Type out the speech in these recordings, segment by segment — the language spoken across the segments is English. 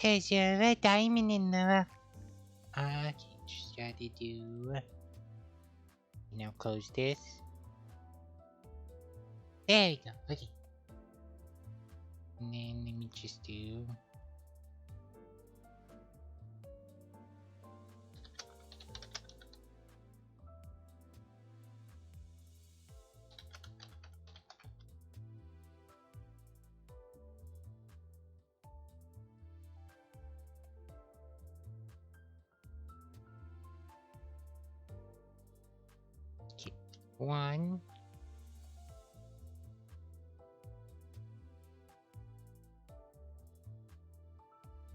Cause you're a diamond in the rough. Okay, just gotta do. Now close this. There we go. Okay. And then let me just do. Okay. 1.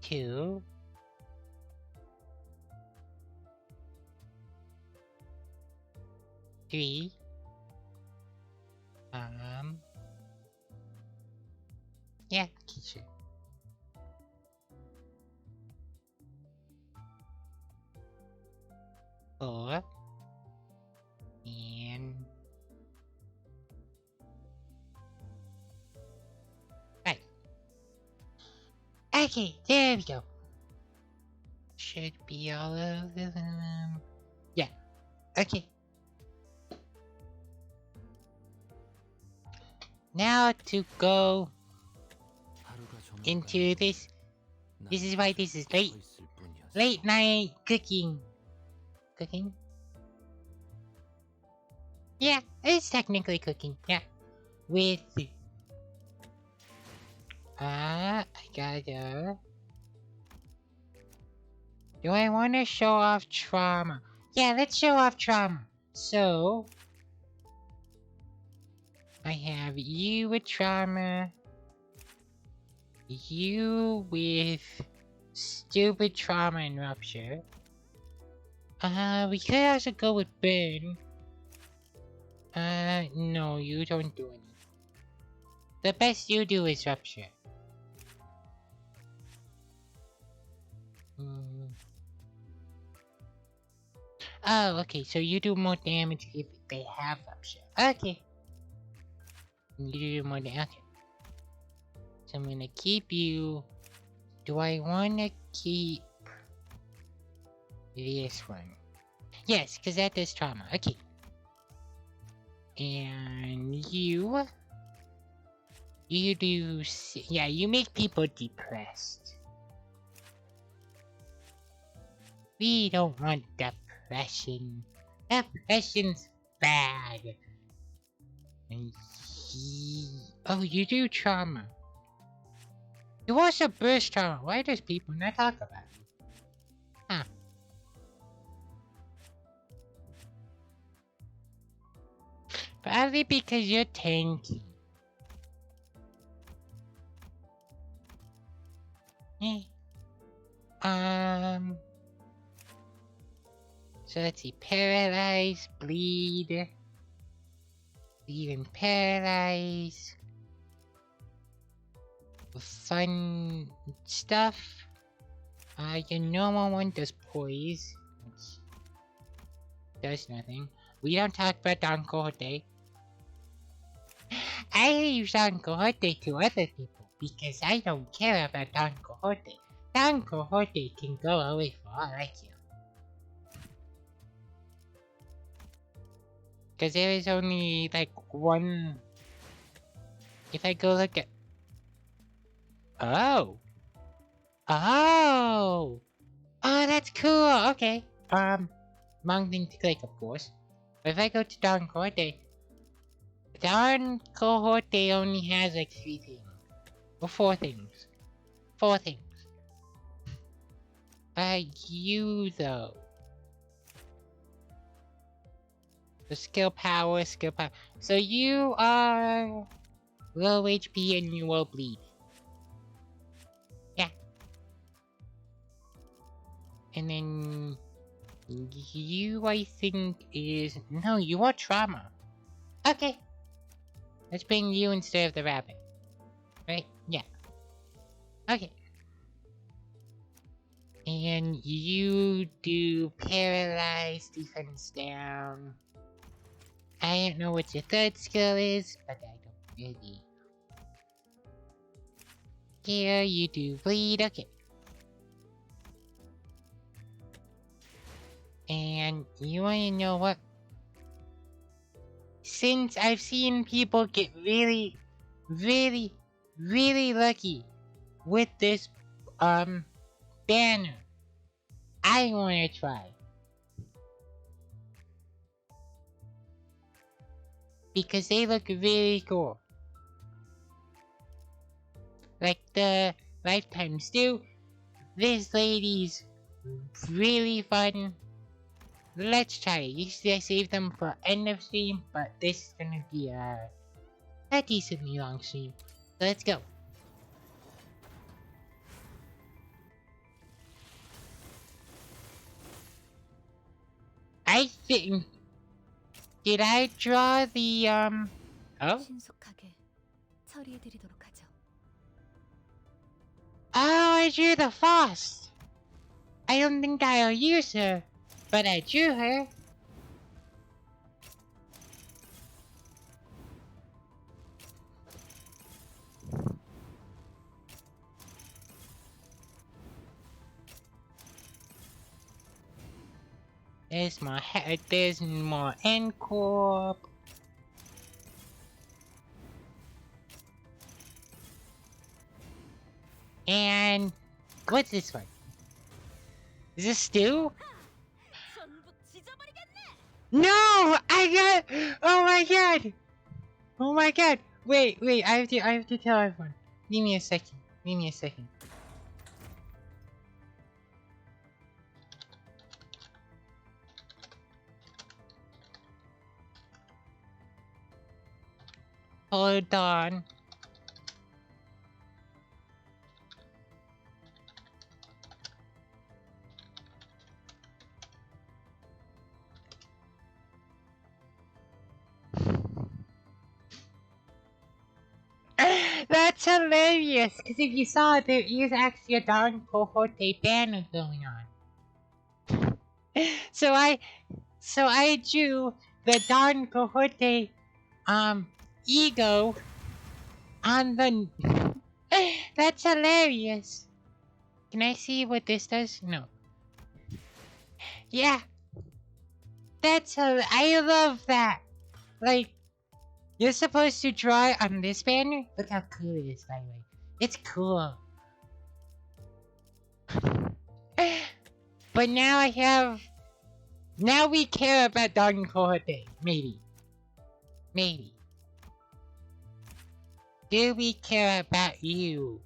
2. 3. Yeah, okay, sure. 4. And 5. Okay, there we go. Should be all of them. Yeah, okay. Now to go into this. This is why this is late night cooking. Yeah, it's technically cooking. Yeah, with I gotta. Do I want to show off trauma? Yeah, let's show off trauma. So I have you with trauma. You with stupid trauma and rupture. We could also go with burn. No, you don't do any. The best you do is rupture. Oh, okay, so you do more damage if they have rupture. Okay. You do more damage. Okay. So I'm gonna keep you. Do I wanna keep this one? Yes, because that does trauma. Okay. And you do. Yeah, you make people depressed. We don't want depression. Depression's bad. And oh, you do trauma. You also burst trauma. Why does people not talk about it? Huh. Probably because you're tanky. So let's see. Paralyze, bleed. Bleed and paralyze. Fun stuff. Your normal one does poise. Which does nothing. We don't talk about Don Quixote. I leave Don Quixote to other people because I don't care about Don Quixote. Don Quixote can go away for all I care. Because there is only like one. If I go look at. Oh, that's cool. Okay. Wrong thing to click, of course. But if I go to Don Quixote, Don Quixote only has like 3 things. Or 4 things. 4 things. You though. The skill power. So you are low HP and you will bleed. Yeah. And then you, I think, is... No, you are trauma. Okay. Let's bring you instead of the rabbit. Right? Yeah. Okay. And you do paralyze, defense down. I don't know what your 3rd skill is, but I don't really. Here you do bleed, okay. And you wanna know what? Since I've seen people get really, really, really lucky with this, banner, I wanna try. Because they look really cool. Like the Lifetime Stew, this lady's really fun. Let's try it. Usually I save them for end of stream, but this is gonna be a decently long stream. So let's go. I think... Did I draw the, Oh? 신속하게 처리해드리도록 하죠. Oh, I drew the Frost! I don't think I'll use her, but I drew her. There's more N-Corp. And what's this one? Is this Stew? No! I got... Oh my god! Oh my god! Wait, I have to tell everyone. Give me a second. Hold on. That's hilarious, because if you saw it, there is actually a Don Quixote banner going on. So I drew the Don Quixote, ego on the... That's hilarious. Can I see what this does? No. Yeah. I love that. Like, you're supposed to draw it on this banner? Look how cool it is, by the way. It's cool. But now now we care about Don Quixote. Maybe. Do we care about you?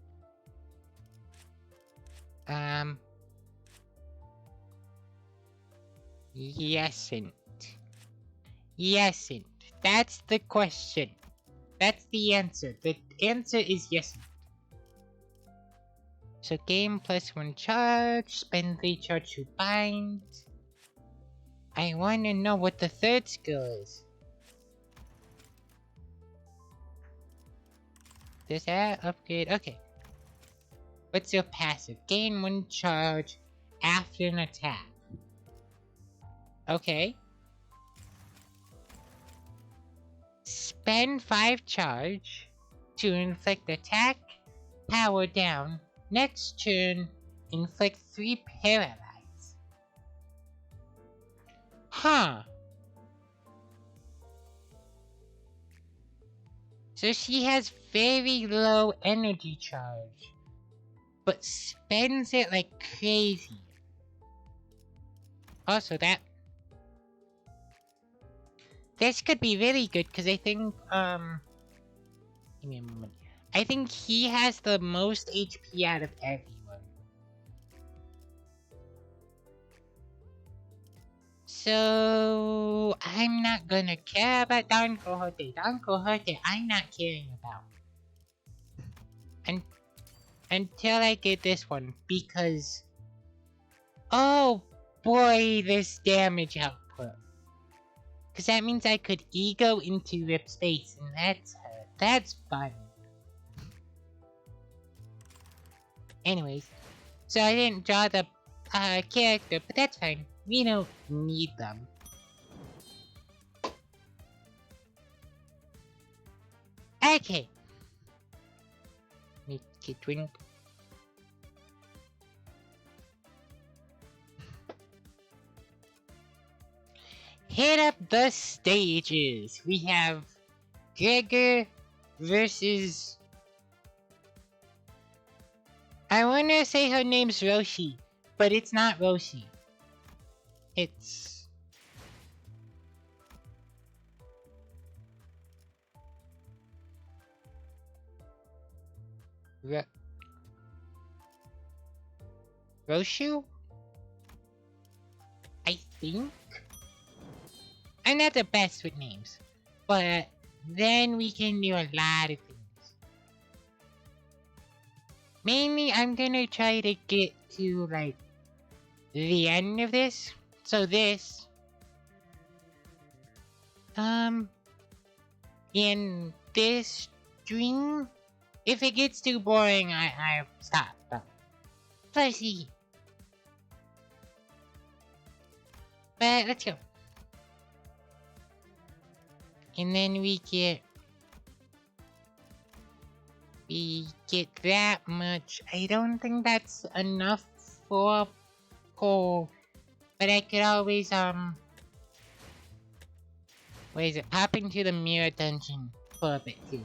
Yesn't. That's the question. That's the answer. The answer is yes. So game plus 1 charge, spend 3 charge to bind. I wanna know what the third skill is. Does that upgrade? Okay. What's your passive? Gain 1 charge after an attack. Okay. Spend 5 charge to inflict attack, power down. Next turn, inflict 3 paralyze. Huh. So she has very low energy charge, but spends it like crazy. Also this could be really good, because I think, give me a moment. I think he has the most HP out of everyone. So, I'm not gonna care about Don Quixote. Don Quixote, I'm not caring about. Until I get this one, because... Oh boy, this damage output. Because that means I could ego into Rip Space, and that's fun. Anyways, so I didn't draw the character, but that's fine. We don't need them. Okay. Make a drink. hit up the stages. We have Gregor versus... I want to say her name's Roshi, but it's not Roshi. It's... Roshu? I think? I'm not the best with names, but then we can do a lot of things. Mainly, I'm gonna try to get to, like, the end of this. So this... in this stream, if it gets too boring, I stop. Fuzzy. But let's go. And then we get that much. I don't think that's enough for coal. But I could always what is it? Pop into the mirror dungeon for a bit too.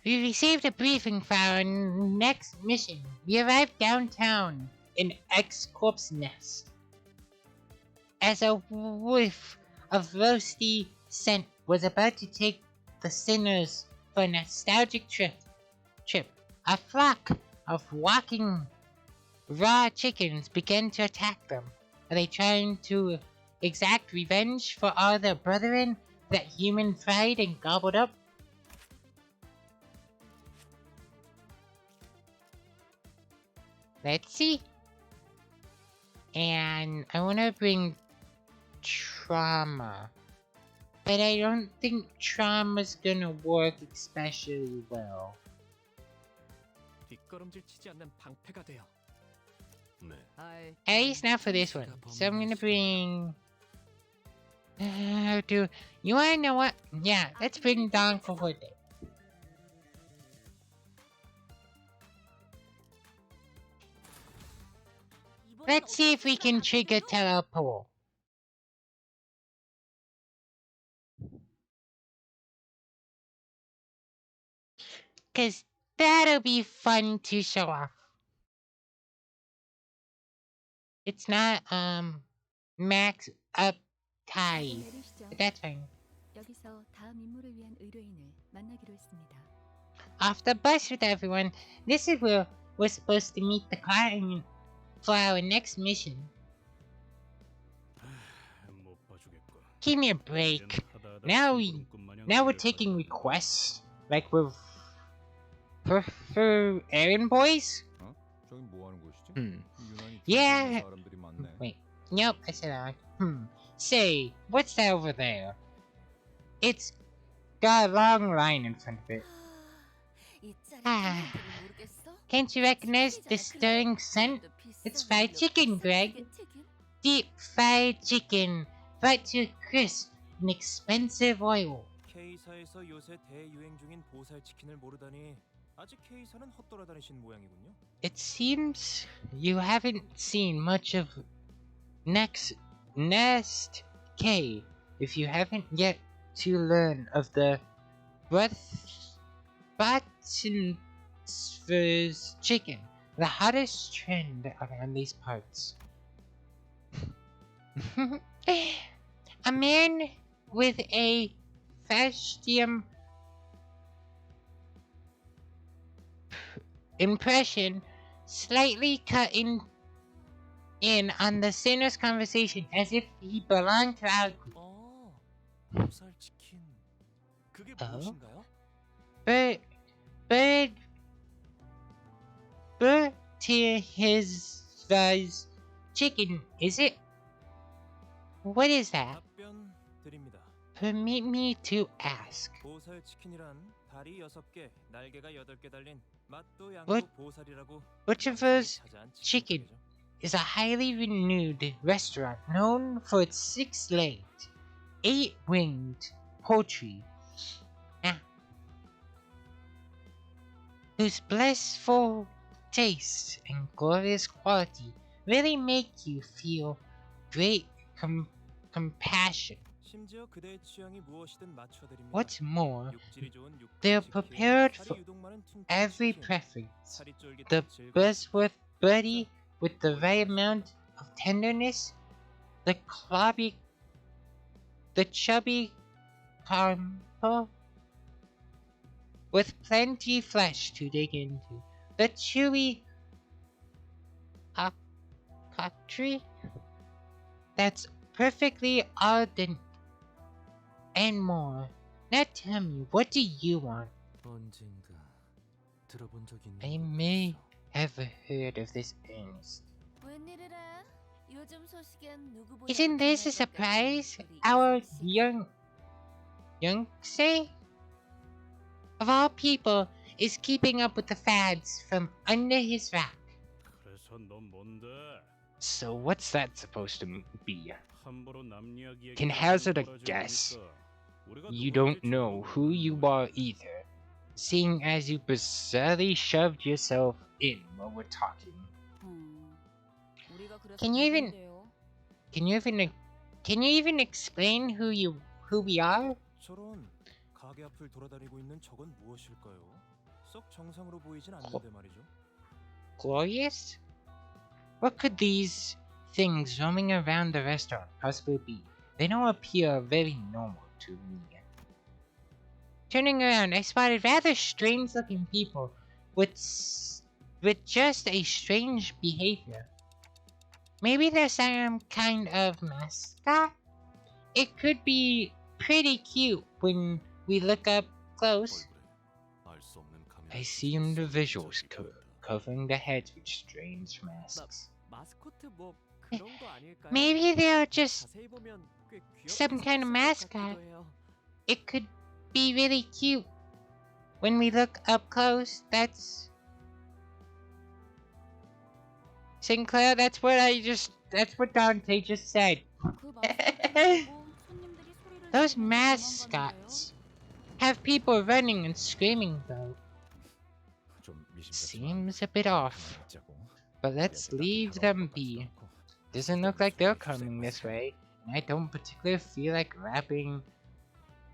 We received a briefing for our next mission. We arrived downtown in X-Corp's nest. As a whiff of roasty scent was about to take the sinners for a nostalgic trip, a flock of walking raw chickens began to attack them. Are they trying to exact revenge for all their brethren that human fried and gobbled up? Let's see. And I want to bring trauma. But I don't think trauma's gonna work especially well. At least not for this one. So I'm gonna bring... you wanna know what? Yeah, let's bring Don Quixote. Let's see if we can trigger teleport. Cause that'll be fun to show off. It's not max up tied. But that's fine. Off the bus with everyone. This is where we're supposed to meet the client for our next mission. Give me a break. Now we're taking requests like we're for errand boys. Yeah. Wait. Nope. I said that. Say, what's that over there? It's got a long line in front of it. Can't you recognize the stirring scent? It's fried chicken, Greg. Deep fried chicken, fried to crisp in expensive oil. K사에서 요새 대유행 중인 보살 치킨을 모르다니 아직 K사는 헛돌아다니신 모양이군요. It seems you haven't seen much of Nest K if you haven't yet to learn of the Button's chicken, the hottest trend around these parts. A man with a fascium impression slightly cutting in on the sinner's conversation as if he belonged to our group. 보살 치킨. 그게 무엇인가요? But to his chicken, is it? What is that? 답변 드립니다. Permit me to ask. 보살 치킨이란 다리 6개, 날개가 8개 달린 맛도 양도 What? 보살이라고 Butcher's 자자한 Chicken 치킨이죠. is a highly renewed restaurant known for its 6-legged, 8-winged poultry, whose blissful taste and glorious quality really make you feel great compassion. 심지어 그대의 취향이 무엇이든 맞춰드립니다. What's more, 육질이 좋은 육질 they're 치킨, prepared 살이 for 유독 많은 퉁치 every 치킨, preference. 살이 쫄깃한 The 질감, buzzworth buddy with the right amount of tenderness, the chubby carpo with plenty flesh to dig into, the chewy cocktree that's perfectly al dente, and more. Now tell me, what do you want? 언젠가 들어본 적 있는 I 것 may 같았어. have heard of this Ernest. 웬일이래? 요즘 소식엔 누구보다 Isn't this a surprise? Our young say of all people is keeping up with the fads from under his rock. 그래서 넌 뭔데? So what's that supposed to be? 함부로 남 이야기에 Can hazard a guess. You don't know who you are either, seeing as you bizarrely shoved yourself in while we're talking. Can you even explain who we are? 저런 가게 앞을 돌아다니고 있는 저건 무엇일까요? 썩 정상으로 보이진 않는데 말이죠. Glorious? What could these things roaming around the restaurant possibly be? They don't appear very normal to me. Turning around, I spotted rather strange-looking people with just a strange behavior. Maybe they're some kind of mascot? It could be pretty cute when we look up close. I see individuals covering their heads with strange masks. Maybe they're just some kind of mascot. It could be really cute when we look up close. That's Sinclair, that's what Dante just said. Those mascots have people running and screaming though. Seems a bit off. But let's leave them be. Doesn't look like they're coming this way, and I don't particularly feel like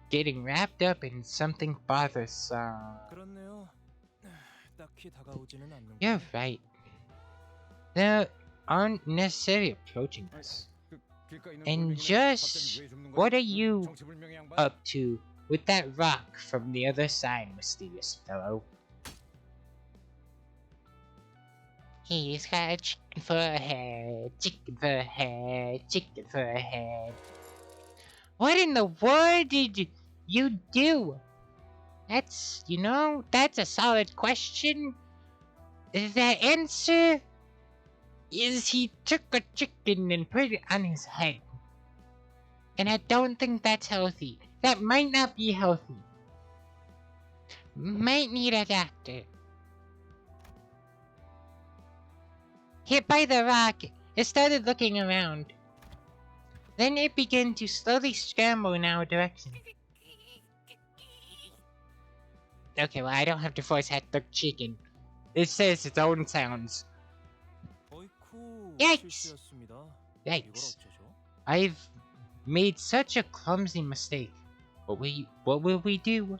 getting wrapped up in something bothersome. 그렇네요. 딱히 다가오지는 않는. You're right. They aren't necessarily approaching us. And just what are you up to with that rock from the other side, mysterious fellow? He's got a chicken for a head, chicken for a head, chicken for a head. What in the world did you do? That's a solid question. The answer is he took a chicken and put it on his head. And I don't think that's healthy. That might not be healthy. Might need a doctor. Hit by the rock, it started looking around. Then it began to slowly scramble in our direction. Okay, well, I don't have to voice act the chicken. It says its own sounds. Yikes! Yikes. I've made such a clumsy mistake. What will we do?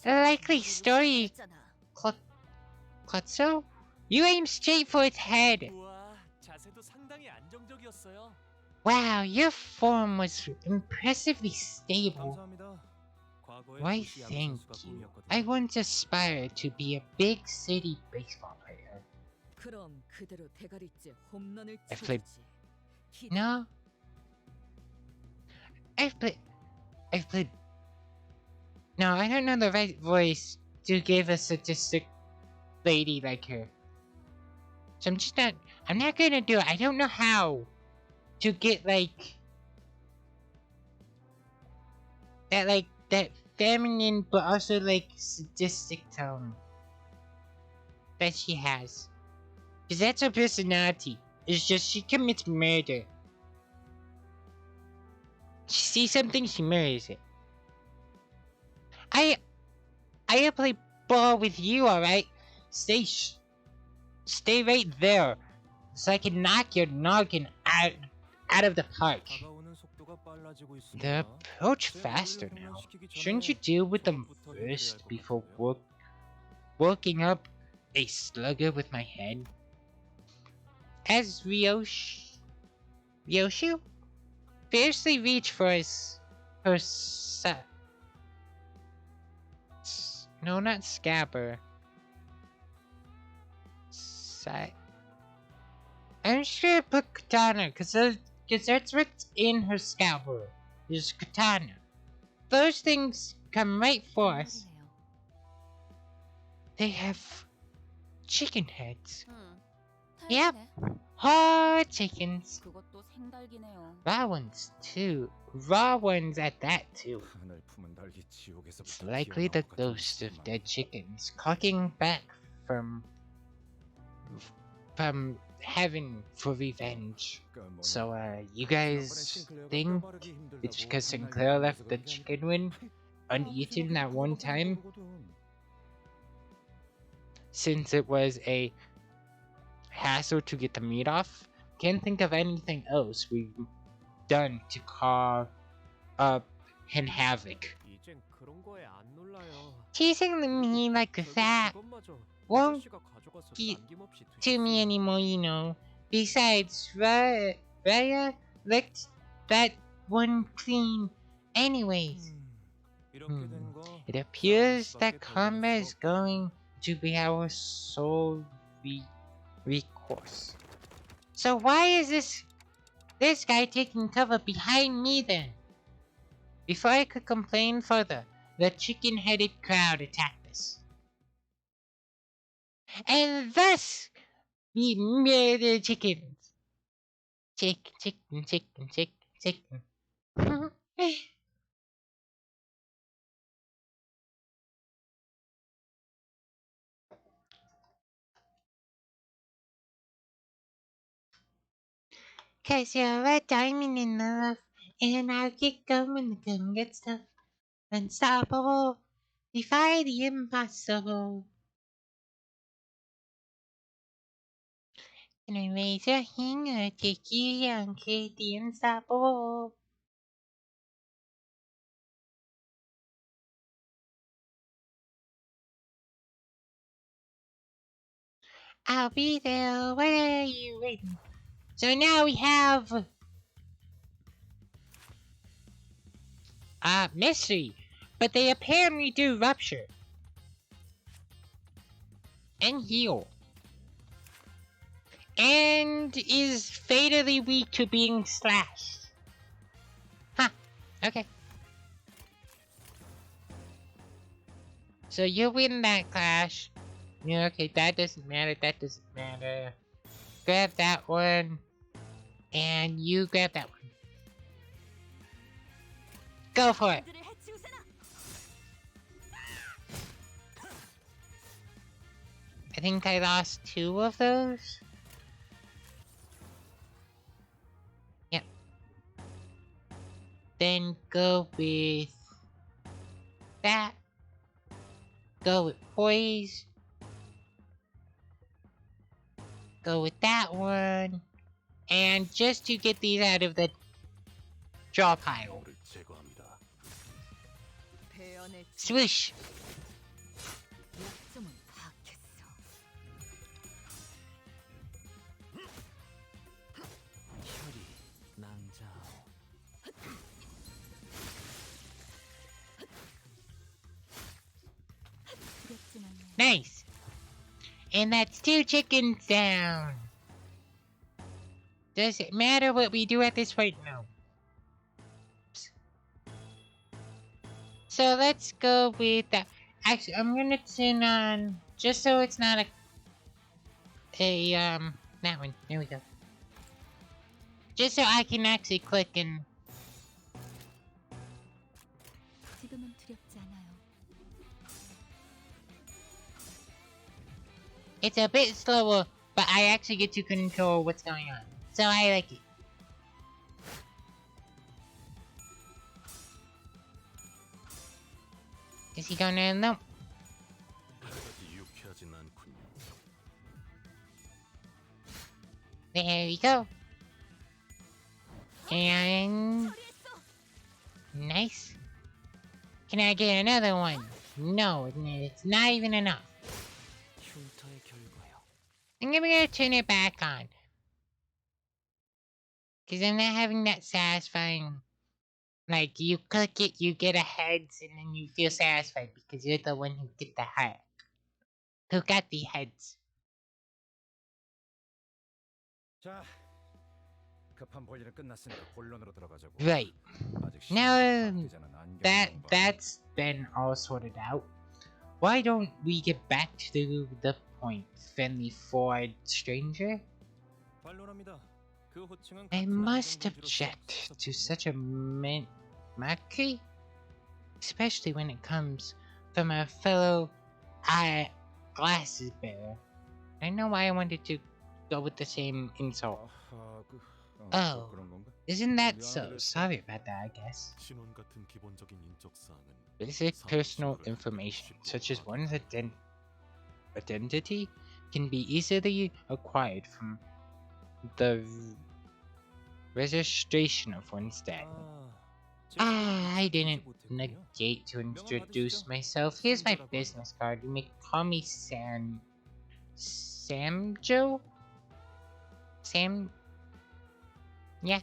The likely story, Klutzo? You aim straight for its head. Wow, your form was impressively stable. Why, thank you. I once aspired to be a big city baseball player. I've played... No. I've played... No, I don't know the right voice to give a sadistic lady like her. So I'm not gonna do it. I don't know how to get that feminine but also sadistic tone that she has. Cause that's her personality. It's just she commits murder. She sees something, she murders it. I play ball with you, alright? Stay right there. so I can knock your noggin out of the park. 다가오는 속도가 빨라지고 They 있습니다. approach 제 faster 머리를 now. 훈련시키기 Shouldn't you 전에 deal with them 저부터 해드려야 할 first 것 before 같은데요. working up a slugger with my head? As Ryoshu fiercely reached for no, not scabber. I'm just gonna put katana, cause that's what's in her scalpel. Is katana. Those things come right for us. They have chicken heads. Yep. Hard chickens. 그것도 생달기네요. Raw ones too. Raw ones at that too. 하늘 품은 달기 It's 지옥에서부터 likely the 튀어나온 것 같은 ghost of 미스만. dead chickens cocking back from heaven for revenge. So you guys think it's because Sinclair left the chicken wing uneaten that one time? Since it was a hassle to get the meat off? Can't think of anything else we've done to cause up and havoc. 이젠 그런 거에 안 놀라요. Teasing me like that 그것마저 won't 아저씨가 가져가서 get 남김없이 to me 드셨어요. anymore, you know. Besides, Raya licked that one clean anyways. 이렇게 된 거. It appears that combat is going to be our sole recourse. So why is this guy taking cover behind me then? Before I could complain further, the chicken-headed crowd attacked us. And thus, we murder chickens. Chicken. Cause you're a diamond in the rough, and I'll get going to come get stuff. Unstoppable, defy the impossible. And I raise your hanger, take you young, Kate the unstoppable. I'll be there, what are you waiting? So now we have mystery, but they apparently do rupture and heal, and is fatally weak to being slashed. Huh, okay. So you win that clash. Yeah, okay, that doesn't matter, Grab that one, and you grab that one. Go for it. I think I lost 2 of those. Yep. Then go with that. Go with poise. Go with that one. And just to get these out of the draw pile. Swoosh. Nice. And that's 2 chickens down. Does it matter what we do at this point? No. So let's go with that. Actually, I'm gonna turn on, just so it's not that one. There we go. Just so I can actually click and. It's a bit slower, but I actually get to control what's going on. So I like it. Is he gonna no? There we go. And nice. Can I get another one? No, it's not even enough. 흉터의 결과요. I'm gonna turn it back on. Cause I'm not having that satisfying. Like you cook it, you get a heads, and then you feel satisfied because you're the one who get the heart. Who got the heads? 자, 급한 볼일은 끝났으니까 본론으로 들어가자고. Right. 아직 Now 시간이 안 that 양반. that's been all sorted out. Why don't we get back to the point, friendly Ford stranger? 반론합니다. 그 호칭은 I 같은 must 안전공주로서 object to 있었거든요. such a mockery, especially when it comes from a fellow glasses bearer. I know why I wanted to go with the same insult. Oh, 그런 건가? isn't that so? Sorry about that, I guess. 신원 같은 기본적인 인적 사항은 Basic personal information, such as one's identity, can be easily acquired from the registration of one's debt. I didn't negate to introduce myself. Here's my business card. You may call me Samjo? Sam? Yeah.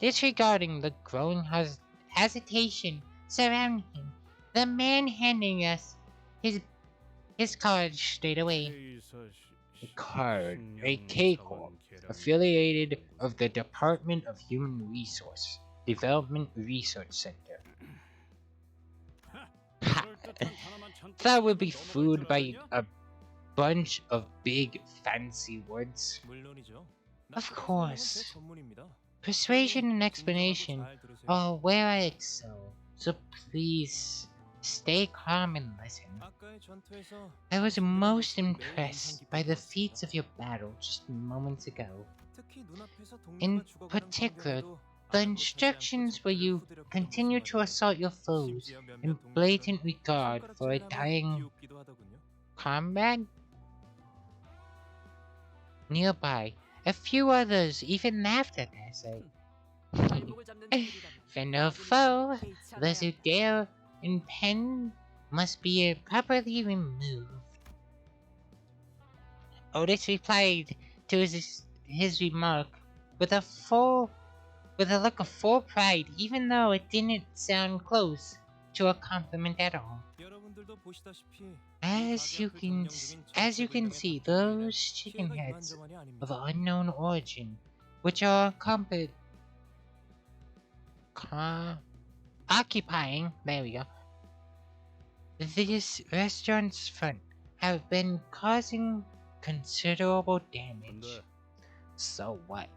Disregarding the growing hesitation surrounding him, the man handing us his card straight away. A card, a K-Corp, affiliated of the Department of Human Resource Development Research Center. Ha! That would be fooled by a bunch of big fancy words. 물론이죠. Of course. 제 전문입니다. Persuasion and explanation are where I excel, so please stay calm and listen. 아까의 전투에서 I was most impressed by the feats of your battle just moments ago. 특히 눈앞에서 In 동료가 죽어가는 particular, 광경에도 the 아무것도 instructions where you 후드력이 continue to 넘치더라고요. assault your foes 심지어 몇몇 in 동료들은 blatant regard for a 손가락질을 하며 dying 비웃기도 하더군요. comrade. Nearby, a few others even laughed at their sight. Friend or foe, those who dare impend must be properly removed. Otis replied to his remark with a look of full pride, even though it didn't sound close to a compliment at all. 여러분들도 보시다시피 As you can see, those chicken heads of unknown origin, which are occupying, there we go, this restaurant's front, have been causing considerable damage. So what?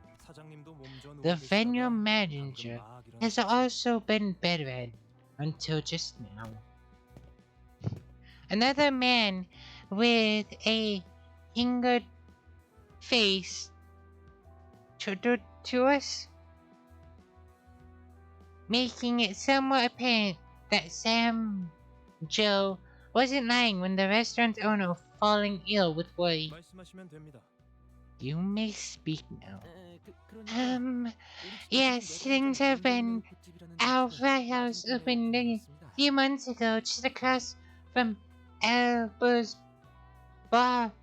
The venue manager has also been bedridden until just now. Another man with a angered face to us, making it somewhat apparent that Sam Joe wasn't lying when the restaurant's owner was falling ill with worry. 말씀하시면 됩니다. You may speak now. Yes, things have been. Our fry house opened a few months ago just across from Elbo's Bar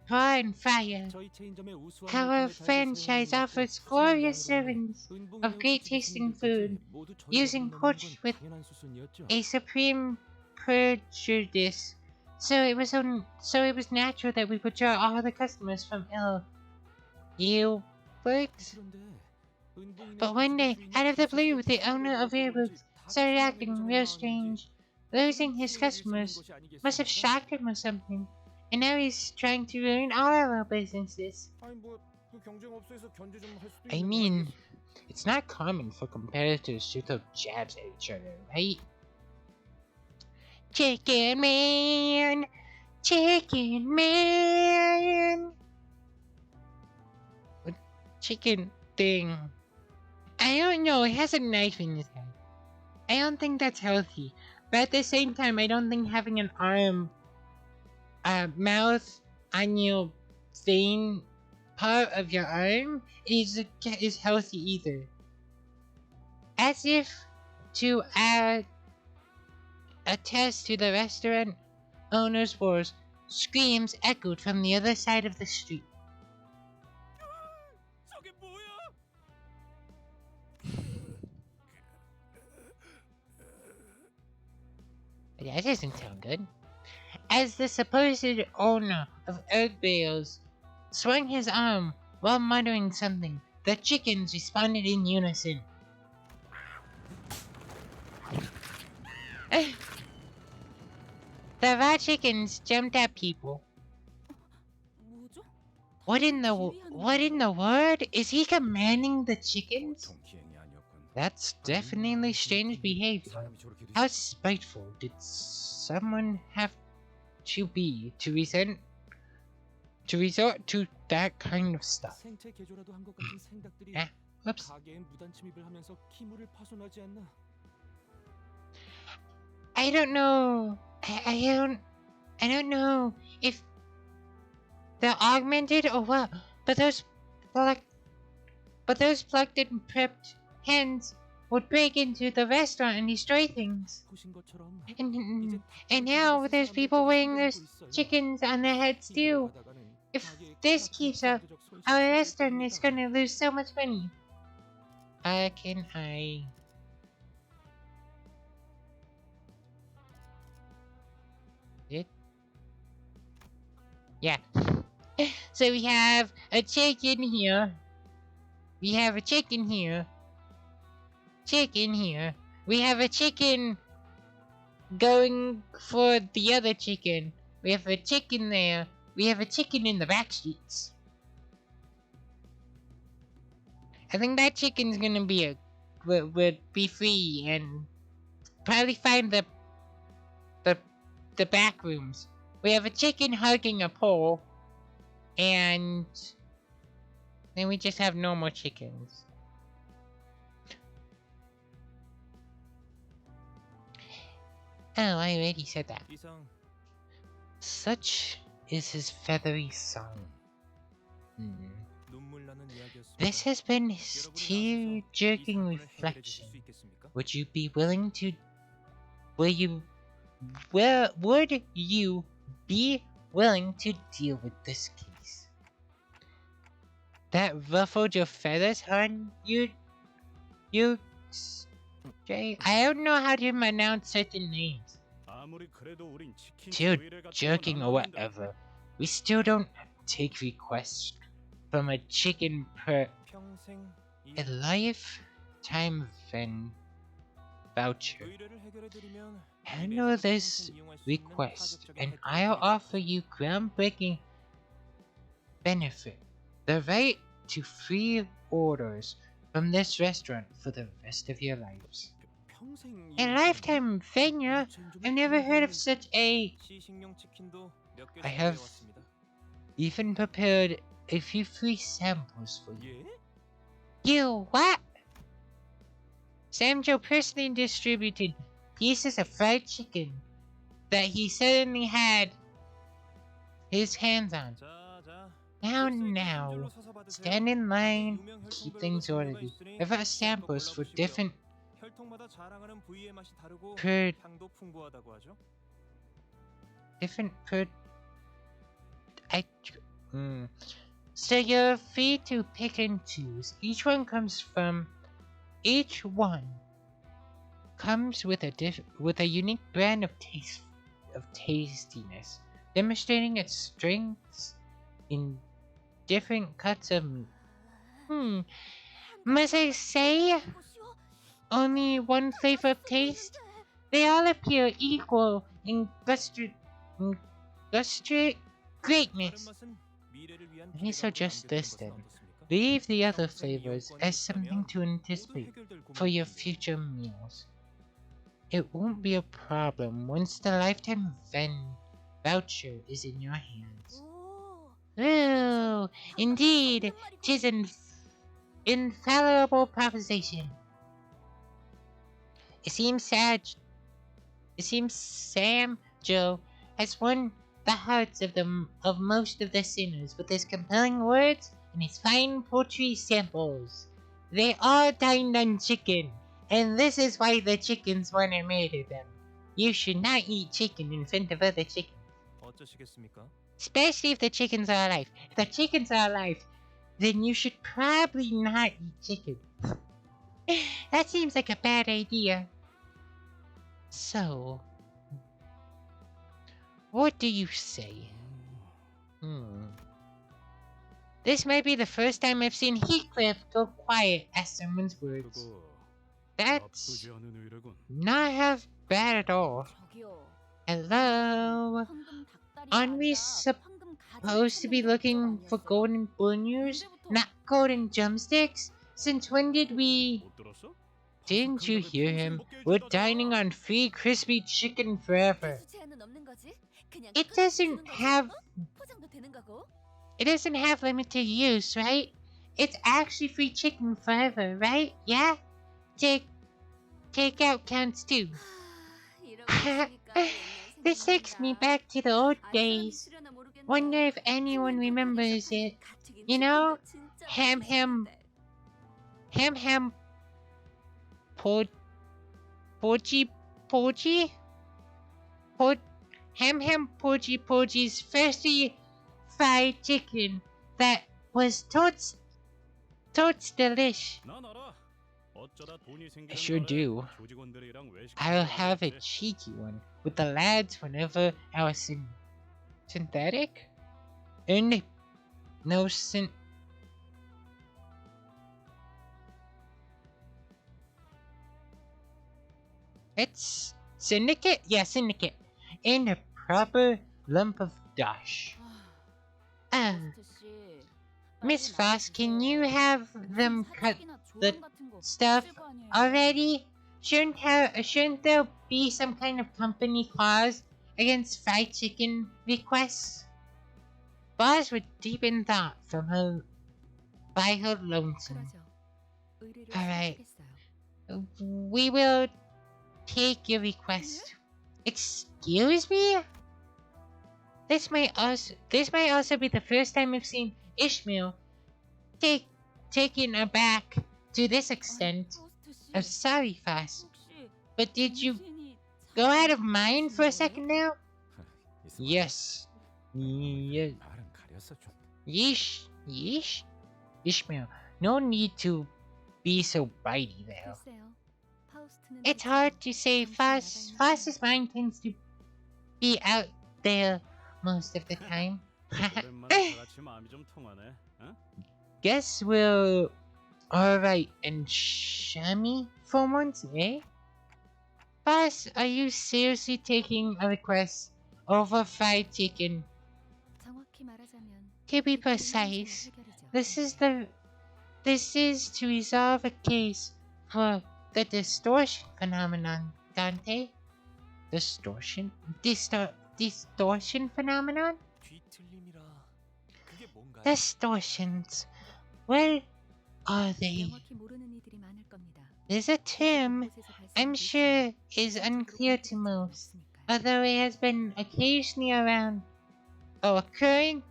and Fire. Our franchise offers glorious servings of great tasting food, using porch with a supreme prejudice. So it was natural that we would draw all the customers from You works. But one day, out of the blue, the owner of Airbooks started acting real strange. Losing his customers must have shocked him or something. And now he's trying to ruin all our businesses. I mean, it's not common for competitors to throw jabs at each other, right? Chicken Man! Chicken Man! What chicken thing? I don't know, it has a knife in his head. I don't think that's healthy. But at the same time, I don't think having an arm, mouth on your vein part of your arm is healthy either. As if to attest to the restaurant owner's words, screams echoed from the other side of the street. 저게 뭐야? That doesn't sound good. As the supposed owner of Earth Bales swung his arm while muttering something, the chickens responded in unison. The raw chickens jumped at people. 뭐죠? What in the world? Is he commanding the chickens? 보통 기행이 아니었군. That's definitely strange behavior. 사람이 저렇게 How spiteful did someone have to be to resort to that kind of stuff? 생체 개조라도 한 것 같은 생닭들이 Whoops. 가게에 무단 침입을 하면서 기물을 파손하지 않나? I don't know. I don't know if they're augmented or what. But those plugged and prepped hens would break into the restaurant and destroy things. 보신 것처럼 And now there's people wearing those chickens on their heads too. If this keeps up, our restaurant is gonna lose so much money. Can I? It? Yeah. So we have a chicken here. We have a chicken here. Chicken here. We have a chicken going for the other chicken. We have a chicken there. We have a chicken in the back streets. I think that chicken's gonna be would be free and probably find the back rooms. We have a chicken hugging a pole, and then we just have normal chickens. Oh, I already said that. 이상 Such is his feathery song. 눈물 나는 이야기였습니다. This has been his 여러분이 tear-jerking 나와서 이 사건을 해결해 주실 reflection. 수 있겠습니까? Would you be willing to deal with this case? That ruffled your feathers, hon? You Jay? I don't know how to pronounce certain names. 아무리 그래도 우린 치킨 Tear 조이를 갖고 jerking or 나눠야 한다. whatever. We still don't take requests from a chicken per 평생 a lifetime voucher. 의뢰를 해결해 드리면 Handle this request, and I'll offer you groundbreaking benefit: the right to free orders from this restaurant for the rest of your lives. 평생 A lifetime venue? I've never heard of such a. 시식용 치킨도 몇 개 I have 준비해 왔습니다. even prepared a few free samples for you. 예? You what? Sam Joe personally distributed pieces of fried chicken that he certainly had his hands on. 자, 자. Now, stand in line, keep things orderly. I've got samples for different 혈통마다 자랑하는 부위의 맛이 다르고 per 향도 풍부하다고 하죠. So you're free to pick and choose. Each one comes with a unique brand of tastiness, demonstrating its strengths in different cuts of meat. Must I say, only one flavor of taste? They all appear equal in gastric greatness. Let me suggest this then. Leave the other flavors as something to anticipate for your future meals. It won't be a problem once the lifetime voucher is in your hands. 오, Oh, indeed, 'tis an infallible proposition. It seems Sam Joe has won the hearts of most of the sinners with his compelling words and its fine poultry samples. They all dined on chicken, and this is why the chickens want to murder them. You should not eat chicken in front of other chickens. 어쩌시겠습니까? Especially if the chickens are alive. If the chickens are alive, then you should probably not eat chicken. That seems like a bad idea. So, what do you say? This might be the first time I've seen Heathcliff go quiet at someone's words. 그거 That's 나쁘지 않은 의뢰군. not half bad at all. 저기요. Hello? 황금 닭다리가 Aren't we 아니라 황금 가지를 supposed to be 찾는 looking 목적 for 아니었어요? golden bouillons, not golden drumsticks? Since when did we... 못 들었어? Didn't you hear him? We're dining on free crispy chicken forever. 개수 제한은 없는 거지? 그냥 It 끊어서 doesn't 주는 거지? have... 포장도 되는 거고? It doesn't have limited use, right? It's actually free chicken forever, right? Yeah? Takeout counts too. 이러고 있으니까 옛날 This takes me 생각난다. back to the old 아직은 days. 실현아 모르겠네. Wonder if anyone remembers it. 가뜩이나 You know, 진짜 ham 맛있었는데. Poji Poji's freshly fried chicken that was totes delish. 난 알아. 어쩌다 돈이 생기는 I sure 날에 do. 조직원들이랑 외식. I'll have a cheeky one with the lads whenever I was synthetic? No syn... It's syndicate? Yeah, syndicate. And a proper lump of dosh. Ah, 씨, Miss 빨리 Foss, can you 나와주세요. have them 무슨 cut 사직이나 the 조언 같은 거 stuff 있을 거 아니에요. already? Shouldn't there be some kind of company clause against fried chicken requests? Boss was deep in thought by her lonesome. 그러죠. 의뢰를 Alright. 시작하겠어요. We will take your request. Excuse me? This might also be the first time I've seen Ishmael taken aback to this extent. 포스트 씨, I'm sorry, Foss, 혹시 but did you 당신이 go out of 참 mind for a 거예요? second now? 있어. Yes. Yeah. 말은 가렸어 좀. Yeesh. Ishmael, no need to be so bitey there. 글쎄요. 파우스트는 It's 대체 hard to say. 정신이 Foss's mind tends to be out there most of the time. 오랜만에 다 같이 마음이 좀 통하네. 어? Guess we're alright and shammy for once, eh? Foss, are you seriously taking a request over fried chicken? 정확히 말하자면 To be 이 precise, 해결이죠. this is to resolve a case for the distortion phenomenon, Dante. Distortion phenomenon? 뒤틀림이라. 그게 뭔가요? Distortions. What are they? 명확히 모르는 이들이 많을 겁니다. There's a term I'm sure is unclear to most, although it has been occasionally occurring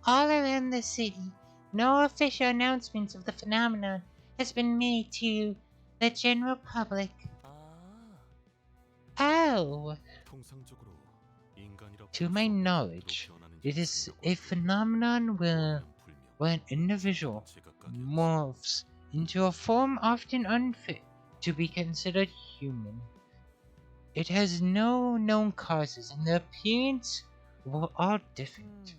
all around the city. No official announcements of the phenomenon has been made to the general public. 아, Oh, 통상적으로 인간이라고 to my knowledge, it is a phenomenon where an individual morphs into a form often unfit to be considered human. It has no known causes and the appearance were all different.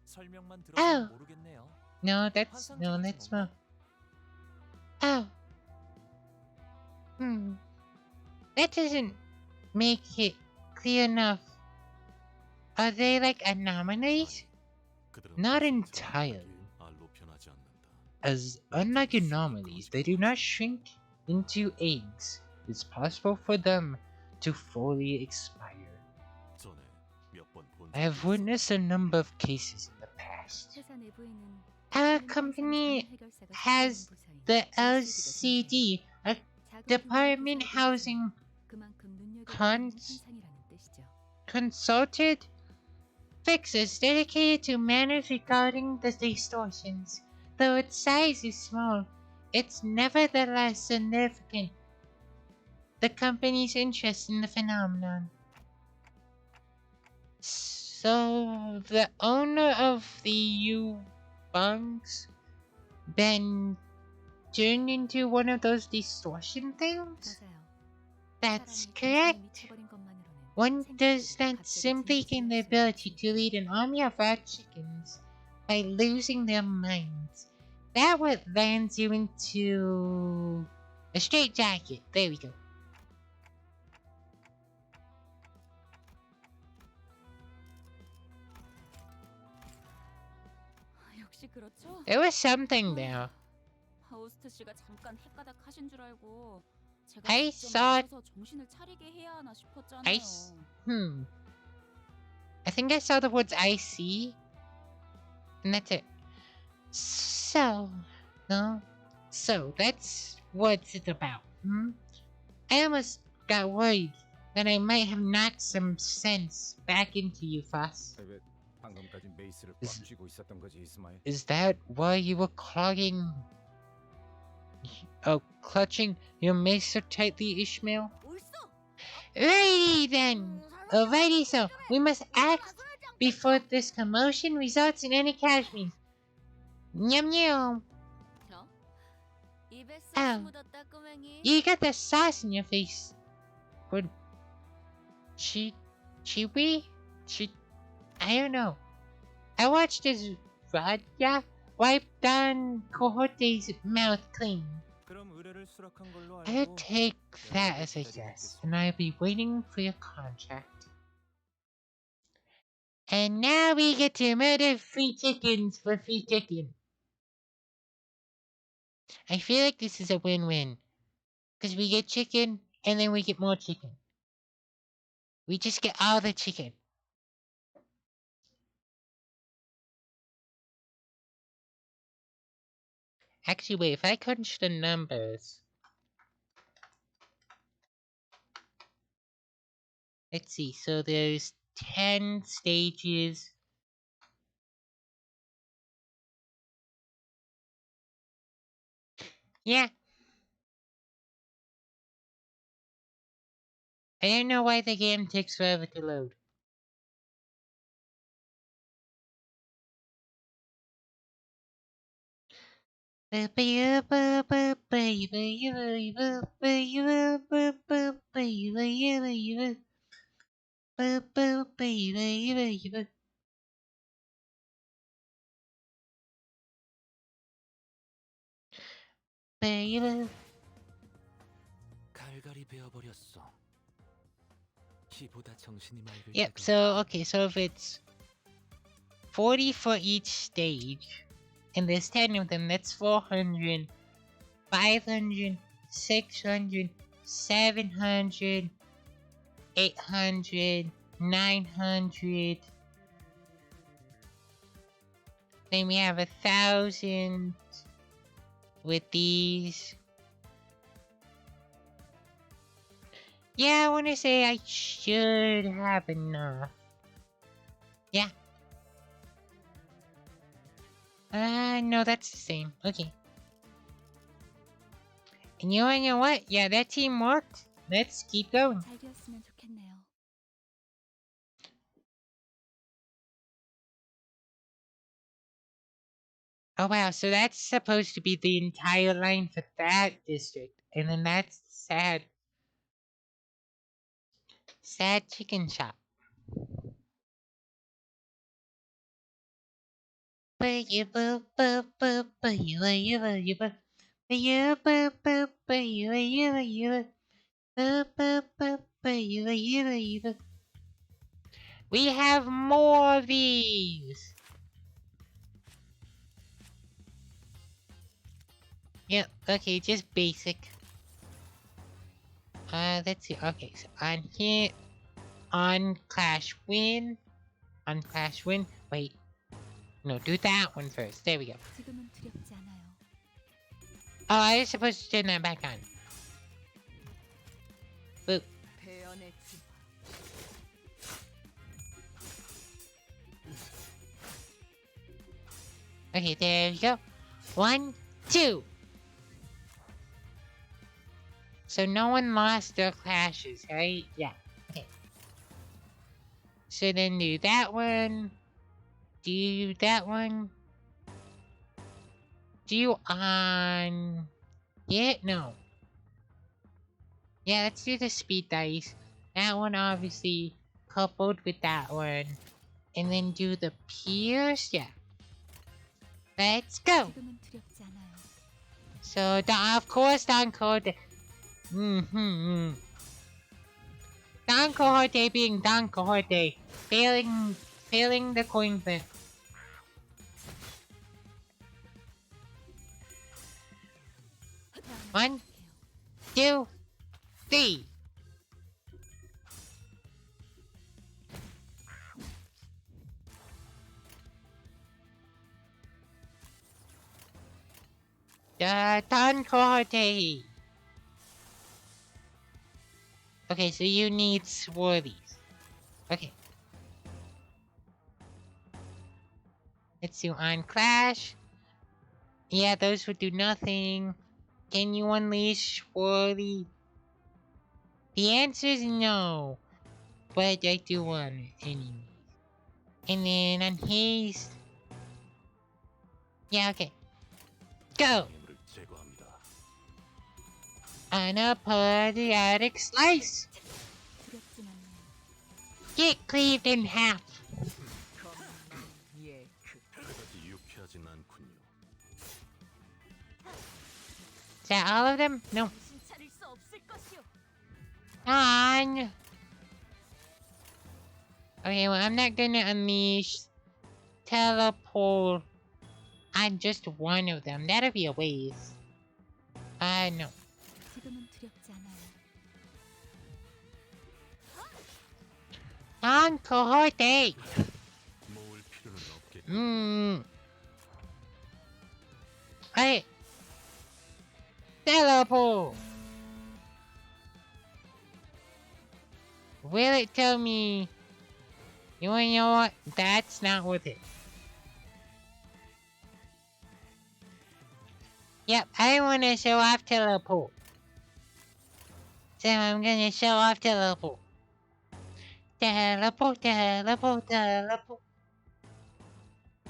설명만 아우. 들어도 모르겠네요. No, that's not. Oh. That doesn't make it clear enough. Are they like anomalies? Not entirely. As unlike anomalies, they do not shrink into eggs. It's possible for them to fully expire. I have witnessed a number of cases in the past. 회사 내부에는 Our company has the LCD, a department housing 그만큼 cons- 현상이라는 뜻이죠. consulted fixers dedicated to matters regarding the distortions. though its size is small, it's nevertheless significant. The company's interest in the phenomenon. So, the owner of the U-Bunks then turned into one of those distortion things? 맞아요. That's 사람이 correct. 단순히 미쳐버린 것만으로는 One does 생명체들이 not 갑자기 simply gain the 진화할 수 ability 없지. to lead an army of our chickens by losing their minds. That what lands you into a straitjacket. There we go. 역시 그렇죠? There was something there. 하우스트 씨가 잠깐 헷가닥 하신 줄 알고 제가 I 직접 saw- 나서서 정신을 차리게 해야 하나 싶었잖아요. I think I saw the words I see. And that's it. So, no. So, that's what it's about. I almost got worried that I might have knocked some sense back into you, Foss. 왜 방금까지 메이스를 꽉 쥐고 있었던 거지, 이스마일? Is that why you were clutching your mace so tightly, Ishmael? Righty then! Alrighty so, we must act before this commotion results in any casualties. Yum yum! Oh, you got the sauce in your face. But Chewie? I don't know. I watched as Raja wiped down Cohorte's mouth clean. 그럼 의뢰를 수락한 걸로 I'll 알고 take that as a yes, and I'll be waiting for your contract. And now we get to murder free chickens for free chicken. I feel like this is a win-win. Because we get chicken, and then we get more chicken. We just get all the chicken. Actually, wait, if I crunch the numbers... Let's see, so there's 10 stages. Yeah. I don't know why the game takes forever to load. 갈갈이 베어버렸어. 키보다 정신이 맑을 Yep, 때도 so, okay, so if it's 40 for each stage, and there's 10 of them, that's 400, 500, 600, 700, 800, 900. Then we have 1,000 with these. Yeah, I want to say I should have enough. Yeah. No, that's the same. Okay. And you know what? Yeah, that team worked. Let's keep going. 잘 되었으면 좋겠네요. Oh wow, so that's supposed to be the entire line for that district. And then that's sad. Sad chicken shop. We have more of these. Yep, okay, just basic. Let's see. Okay, so on here, on Clash Win. Wait. No, do that one first. There we go. 지금은 두렵지 않아요. Oh, I was supposed to turn that back on. Boop. 배연의 지 Okay, there we go. 1, 2. So no one lost their clashes, right? Yeah. Okay. So then do that one. Do that one. Do on... Yeah, no. Yeah, let's do the speed dice. That one obviously coupled with that one. And then do the pierce. Yeah. Let's go. 지금은 두렵지 않아요. So, of course, Don Quixote. Don Quixote being Don Quixote. Failing the coin flip. One, 2, 3. Don Quixote. Okay, so you need swirlies. Okay. Let's do on Clash. Yeah, those would do nothing. Can you unleash swirly? The answer is no. But I do want it anyway. And then on haste. Yeah, okay. Go! 장애물을 제거합니다. On a patriotic slice! 두렵진 않네요. Get cleaved in half! 그다지 유쾌하진 않군요. Is that all of them? No. 정신 차릴 수 없을 것이오. On! Okay, well, I'm not gonna unleash teleport on just one of them. That'll be a waste. No. 지금은 두렵지 않아요. Don Quixote! 모을 필요는 없겠. Hey! Teleport! Will it tell me? You wanna know what? That's not worth it. Yep, I wanna show off teleport. So I'm gonna show off teleport. Teleport, teleport, teleport.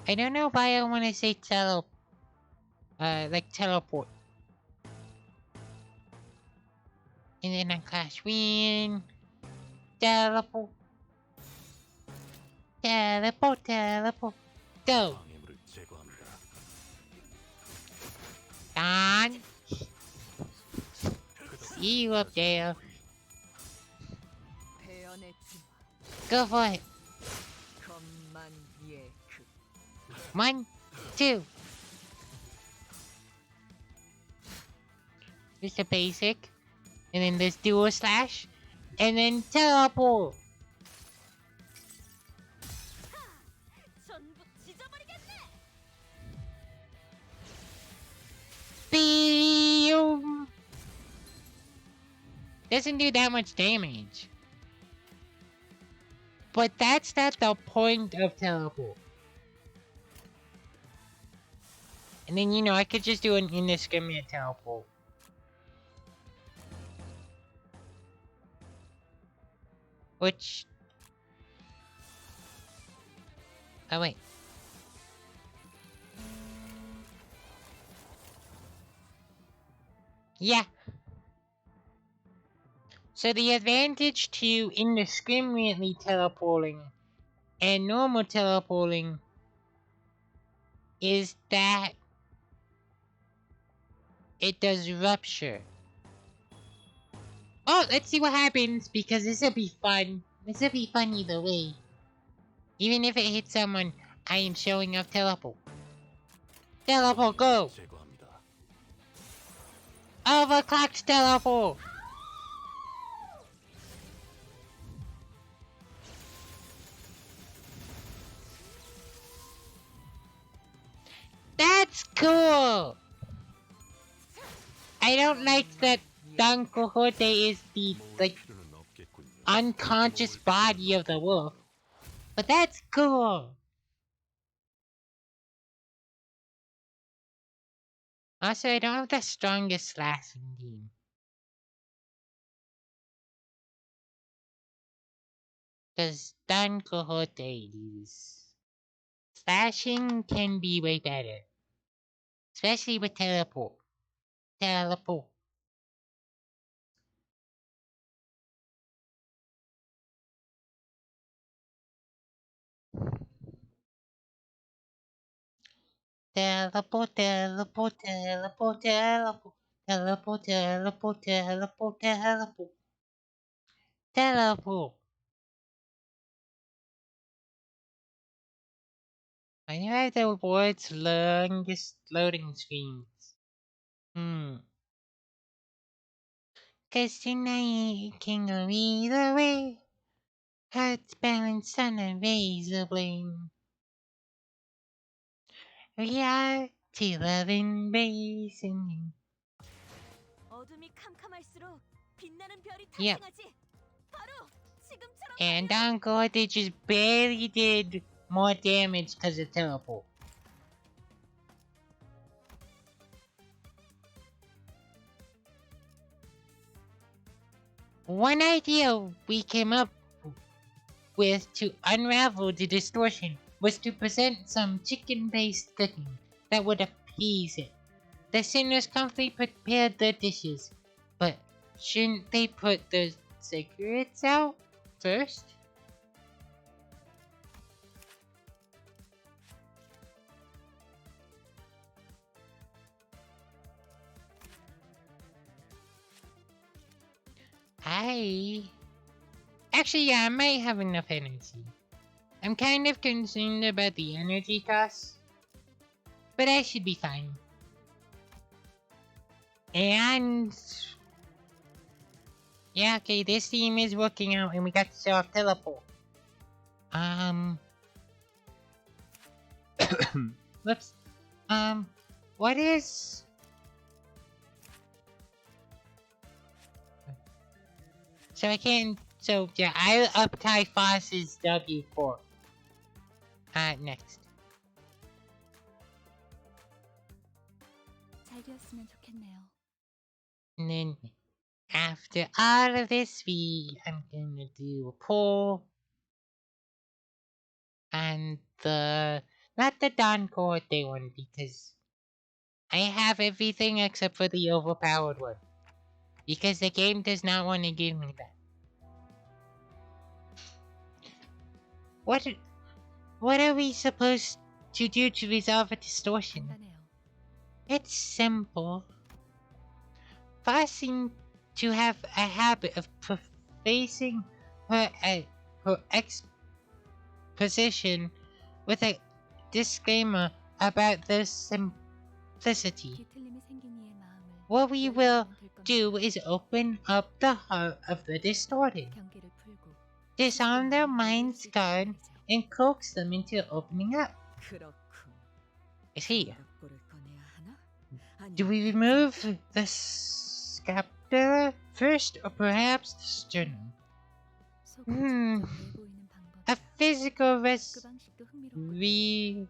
I don't know why I wanna say like teleport. And then I Clash Win. Teleport. Teleport, teleport. Go. 장애물을 제거합니다. Don. See you up there. Go for it. 1, 2. Just a basic. And then there's dual slash. And then teleport. 전부 찢어버리겠네. Boom. Doesn't do that much damage. But that's not the point of teleport. And then, you know, I could just do an indiscriminate teleport. Which... Oh, wait. Yeah. So the advantage to indiscriminately teleporting and normal teleporting is that it does rupture. Oh, let's see what happens, because this'll be fun. This'll be fun either way. Even if it hits someone, I am showing off teleport. Teleport, go! 제거합니다. Overclocked teleport! That's cool! I don't like that Don Quixote is the, like, 필요는 없겠군요. unconscious body of the wolf. But that's cool! Also, I don't have the strongest slashing team. Because Don Quixote's slashing can be way better. Especially with teleport. Teleport. Teleport, teleport, teleport, teleport. Teleport, teleport, teleport, teleport. Teleport. I have the world's longest loading screens. Cause tonight it can go either way. Hearts balanced on a razor blade. We are to love embracing. 어둠이 캄캄할수록 빛나는 별이 Yep. 탄생하지. 바로 지금처럼 And 말이야. on God, they just barely did more damage because of teleport. One idea we came up with to unravel the distortion was to present some chicken-based cooking that would appease it. The sinners comfortably prepared their dishes, but shouldn't they put the cigarettes out first? Actually, yeah, I might have enough energy. I'm kind of concerned about the energy costs, but I should be fine. And yeah, okay, this team is working out, and we got to show off teleport. Whoops. What is? So I can't. So yeah, I up Typhos's W4. Next. 잘 되었으면 좋겠네요. And then after all of this, I'm gonna do a poll. And not the Don Quixote one, because I have everything except for the overpowered one. Because the game does not want to give me that. What are we supposed to do to resolve a distortion? 간단해요. It's simple. Foss seemed to have a habit of prefacing her exposition with a disclaimer about the simplicity. 뒤틀림이 생긴 이의 마음을 What we will 열어주면 될 겁니다. do is open up the heart of the distorted, 경계를 풀고 disarm their mind's guard, 말이죠. and coax them into opening up. 그렇군. I see. 닭골을 꺼내야 하나? Do we remove the scapula first, or perhaps the sternum? 속으로 Hmm. 좀 내보이는 A 방법이야. physical 그 방식도 흥미롭고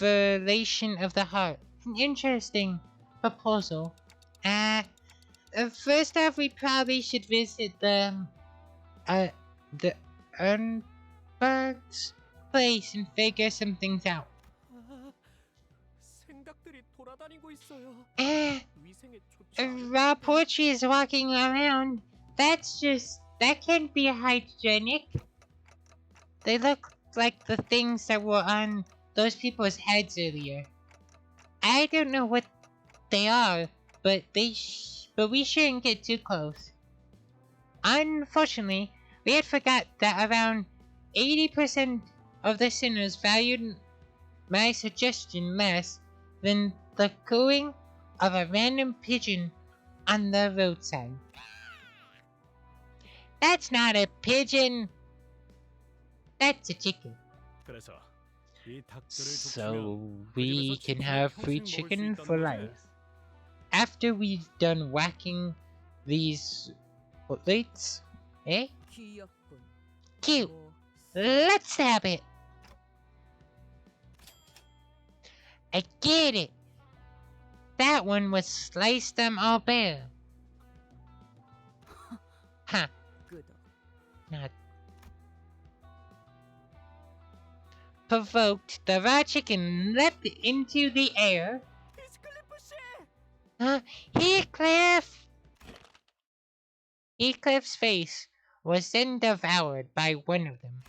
revelation of the heart. An interesting proposal. First off, we probably should visit the Ernberg's place and figure some things out. 아, 생각들이 돌아다니고 있어요. 위생에 좋지 Raw poetry is walking around. That can't be hygienic. They look like the things that were on those people's heads earlier. I don't know what they are, but we shouldn't get too close. Unfortunately, we had forgot that around 80% of the sinners valued my suggestion less than the cooing of a random pigeon on the roadside. That's not a pigeon. That's a chicken. 그래서 이 닭들을 So 족치면 we can have free chicken for life. After we've done whacking these plates, eh? 귀엽군. Cute. 뭐, Let's have it. I get it. that one would slice them all bare. Huh, 끄덕. not provoked, the raw chicken leapt into the air. Heathcliff! Heathcliff's face was then devoured by one of them.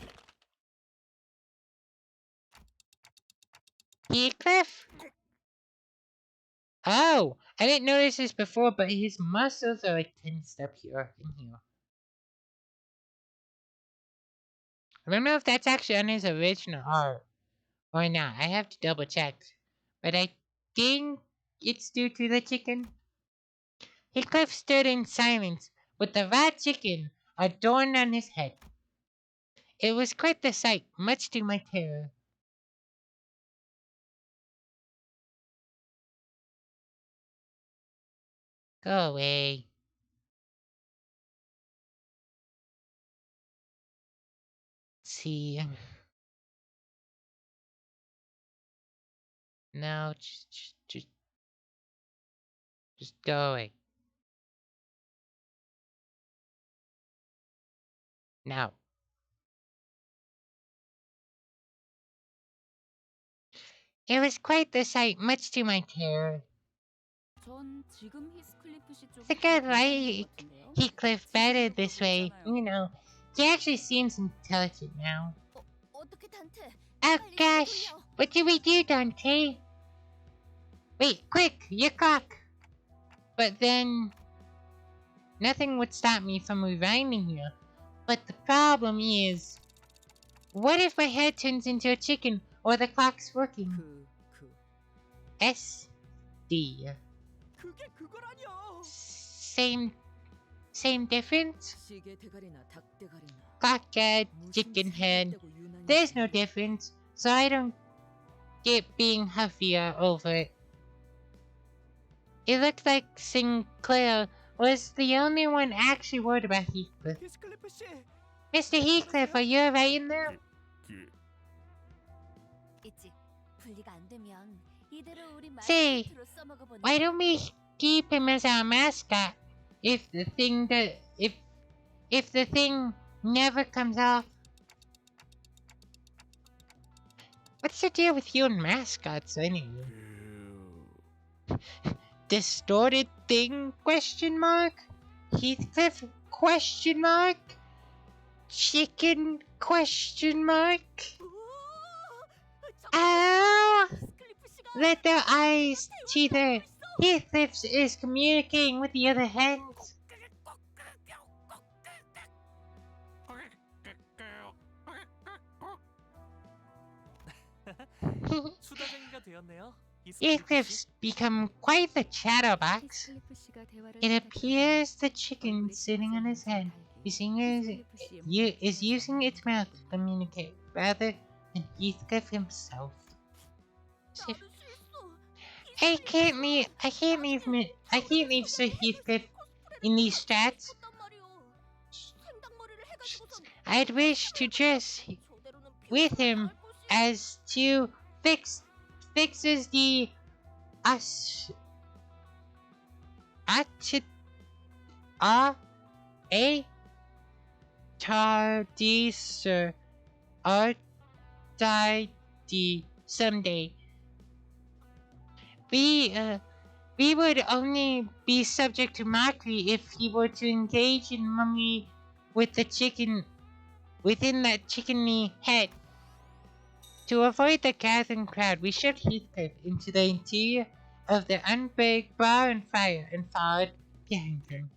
Heathcliff? Oh, I didn't notice this before, but his muscles are like tensed up here in here. I don't know if that's actually on his original art or not. I have to double check. But I think it's due to the chicken. Heathcliff stood in silence with the rat chicken adorned on his head. It was quite the sight, much to my terror. Go away. Let's see. No, just go away. Now. It was quite the sight, much to my terror. 전 지금 히스클리프 씨 I 쪽이 think I 더 괜찮은 것 like 같은데요? Heathcliff better this way. 있잖아요. You know, he actually seems intelligent now. 어떻게 단테? Oh 빨리 gosh, 해보려. what do we do, Dante? Wait, quick, your clock. But then, nothing would stop me from rewinding here. But the problem is, what if my head turns into a chicken or the clock's working? 그. SD. 그게 그거라뇨. Same difference? 시계 대가리나 닭 대가리나. Clock head, 무슨 chicken head. 살겠다고 유난히 There's no 생겨. difference, so I don't get being huffier over it. It looked like Sinclair was the only one actually worried about Heathcliff. 히스클리프 씨. Mr. Heathcliff, are you alright in there? 있지. 분리가 안 되면 이대로 우리 Say, 마스코트로 써먹어보는 why don't we keep him as our mascot? If the thing never comes off. What's the deal with you and mascots anyway? Distorted thing? Question mark? Heathcliff? Question mark? Chicken? Question mark? Ow! 히스클리프 씨가 Let their eyes teeter. Heathcliff is communicating with the other hands. 수다쟁이가 되었네요. Heathcliff's become quite the chatterbox. 히스클리프 씨가 대화를 It 시작하면 appears the chicken 얼굴이 sitting on his head 달기. is using its mouth to communicate rather than Heathcliff himself. 나도 실수. I can't leave Sir Heathcliff in these stats. 했단 말이오. 생닭머리를 해가지고선 I'd wish to dress 저대로는 with 비웃음을 him 할 곳이. as to fixes the us a tardiser or die someday. We would only be subject to mockery if he were to engage in mummery with the chicken within that chickeny head. To avoid the gathering crowd, we shoved Heathcliff into the interior of the unburied bar and fire and followed behind him.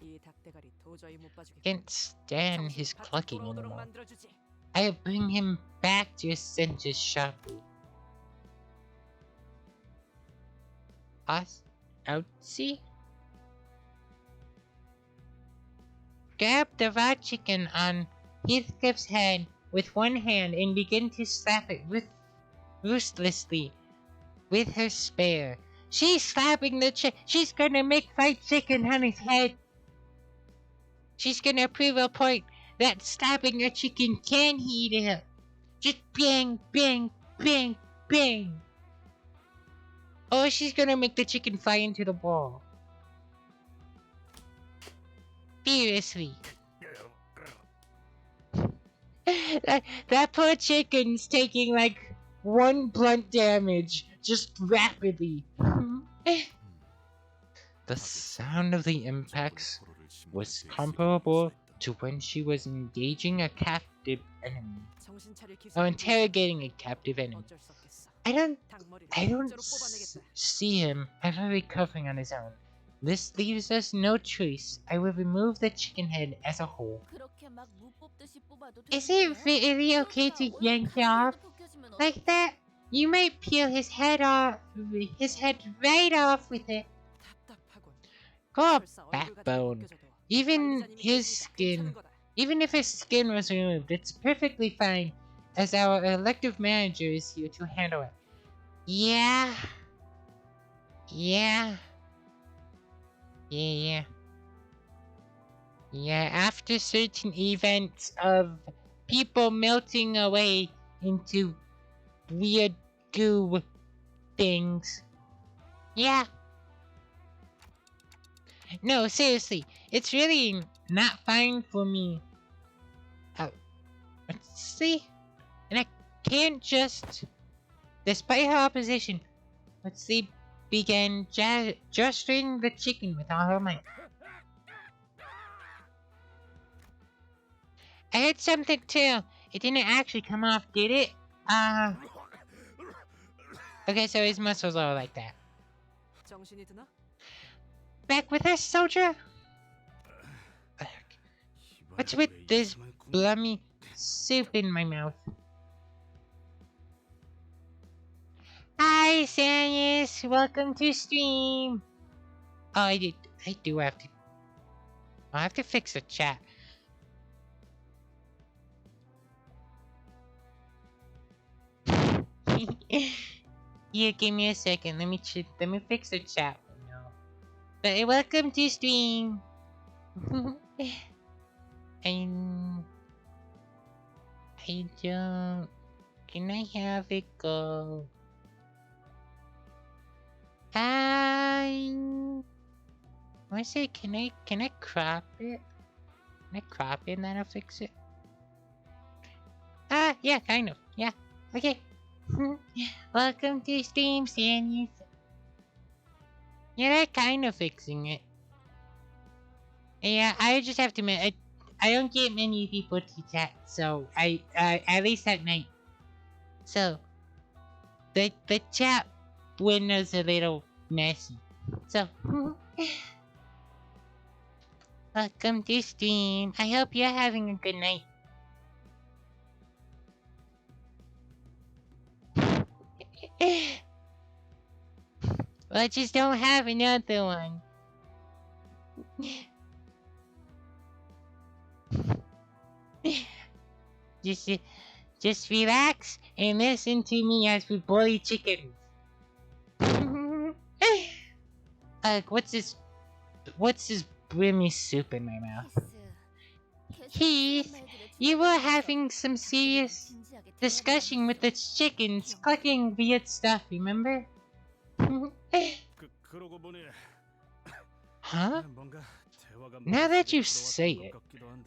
이 닭 대가리 도저히 못 봐주겠고. Can't stand his 정신 바짝 clucking 돌아오도록 anymore. 만들어주지. I'll bring him back to his senses sharply. Us? Outsy? Grab the raw chicken on Heathcliff's head with one hand and begin to slap it ruthlessly with her spear. She's slapping the she's gonna make fried chicken on his head. She's gonna prove a point that slapping a chicken can heat it up. Just bang, bang, bang, bang. Oh, she's gonna make the chicken fly into the wall. Seriously. That poor chicken's taking like 1 blunt damage just rapidly. The sound of the impacts was comparable to when she was engaging a captive enemy. 정신 차릴 기술이 Oh, interrogating a captive enemy. 어쩔 수 없겠어. I don't 닭머리를 진짜로 뽑아내겠다. see him ever recovering on his own. This leaves us no choice. I will remove the chicken head as a whole. 그렇게 막 무 뽑듯이 뽑아도 Is it 되는데? really okay to yank it off 벗겨지면 like that? You might peel his head right off with it. 답답하군. Poor 설사 얼굴 같은 거 backbone. 벗겨져도 Even 관리자님이 his 보시니까 skin, 괜찮은 거다. even if his skin was removed, it's perfectly fine, as our elective manager is here to handle it. Yeah. Yeah, after certain events of people melting away into weird goo things. Yeah. No, seriously, it's really not fine for me. Let's see. And I can't just, despite her opposition, let's see, began gesturing the chicken with all her might. I heard something too. It didn't actually come off, did it? Okay, so his muscles are like that. 정신이 드나? Back with us, soldier? What's with this blummy soup in my mouth? Hi, Sanius. Welcome to stream. Oh, I do have to. I have to fix the chat. Yeah, give me a second. Let me fix the chat window. But welcome to stream. I don't. Can I have it go? What's it? Can I crop it? Can I crop it and that'll fix it? Yeah, kind of. Yeah. Okay. Welcome to stream, Sanius. Yeah, they're kind of fixing it. Yeah, I just have to admit, I don't get many people to chat, so I at least at night. So the chat window's a little messy. So welcome to stream. I hope you're having a good night. Well, just don't have another one. Just relax and listen to me as we bully chickens. What's this brimmy soup in my mouth? Heath, you were having some serious discussion with the chickens clucking weird stuff, remember? 그러고 보니 Huh? 뭔가 대화가 Now that you say it,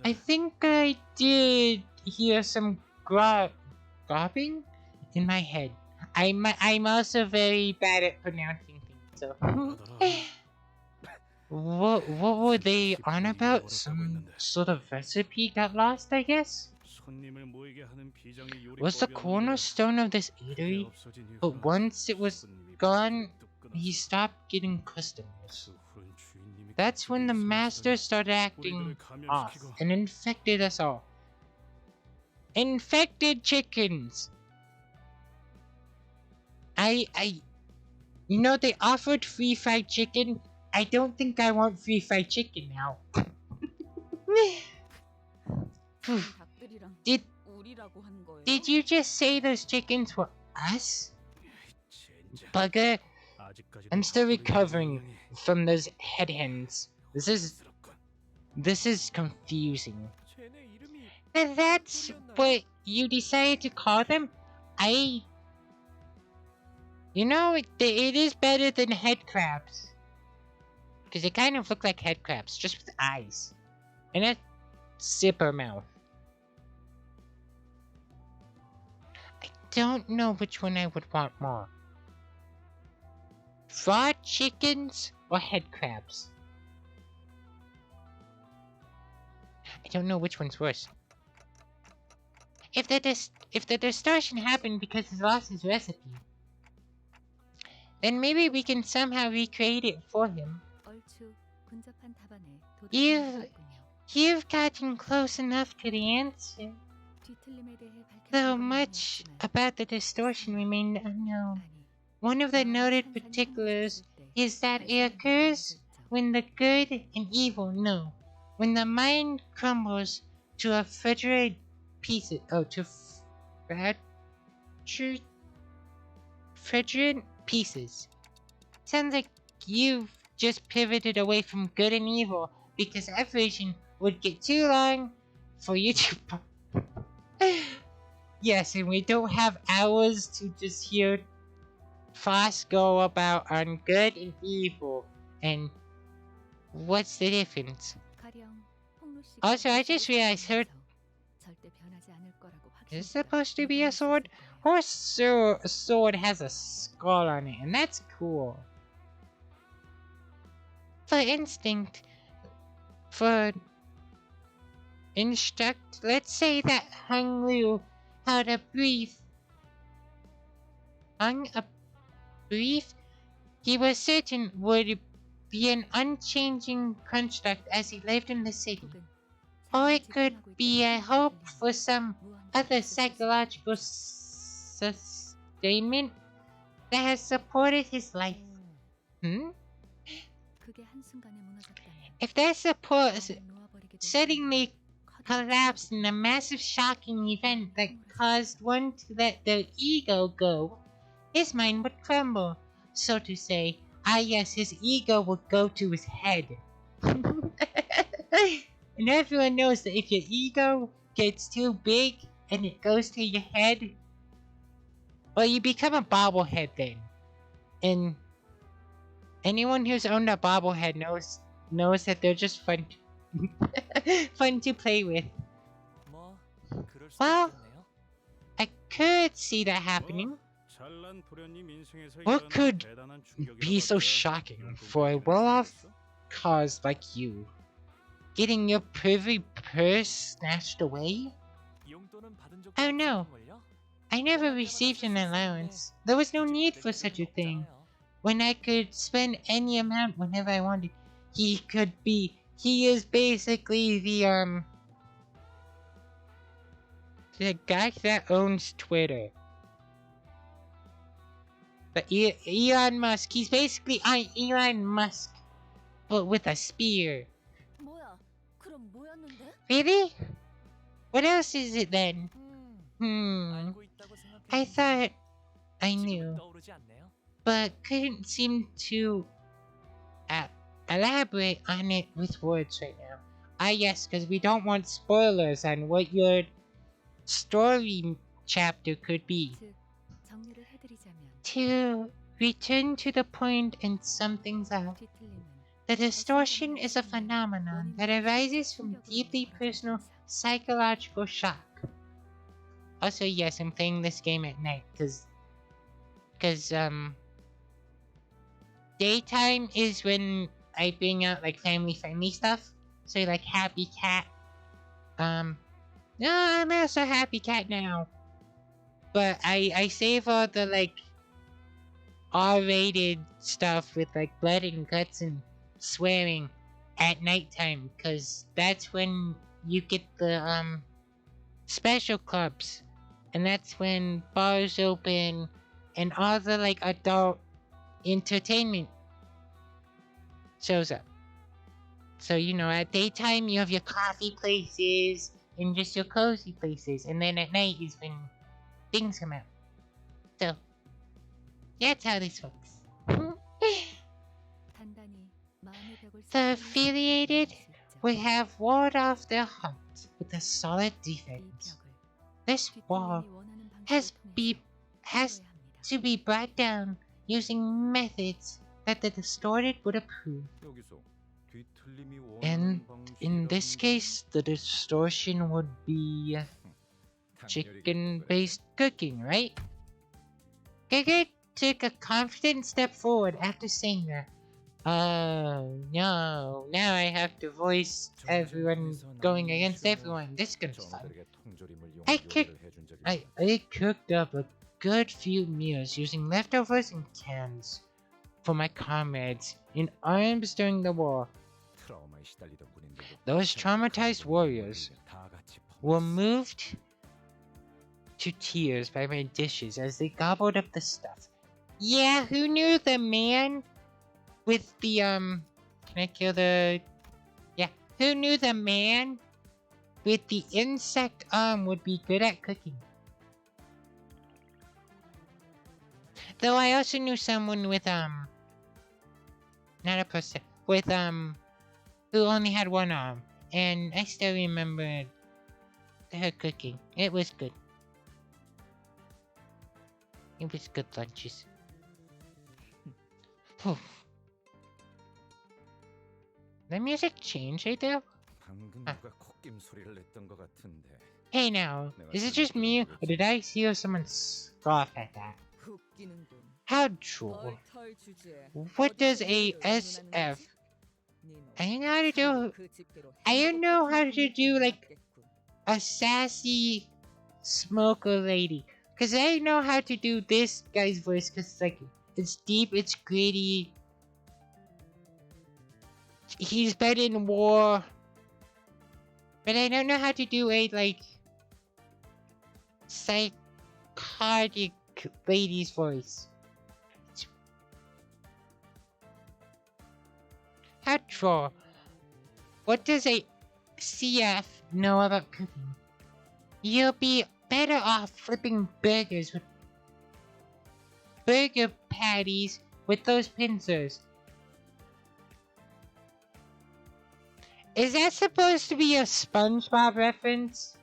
I think I did hear some groping in my head. I'm also very bad at pronouncing things, so... What were they on about? Some sort of recipe got lost, I guess? Was the cornerstone of this eatery, but once it was gone, he stopped getting customers. That's when the master started acting off and infected us all. Infected chickens! You know, they offered free fried chicken. I don't think I want free fried chicken now. Did you just say those chickens were us? Bugger, I'm still recovering from those head hens. This is confusing. And that's what you decided to call them? You know, it is better than head crabs. Because they kind of look like head crabs, just with eyes. And a zipper mouth. I don't know which one I would want more. Fried chickens or head crabs? I don't know which one's worse. If the distortion happened because he lost his recipe, then maybe we can somehow recreate it for him. 얼추 근접한 답안에 You've 도달했군요. gotten close enough to the answer. 뒤틀림에 대해 밝혀진 Though 건 much 아니었지만 about the distortion remained unknown. 아니, One of the 마음이 noted 산산이 particulars 흔들렸을 때 is that it 발생하는 occurs 결정. when the good and evil know. When the mind crumbles to a fragile pieces. Oh, to fragile pieces. Sounds like you've just pivoted away from good and evil because that version would get too long for you to. Yes, and we don't have hours to just hear Foss go about on good and evil. And what's the difference? 가령 폭로 씨가 Also, I just realized her. 절대 변하지 않을 거라고 Is 확신했다. supposed to be a 믿을 수 sword? 있을 거야. Her sword has a skull on it, and that's cool. For instinct, for instruct, let's say that Hung Liu had a brief. He was certain would be an unchanging construct as he lived in the city. 혹은 Or 사람이 it could 집중하고 be a 있던 hope 생각을 for some 무언가 other 있을 수 있을 psychological sustainment that has supported his life. 거야. 그게 한순간에 무너졌다면 If that support 나를 놓아버리게 될 suddenly 텐데. collapsed in a massive shocking event that caused one to let their ego go, his mind would crumble, so to say. Ah yes, his ego would go to his head. And everyone knows that if your ego gets too big and it goes to your head, well, you become a bobblehead then. And anyone who's owned a bobblehead knows that they're just fun fun to play with. 뭐 그럴 수도 Well, 있겠네요. I could see that happening. What could be so shocking for a well-off cause like you? Getting your privy purse snatched away? 용돈은 받은 적도 Oh no, 없었던걸요? I never received an allowance. There was no need for such a thing. When I could spend any amount whenever I wanted. He is basically the guy that owns Twitter. But Elon Musk, he's basically Elon Musk, but with a spear. 뭐야? 그럼 뭐였는데? Really? What else is it then? 알고 있다고 I 생각했는데 thought I 지금은 knew, 떠오르지 않네요. but couldn't seem to elaborate on it with words right now. Ah yes, because we don't want spoilers on what your story chapter could be. 즉, 정리를 해드리자면 To return to the point and sum things up, 뒤틀림은 the distortion is a phenomenon that arises from deeply personal psychological shock. Also, yes, I'm playing this game at night because daytime is when I bring out like family-friendly stuff. So like Happy Cat. No, I'm also Happy Cat now. But I save all the like R-rated stuff with like blood and guts and swearing at nighttime, because that's when you get the special clubs, and that's when bars open and all the like adult entertainment shows up. So you know, at daytime you have your coffee places and just your cozy places, and then at night is when things come out. So that's how this works. 단단히 마음의 벽을 The 세우는 affiliated 수 있죠. will have walled off their hearts with a solid 이 defense. 벽을 This wall 뒤틀림이 원하는 방식을 has 통해서 be has 세워야 합니다. to be brought down using methods that the distorted would approve. 여기서 뒤틀림이 And 원하는 in this 방식이라는 case, the distortion would be 건 chicken-based cooking, right? Giga took a confident step forward after saying that. Oh no, now I have to voice everyone going against everyone. This is gonna be fun. 전우들에게 통조림을 이용한 I cooked- 요리를 해준 적이 I, 있어. I cooked up a good few meals using leftovers and cans for my comrades in arms during the war. 트라우마에 시달리던 군인들도 Those traumatized warriors 다 같이 were 퍼먹었어. moved to tears by my dishes as they gobbled up the stuff. Yeah, who knew the man with the, can I kill the... Yeah, who knew the man with the insect arm would be good at cooking? Though I also knew someone with, not a person, with, who only had one arm. And I still remember her cooking. It was good. It was good lunches. Whew. The music changed right there? 방금 아. 누가 콧김 소리를 냈던 것 같은데. Hey now, is it just me or did I hear someone scoff at that? 웃기는군. How droll. 털 주제에 What does 어디서 a 요리를 SF? 의논하는 거지? 니놈, I don't know how to do 그 집대로 I don't know how to do, like, 해먹겠군. a sassy smoker lady. Cause I know how to do this guy's voice cause like it's deep, it's gritty. He's been in war. But I don't know how to do a like psychotic lady's voice. How troll. What does a CF know about cooking? You'll be better off flipping burgers with burger patties with those pincers. Is that supposed to be a SpongeBob reference?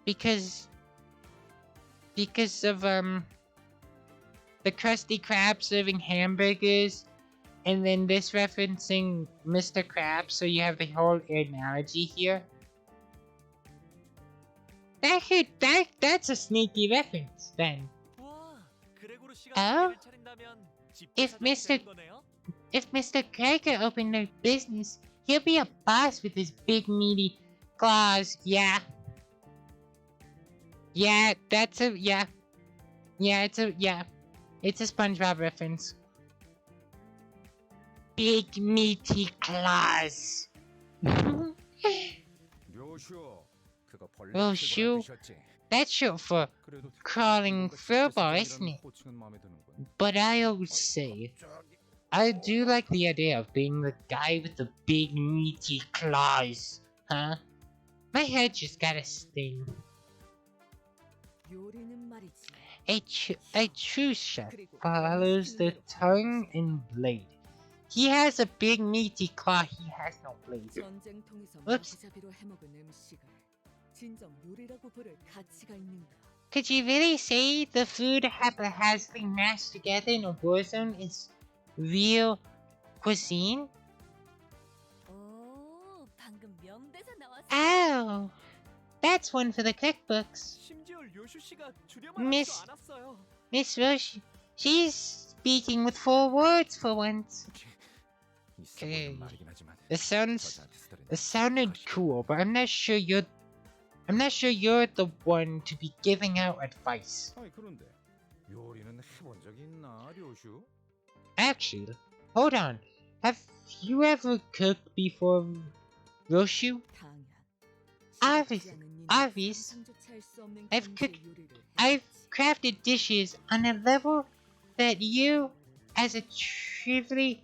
Because of the Krusty Krab serving hamburgers, and then this referencing Mr. Krabs, so you have the whole analogy here. That's a sneaky reference then. 와, 그레고르 씨가 어? 가게를 차린다면 집 If 사장이 Mr. 되는 거네요? If Mr. Krager opened a business, he'll be a boss with his big meaty claws. Yeah. Yeah, that's a yeah. Yeah, it's a SpongeBob reference. Big meaty claws. 묘쇼, 그거 벌레 묘쇼? 드셨지? That's short for 그래도 crawling 뭔가 furbar, 집에서 isn't it? 호칭은 마음에 드는군. But I'll say, I do like the idea of being the guy with the big meaty claws, huh? My head just got a sting. 요리는 말이지. A true chef follows the tongue and blade. He has a big meaty claw, he has no blade. 전쟁통에서 Oops. 무자비로 해먹은 음식을 진정 요리라고 부를 가치가 있는가? Could you really say the food has been mashed together in a war zone is real cuisine? 오, 방금 명대사 나왔어. Oh, that's one for the cookbooks. 심지어 료슈 씨가 Miss- 줄여말하지도 않았어요. Miss Roche, she's speaking with 4 words for once. 있어 Okay. 보이는 말이긴 하지만 It 저자한테 쓰다리는 sounded cool, but I'm not sure you're the one to be giving out advice. 아니 그런데 요리는 해본 적이 있나, 료슈? Actually, hold on. Have you ever cooked before, Roshu? 당연. Obvious- 시작지 않은 니는 obvious. 상상조차 할수 없는 I've 경제 cooked- 요리를 I've 해야지. crafted dishes on a level that you, as a truly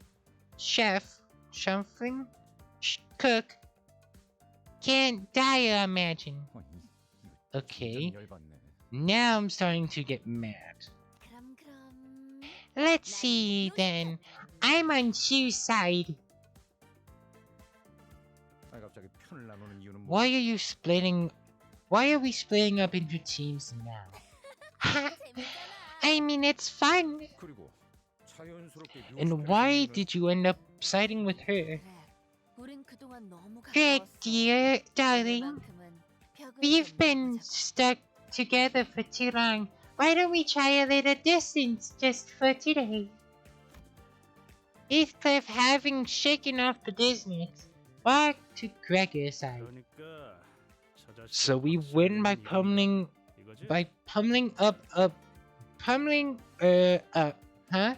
cook, can't die or imagine. 어, Okay, 완전 열받네. now I'm starting to get mad. 그럼 Let's see then. I'm on Shu's side. 아 갑자기 편을 나누는 이유는 뭐? Why are we splitting up into teams now? I mean, it's fun. 그리고 자연스럽게 And 묘집하는 why 이유는 did you end up siding with her? 그래. 우린 그동안 너무 Greg, 가까웠어. dear, darling, 오늘만큼은 벽을 we've 좀 been 넘어자. stuck together for too long. Why don't we try a little distance just for today? Heathcliff, having shaken off the dizziness, walked to Gregor's side. 그러니까 저 자식을 So we 박살내는 win by 이유가 이거지? pummeling pummeling, huh?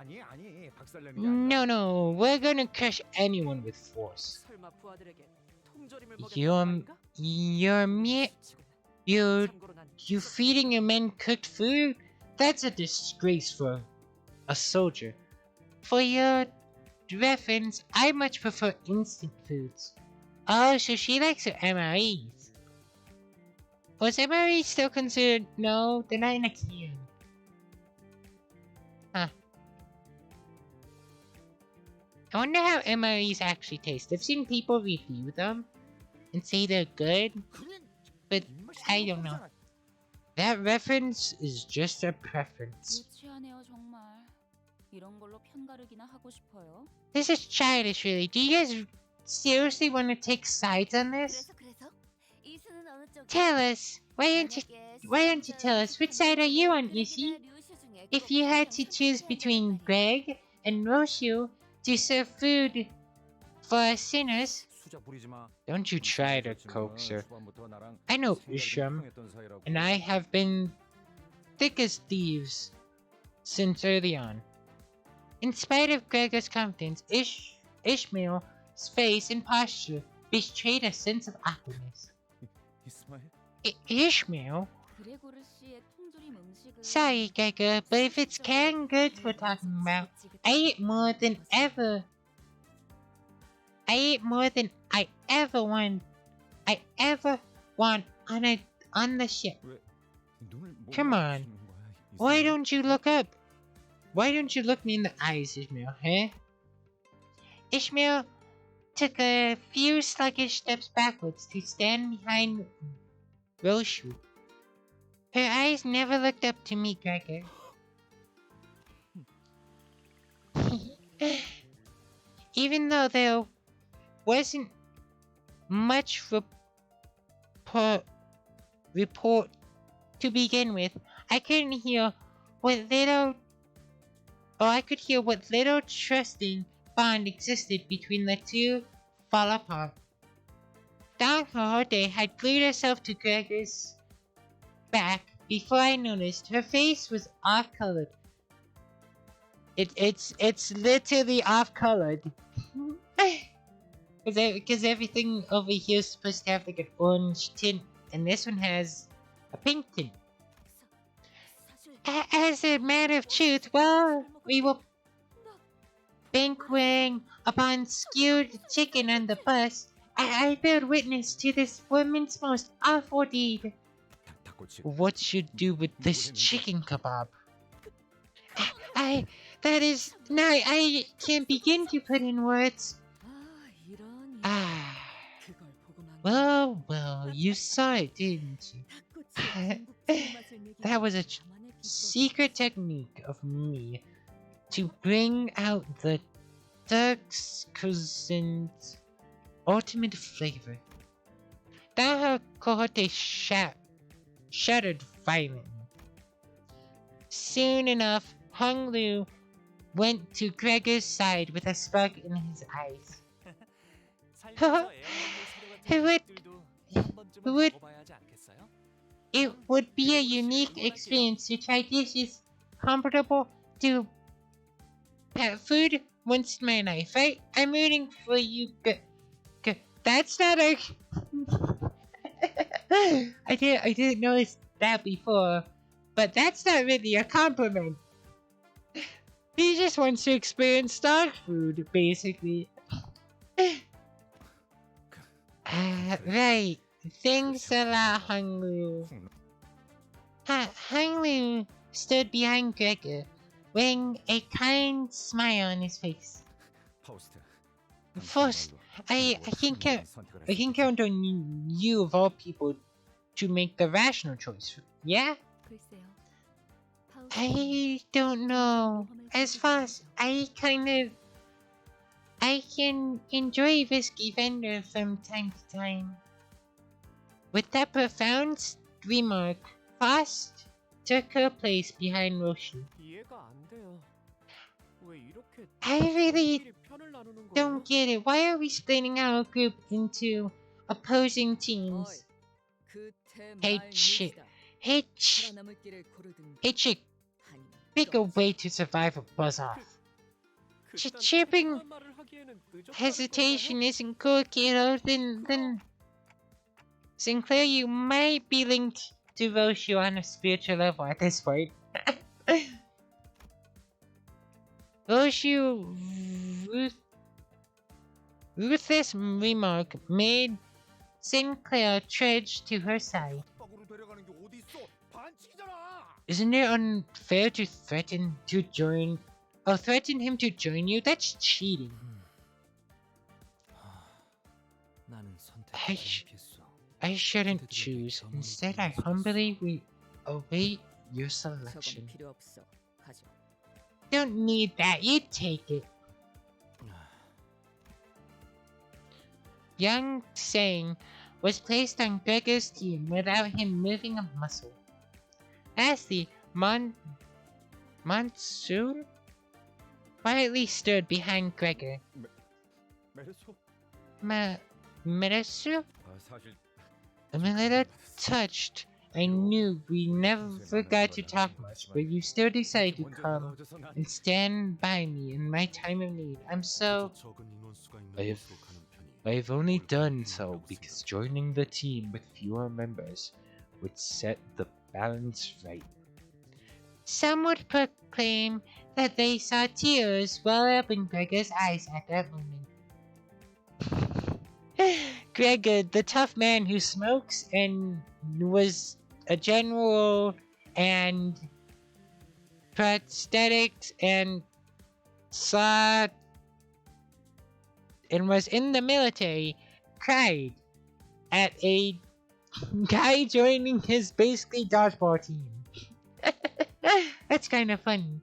아니 박살내는 게 아니라 No, we're gonna crush anyone with force. 설마 부하들에게 통조림을 You're, 먹였단 말인가? you're me, you, 참고로 난 you feeding your men cooked food? That's a disgrace for a soldier. For your reference, I much prefer instant foods. Oh, so she likes her MREs. Was MRE still considered? No, they're not in a queue. Huh. I wonder how MREs actually taste. I've seen people review them and say they're good, but I don't know. That reference is just a preference. 유치하네요 정말. 이런 걸로 편가르기나 하고 싶어요. This is childish, really. Do you guys seriously want to take sides on this? 그래서 이수는 어느 쪽? Tell us. Why don't you tell us which side are you on, Ishi? If you had to choose between Greg and Roshu to serve food for sinners, 수자 부리지 마. don't you try to coax her. 초반부터 나랑 I know 생각이 Isham, 통했던 사이라고. and I have been thick as thieves since early on. In spite of Gregor's confidence, Ishmael's face and posture betrayed a sense of awkwardness. 이스마일? Ishmael? 그레고르 씨의 통조림 음식을 Sorry, Gregor, but if it's canned goods we're talking about, I eat more than ever. I eat more than I ever want on the ship. 눈을 못 Come on. 마주치는 거야, Why 이스마일? don't you look up? Why don't you look me in the eyes, Ishmael, huh? Ishmael took a few sluggish steps backwards to stand behind Roshu. Her eyes never looked up to me, Gregor. Even though there wasn't much report to begin with, I could hear what little trusting bond existed between the two fall apart. Don Quixote had glued herself to Gregor's back before I noticed. Her face was off-colored. It's literally off-colored. Because everything over here is supposed to have like an orange tint, and this one has a pink tint. As a matter of truth, well, we were banqueting upon skewed chicken on the bus. I bear witness to this woman's most awful deed. 닭꼬치. What should do with this chicken kebab? I can't begin to put in words. 아, 이런 Ah, 그걸 보고만 well, you saw it, didn't you? 닭꼬치의 중국 맛을 내기 That was a 자만의 기법. secret technique of me to bring out the Turk's cousin's ultimate flavor. Don Quixote shuddered violently. Soon enough, Hung Lu went to Gregor's side with a spark in his eyes. 살면서 Who would- 애완동물 사료가 된 who would- 것들도 한 번쯤은 먹어봐야 하지 않겠어요? It would be a unique experience to try dishes comparable to pet food once in my life. I'm rooting for you. That's not a. I didn't notice that before, but that's not really a compliment. He just wants to experience dog food, basically. Right. Thanks a lot, Hung Lu. Hung Lu stood behind Gregor, wearing a kind smile on his face. 파우스트. First, I can count on you of all people to make the rational choice. Yeah? 글쎄요. I don't know. As far as I can enjoy Whiskey Vendor from time to time. With that profound remark, Fast took her place behind Roshi. 이해가 안 돼요. 왜 이렇게 I really 저희끼리 편을 나누는 거예요? don't get it. Why are we splitting our group into opposing 어이, teams? 그태 Hey, 말 chick. 뉘시다. Hey, ch- 살아남을 길을 고르든가 hey, chick. 아니면 Pick a 떠나서 way to survive a buzz off. 그딴 chipping 뻔뻔한 말을 하기에는 늦었다는 Hesitation 건가요? isn't cool, kiddo. Then Sinclair, you might be linked to Roshi on a spiritual level at this point. Roshi ruthless remark made Sinclair trudge to her side. 밖으로 데려가는 게 어디 있어? 반칙이잖아. Isn't it unfair to threaten him to join you? That's cheating. 나는 I 선택하지 않겠어. I shouldn't choose. Instead, I humbly await your 저건 selection. 필요 없어. 가져. Don't need that. You take it. Young Sang was placed on Gregor's team without him moving a muscle. Lastly, Monsoon quietly stood behind Gregor. 메르소? Mirasu? 사실 I'm a little touched. I knew we never got to talk much, but you still decided to come and stand by me in my time of need. I'm so... 적은 인원수가 있는 곳으로 가는 편이 I've only 옳은 done 편이라고 so because 생각합니다. joining the team with fewer members would set the balance right. Some would proclaim that they saw tears well up in Gregor's eyes at that moment. Gregor, the tough man who smokes and was a general and prosthetics and saw and was in the military, cried at a guy joining his basically dodgeball team. That's kind of funny.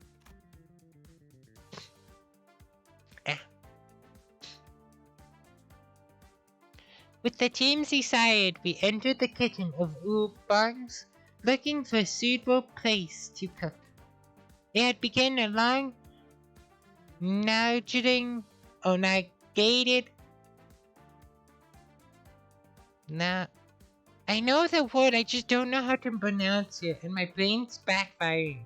With the teams decided, we entered the kitchen of Barnes, looking for a suitable place to cook. It had begun a long, navigated. Now, I know the word, I just don't know how to pronounce it, and my brain's backfiring.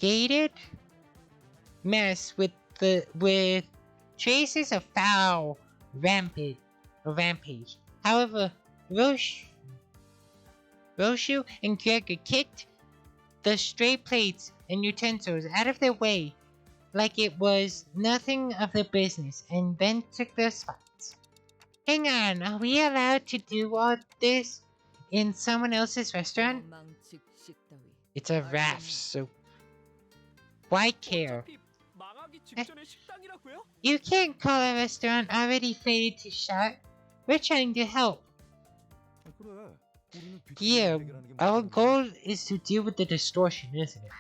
Negated mess with traces of foul rampage. However, Roshu and Gregor kicked the stray plates and utensils out of their way like it was nothing of their business and then took their spots. Hang on, are we allowed to do all this in someone else's restaurant? 망측식 따위. It's a raft, so why care? 어차피 망하기 직전의 식당이라고요? You can't call a restaurant already faded to shut. We're trying to help. 그래. 우리는 Yeah, 해결하는 게 our 목표인데. goal is to deal with the distortion, isn't it?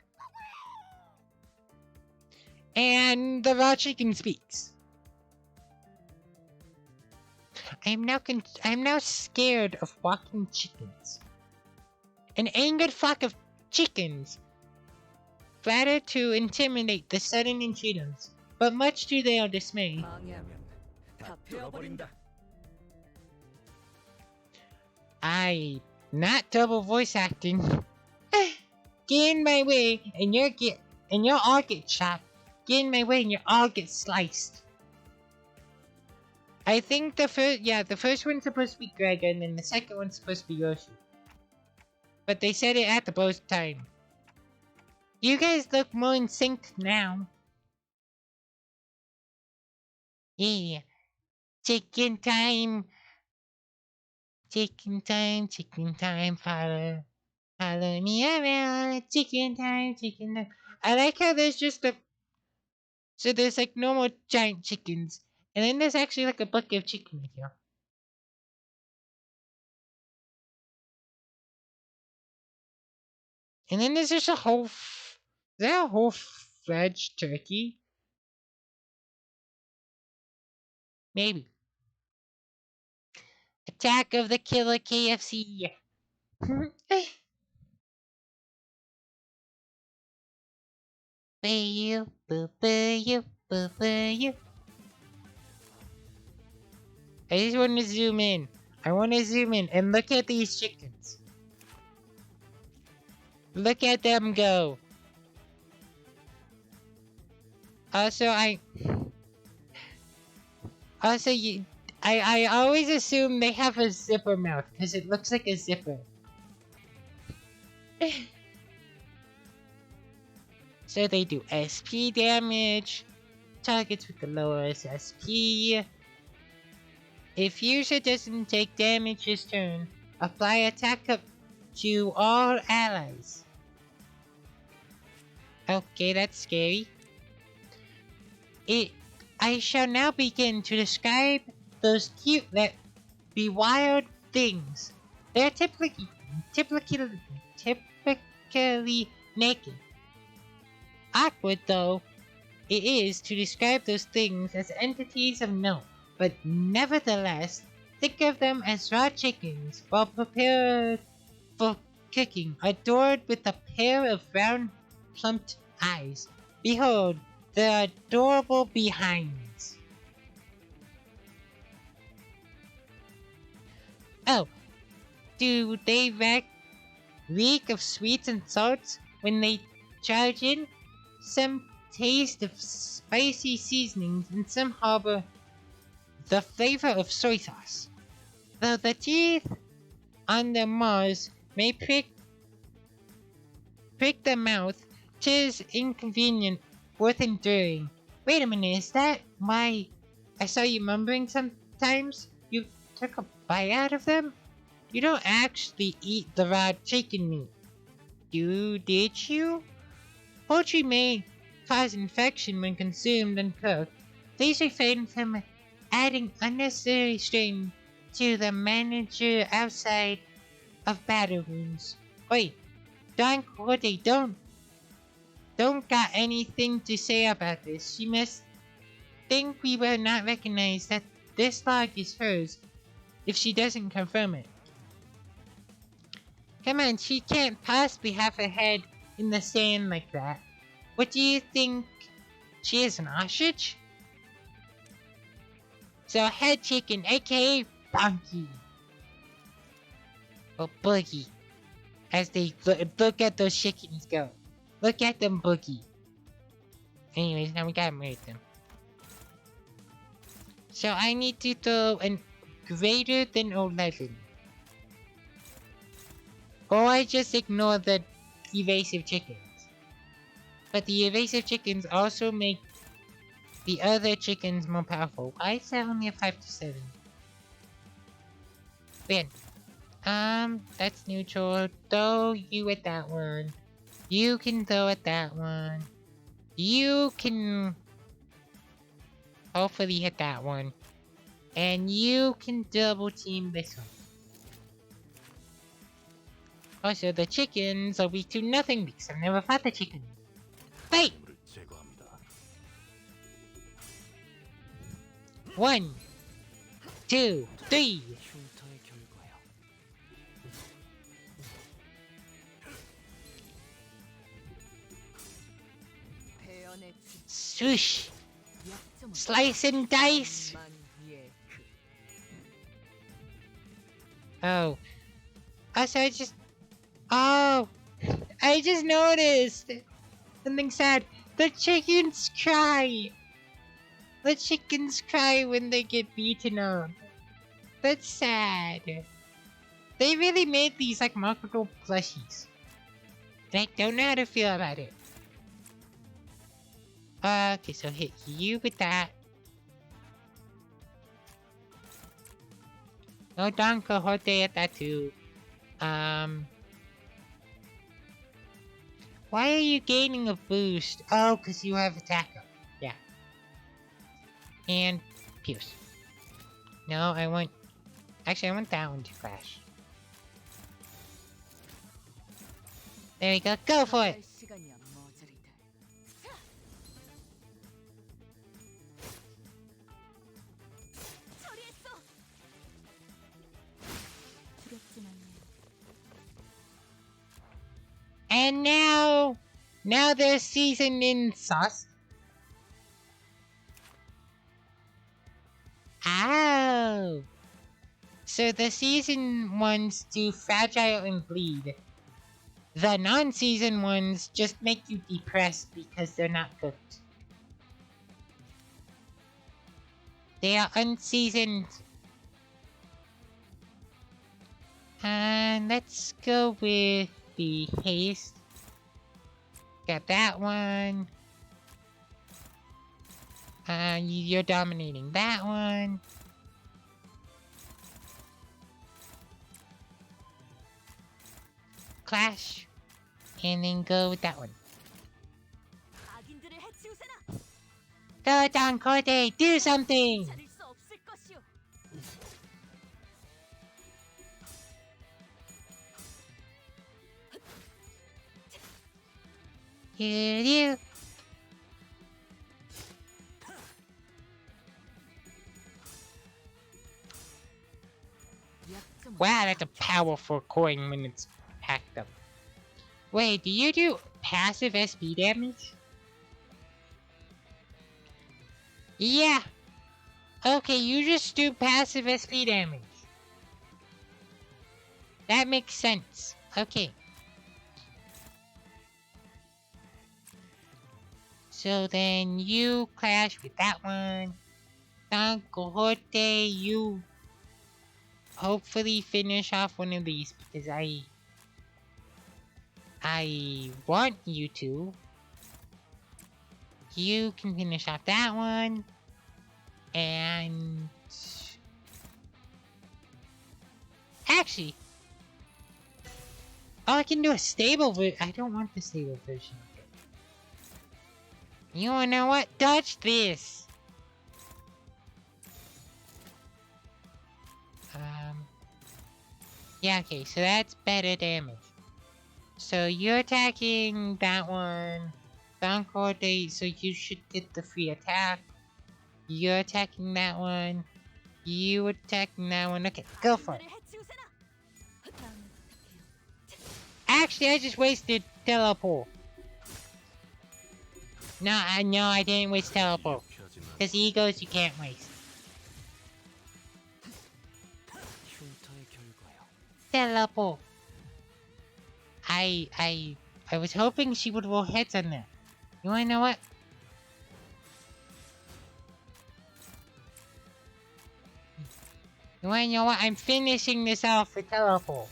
And the raw chicken speaks. I'm now scared of walking chickens. An angered flock of chickens flatter to intimidate the sudden intruders, but much to their dismay, 망하면 다 베어버린다. I not double voice acting. Get in my way, and you'll all get shot. Get in my way, and you all get sliced. I think the first one's supposed to be Greg, and then the second one's supposed to be Yoshi. But they said it at the both time. You guys look more in sync now. Yeah. Chicken time. Chicken time, chicken time, follow me around. Chicken time, chicken time. I like how there's there's like normal giant chickens. And then there's actually like a bucket of chicken right here. And then there's just a whole... Is there a whole-fledged turkey? Maybe. Attack of the Killer KFC! For you, for you, for you. I just want to zoom in. I want to zoom in and look at these chickens. Look at them go. Also, I always assume they have a zipper mouth because it looks like a zipper. So they do SP damage. Targets with the lowest SP. If user doesn't take damage this turn, apply attack up to all allies. Okay, that's scary. I shall now begin to describe those cute wild things. They're typically naked. Awkward though it is to describe those things as entities of note, but nevertheless, think of them as raw chickens well prepared for cooking, adored with a pair of round, plumped eyes. Behold, their adorable behinds. Oh, do they reek of sweets and salts when they charge in? Some taste of spicy seasonings and some harbor the flavor of soy sauce. Though the teeth on their maws may prick the mouth, 'tis inconvenient, worth enduring. Wait a minute, is that why I saw you mumbling sometimes? You took a bite out of them? You don't actually eat the raw chicken meat. Did you? Poultry may cause infection when consumed and cooked. Please refrain from adding unnecessary strain to the manager outside of battle wounds. Wait, Don Quixote don't got anything to say about this. She must think we will not recognize that this log is hers if she doesn't confirm it. Come on, she can't possibly have her head in the sand like that. What do you think? She is an ostrich? So head chicken, aka Bonky. Or Boogie. As they look at those chickens go. Look at them boogie. Anyways, now we gotta murder them. So I need to throw an greater than 11. Or I just ignore the evasive chickens. But the evasive chickens also make the other chickens more powerful. Why is that only a 5 to 7? Win. That's neutral. Throw you at that one. You can throw at that one. You can hopefully hit that one. And you can double team this one. Also, the chickens are weak to nothing because I've never fought the chicken. Fight! 1, 2, 3. 흉터의 결과야. 대연의 Swoosh! 약점은 Slice and dice! 만예 그 Oh. Also, I just noticed something sad. The chickens cry. The chickens cry when they get beaten up. That's sad. They really made these like marketable plushies. And I don't know how to feel about it. Okay, so hit you with that. No Don Quixote at that too. Why are you gaining a boost? Oh, because you have attack up. Yeah. And Pierce. No, actually, I want that one to crash. There we go. Go for it. 할 시간이야, 머저리들. 처리했어. 두렵진 않네. And now they're seasoned in sauce. Oh. So the seasoned ones do fragile and bleed. The non-seasoned ones just make you depressed because they're not cooked. They are unseasoned. And let's go with the haste. Got that one. You're dominating that one. Clash. And then go with that one. 악인들을 해치우세나. Go down, Corday, do something! 자릴 수 없을 것이오. You. 약점 Wow, that's a powerful coin when it's packed up. Wait, do you do passive SP damage? Yeah. Okay, you just do passive SP damage. That makes sense. Okay. So then you clash with that one. Don Quixote, you hopefully finish off one of these because I want you to. You can finish off that one. And actually, I can do a stable version. I don't want the stable version of it. You wanna know what? Dodge this. Yeah, okay, so that's better damage. So you're attacking that one. Downcore, so you should get the free attack. You're attacking that one. You attacking that one. Okay, go for it. 악인들을 해치우세나. 다음에 부탁해요. Actually, I just wasted teleport. No, I didn't waste teleport. 피하진 않- Because egos you can't waste. 흉터의 결과요. Teleport. I was hoping she would roll heads on that. You wanna know what? You wanna know what? I'm finishing this off with teleport.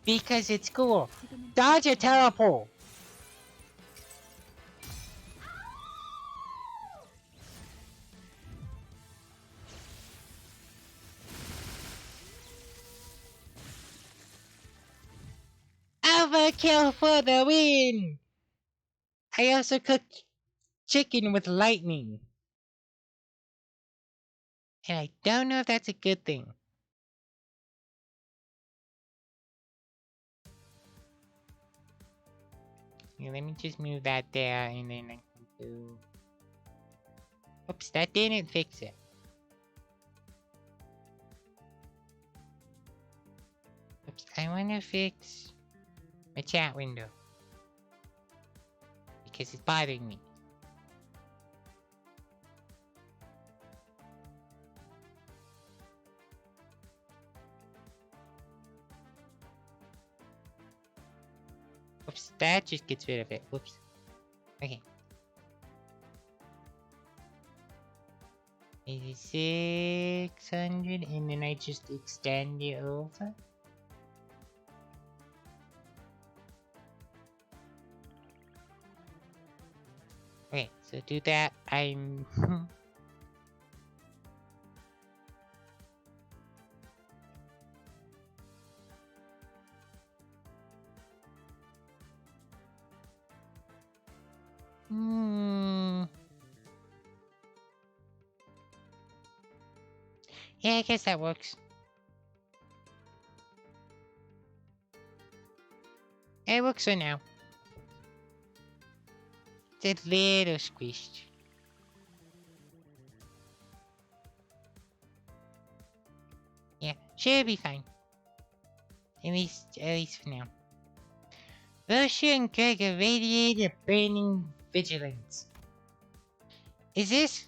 Because it's cool. 지금은 Dodge a teleport. Overkill for the win! I also cooked chicken with lightning. And I don't know if that's a good thing. Here, let me just move that there and then I can do... Oops, that didn't fix it. Oops, I wanna fix my chat window. Because it's bothering me. Oops, that just gets rid of it. Whoops. Okay. It is 600 and then I just extend it over. Okay, so do that. I'm... Yeah, I guess that works. It works for now. It's a little squished. Yeah, should be fine. At least for now. Russia and Gregor radiated a burning vigilance. Is this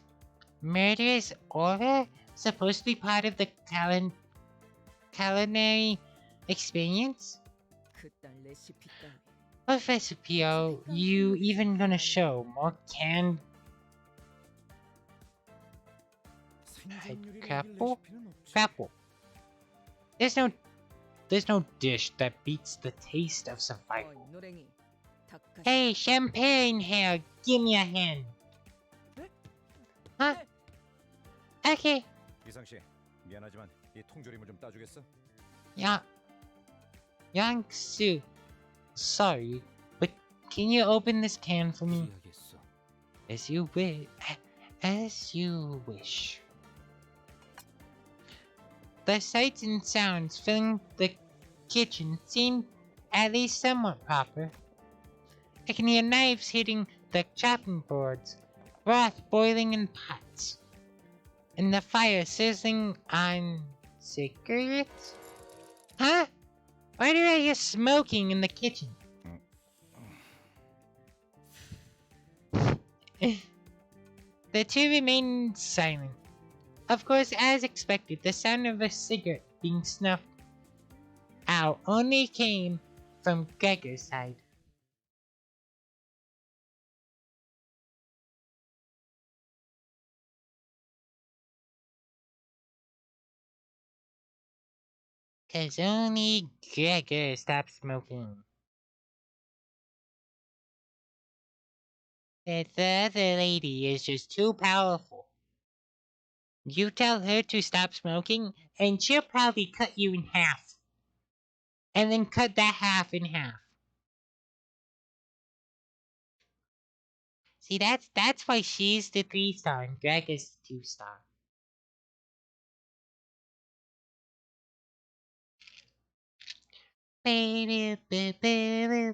murderous aura supposed to be part of the culinary experience? 그딴 레시피 따위. Professor Pio, you even gonna show more canned crapple? Crapple. There's no dish that beats the taste of survival. 어이, 노랭이. 닭가슴. Hey, champagne hair, give me a hand. Huh? Okay. 이상 씨, 미안하지만 이 통조림을 좀 따주겠어? Yeah. Yang-su, sorry, but can you open this can for me? 해야겠어. As you wish. As you wish. The sights and sounds filling the kitchen seem at least somewhat proper. I can hear knives hitting the chopping boards, broth boiling in pots, and the fire sizzling on cigarettes? Huh? Why do I hear smoking in the kitchen? The two remained silent. Of course, as expected, the sound of a cigarette being snuffed out only came from Gregor's side. Cause only Gregor stopped smoking. That the other lady is just too powerful. You tell her to stop smoking, and she'll probably cut you in half. And then cut that half in half. See, that's why she's the 3-star and Greg is the 2-star. Baby, baby.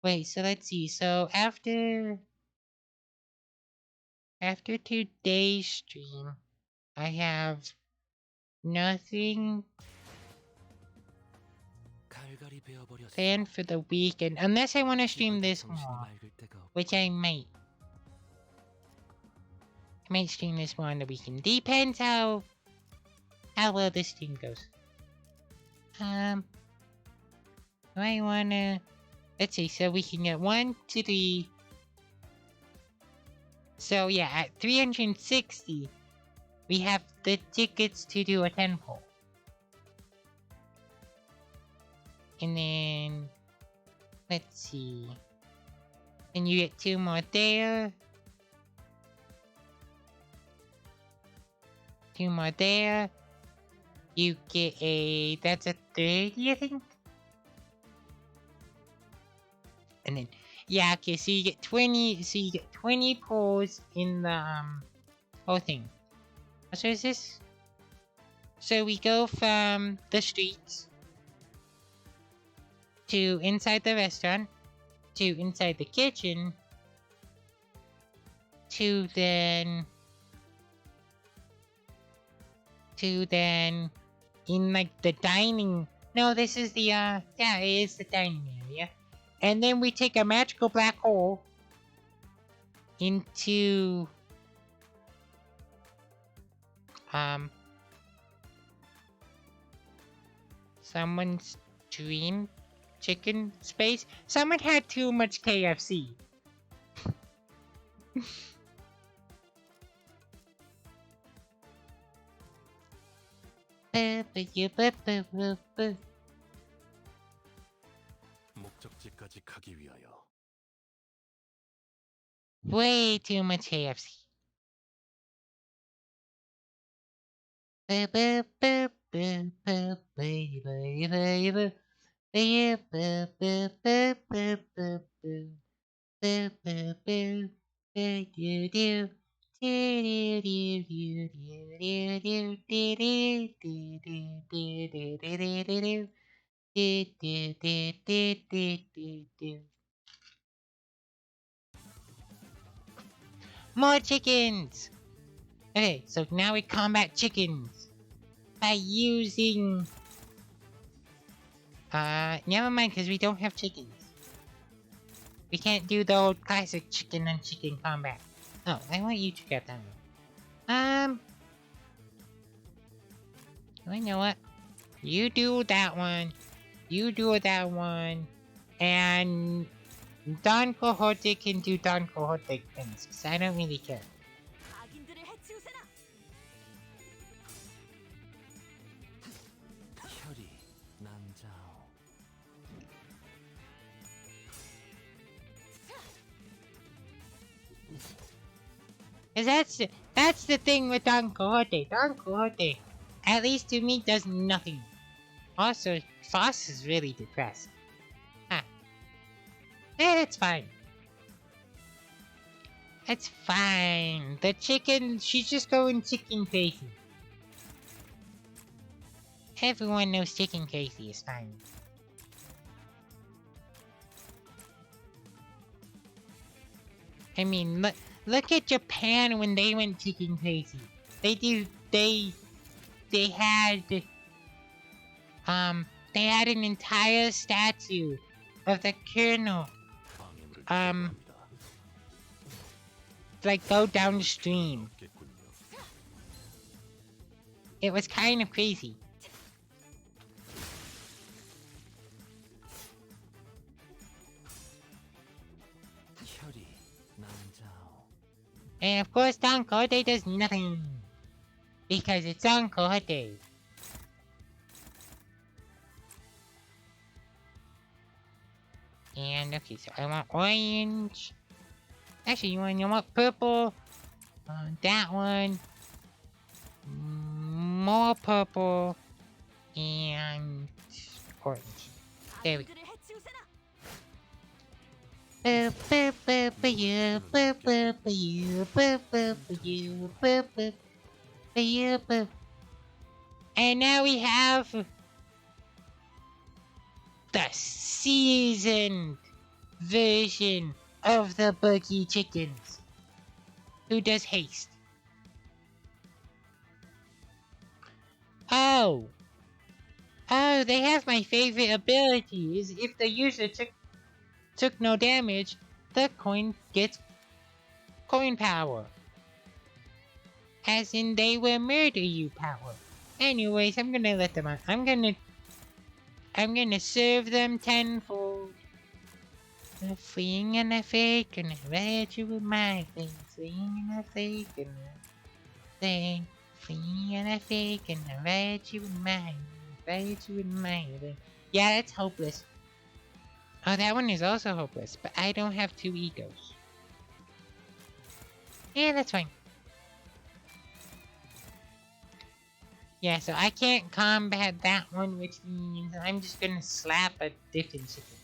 Wait, so let's see. So after today's stream, I have nothing 갈갈이 베어버렸어. planned for the weekend, unless I want to stream this 정신이 more, 맑을 때가 없고. which I might. I might stream this more on the weekend. Depends how well this stream goes. Do I wanna? Let's see. So we can get 1, 2, 3. So yeah, at 360, we have the tickets to do a 10 poll. And then, let's see. And you get 2 more there. 2 more there. You get that's a 30, I think. And then, yeah, okay, so you get 20 polls in the, whole thing. So is this? So we go from the streets to inside the restaurant, to inside the kitchen, to then in like the dining. No, this is the yeah, it is the dining area. And then we take a magical black hole into someone's dream chicken space. Someone had too much KFC. 목적지까지 가기 위하여 Way too much KFC. Boo boo boo. Boo doo doo. Do do do do do do do do do do do do do do do do. Do do do do do do do. More chickens! Okay, so now we combat chickens by using never mind, because we don't have chickens. We can't do the old classic chicken on chicken combat. Oh, I want you to get that one. I know what. You do that one. You do that one. And Don Quixote can do Don Quixote things, because I don't really care. 악인들을 해치우세나. 혈이 남자오. 'Cause that's the thing with Don Quixote. Don Quixote, at least to me, does nothing. Also, Foss is really depressed. Huh. It's fine. It's fine. The chicken, she's just going chicken crazy. Everyone knows chicken crazy is fine. I mean, look at Japan when they went chicken crazy. They had an entire statue of the colonel, 방해물을 제거합니다. like go down the stream. 없겠군요. It was kind of crazy. 혈이 남자오. And of course, Don Quixote does nothing. Because it's Don Quixote. And okay, so I want orange. Actually, you want purple? That one. More purple. And orange. There we go. 악인들을 해치우세나. And now we have the seasoned version of the Boogie Chickens, who does haste. Oh, they have my favorite ability. Is if the user took no damage, the coin gets coin power. As in, they will murder you power. Anyways, I'm gonna let them out. I'm gonna serve them tenfold. A fleeing and a fake, and I read you with my thing. Fleeing and a fake, and a thing. Fleeing and a fake, and I read you with my thing. Yeah, that's hopeless. Oh, that one is also hopeless, but I don't have 2 egos. Yeah, that's fine. Yeah, so I can't combat that one, which means I'm just gonna slap a different chicken.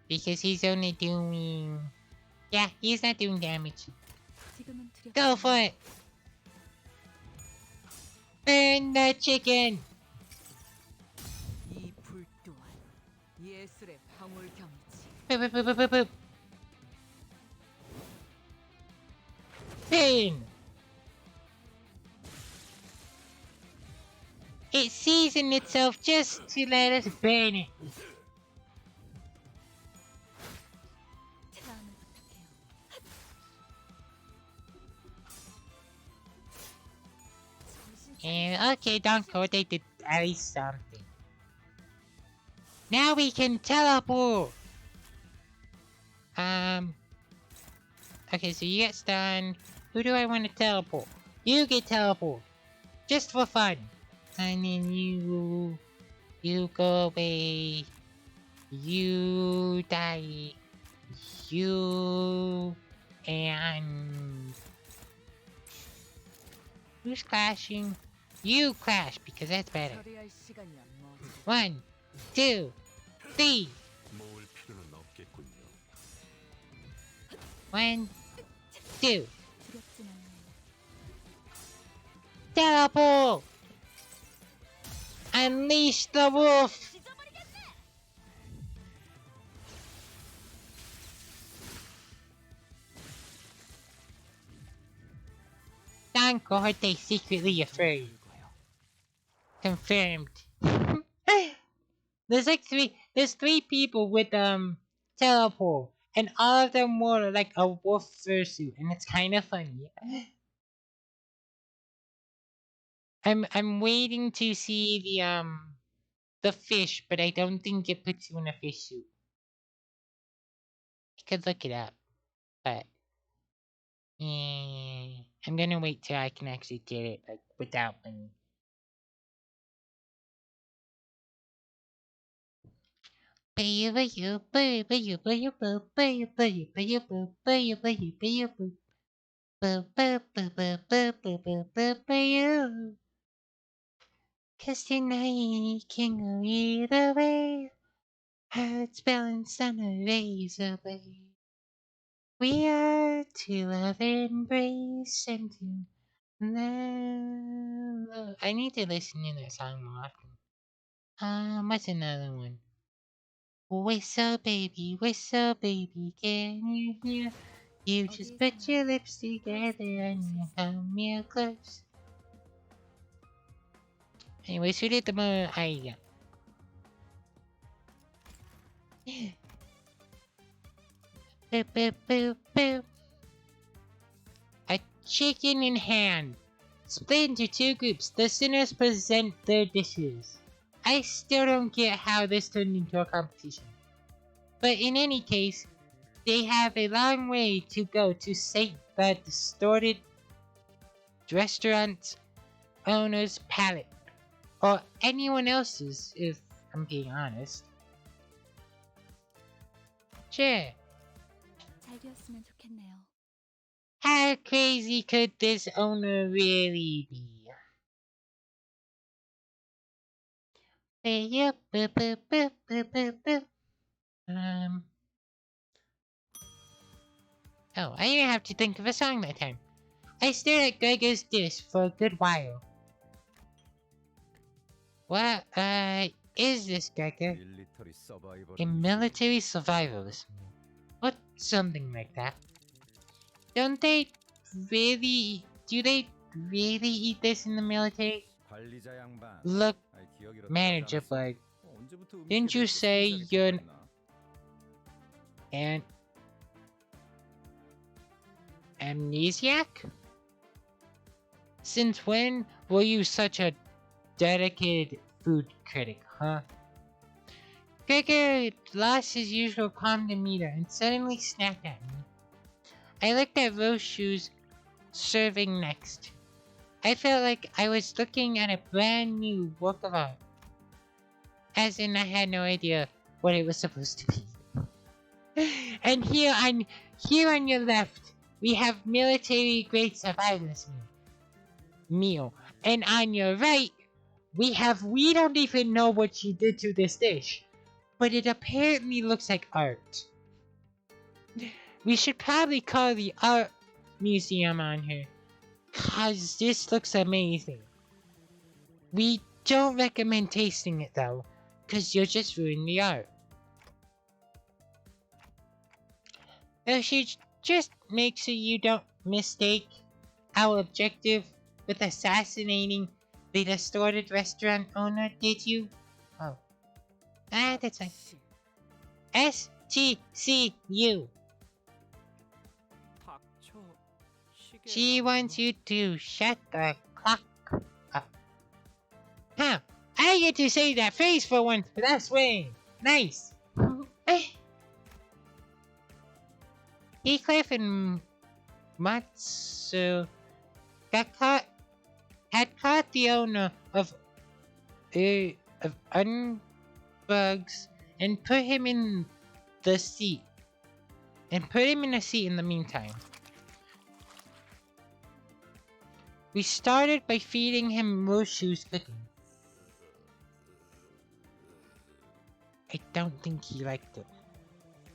Because he's only doing... Yeah, he's not doing damage. Go for it! Burn the chicken! 이 불 또한 예술의 방울경이지. Boop, boop, boop, boop, boop, boop. Burn! It seasoned itself just to let us burn it. 다음을 부탁해요. And okay, Don Quixote did at least something. Now we can teleport! Okay, so you get stunned. Who do I want to teleport? You get teleport. Just for fun. And then you go away. You die. And who's crashing? You crash because that's better. 처리할 시간이야 뭐지. 1, 2, 3. 모을 필요는 없겠군요. 1, 2. 두렵진 않아요. Teleport! Unleash the wolf! Don Quixote secretly afraid. Confirmed. There's three people with teleport, and all of them wore like a wolf fursuit, and it's kind of funny. I'm waiting to see the fish, but I don't think it puts you in a fish suit. I could look it up, but yeah, I'm gonna wait till I can actually get it like without money. Cause tonight can go either way. Hearts balanced on a razor blade. We are to love and embrace and to love. I need to listen to that song more often. What's another one? Whistle baby, can you hear? You just put your lips together and you come real close. Anyway, sulit mo ay. Boop, boop, boop, boop. A chicken in hand. Split into two groups. The sinners present their dishes. I still don't get how this turned into a competition. But in any case, they have a long way to go to sate the distorted restaurant owner's palate. Or anyone else's, if I'm being honest. Sure. 잘 되었으면 좋겠네요. How crazy could this owner really be? Oh, I didn't have to think of a song that time. I stared at Gregor's dish for a good while. What, is this, Gregor? 밀리터리 서바이벌. A military survivalist. Or something like that. Do they really eat this in the military? 관리자 양반. Look, 아이, 기억이 이렇게 manager, 나지 않았어? but 언제부터 음식에 didn't you 대해서 say 신기하게 you're 생각했나? an amnesiac? Since when were you such a dedicated food critic, huh? Gregor lost his usual calm demeanor and suddenly snapped at me. I looked at Rose Shoes serving next. I felt like I was looking at a brand new work of art. As in, I had no idea what it was supposed to be. And here on your left, we have military grade survivalist meal. And on your right, we don't even know what she did to this dish. But it apparently looks like art. We should probably call the art museum on her. Cause this looks amazing. We don't recommend tasting it though, cause you'll just ruin the art. We should just make sure you don't mistake our objective with assassinating the distorted restaurant owner, did you? Oh. That's fine. STCU. 닥쳐. 시계가 She wants you to shut the clock up. Huh. I get to say that phrase for once, but that's way. Nice. Heathcliff and Matsu had caught the owner of Unbugs and put him in the seat. And put him in a seat in the meantime. We started by feeding him Rose Shoes cooking. I don't think he liked it.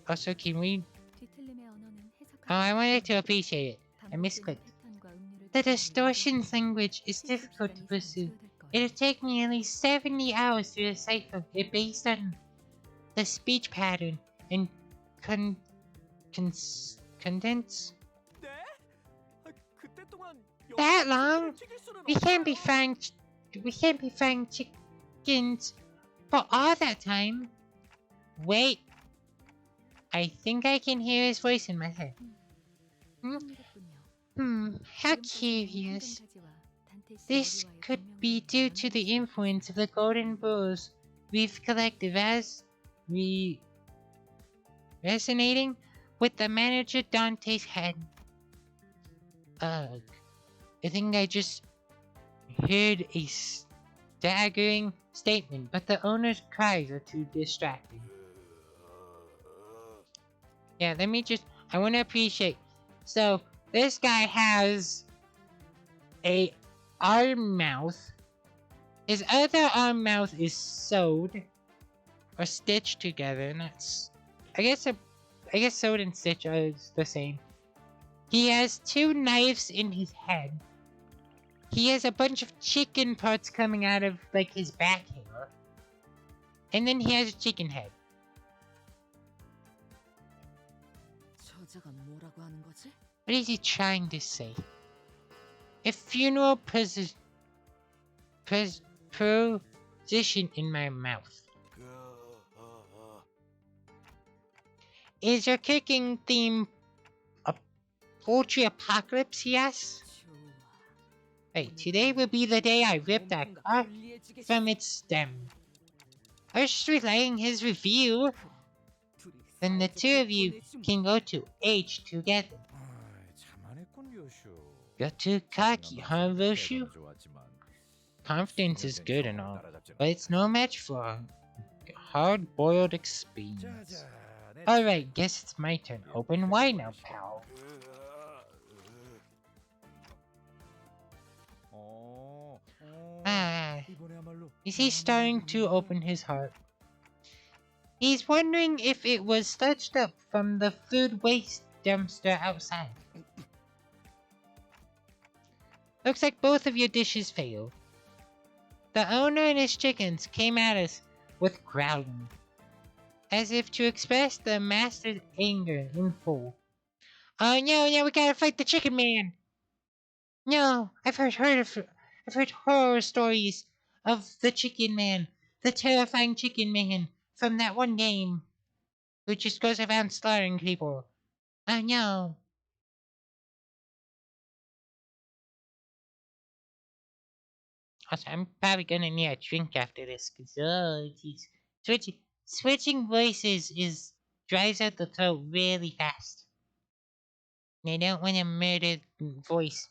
Also, can we... 뒤틀림의 언어는 해석이 Oh, I wanted to appreciate it. I misclicked. The distortions language is difficult to pursue. It'll take me at least 70 hours to decipher it based on the speech pattern and condense. 네? 그때 동안 That long? 튀길 수는 We can't be 없어요. frying chickens for all that time. Wait. I think I can hear his voice in my head. How curious. This could be due to the influence of the golden bulls we've collected as resonating with the manager Dante's head. Ugh. I think I just heard a staggering statement, but the owner's cries are too distracting. Yeah, I want to appreciate. So, this guy has a arm mouth. His other arm mouth is sewed or stitched together, and that's, I guess sewed and stitched are the same. He has 2 knives in his head. He has a bunch of chicken parts coming out of, like, his back hair. And then he has a chicken head. 저자가 뭐라고 하는 거지? What is he trying to say? A funeral position in my mouth. Is your cooking theme a poultry apocalypse, he asks? 좋아. Hey, today will be the day I rip that car from its stem. I was just relaying his review. Then the 2 of you can go to H together. 참 안 했군 요슈. You're too cocky, huh, Roshu? Confidence is good and all, but it's no match for a hard-boiled experience. Alright, guess it's my turn. Open wide now, pal. Is he starting to open his heart? He's wondering if it was stretched up from the food waste dumpster outside. Looks like both of your dishes failed. The owner and his chickens came at us with growling, as if to express the master's anger in full. Oh no, we gotta fight the chicken man! No, I've heard horror stories of the chicken man, the terrifying chicken man from that one game, who just goes around slaughtering people. Oh no. Also, I'm probably gonna need a drink after this, cause geez. Switching voices drives out the throat really fast. And I don't want a murdered voice.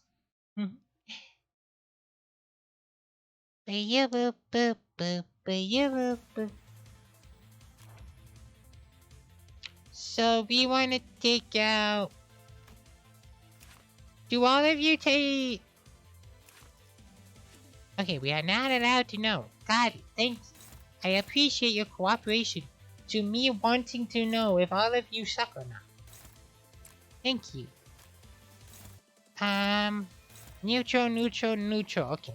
So we want to take out. Do all of you take? Okay, we are not allowed to know. Got it. Thanks. I appreciate your cooperation to me wanting to know if all of you suck or not. Thank you. Neutral. Okay.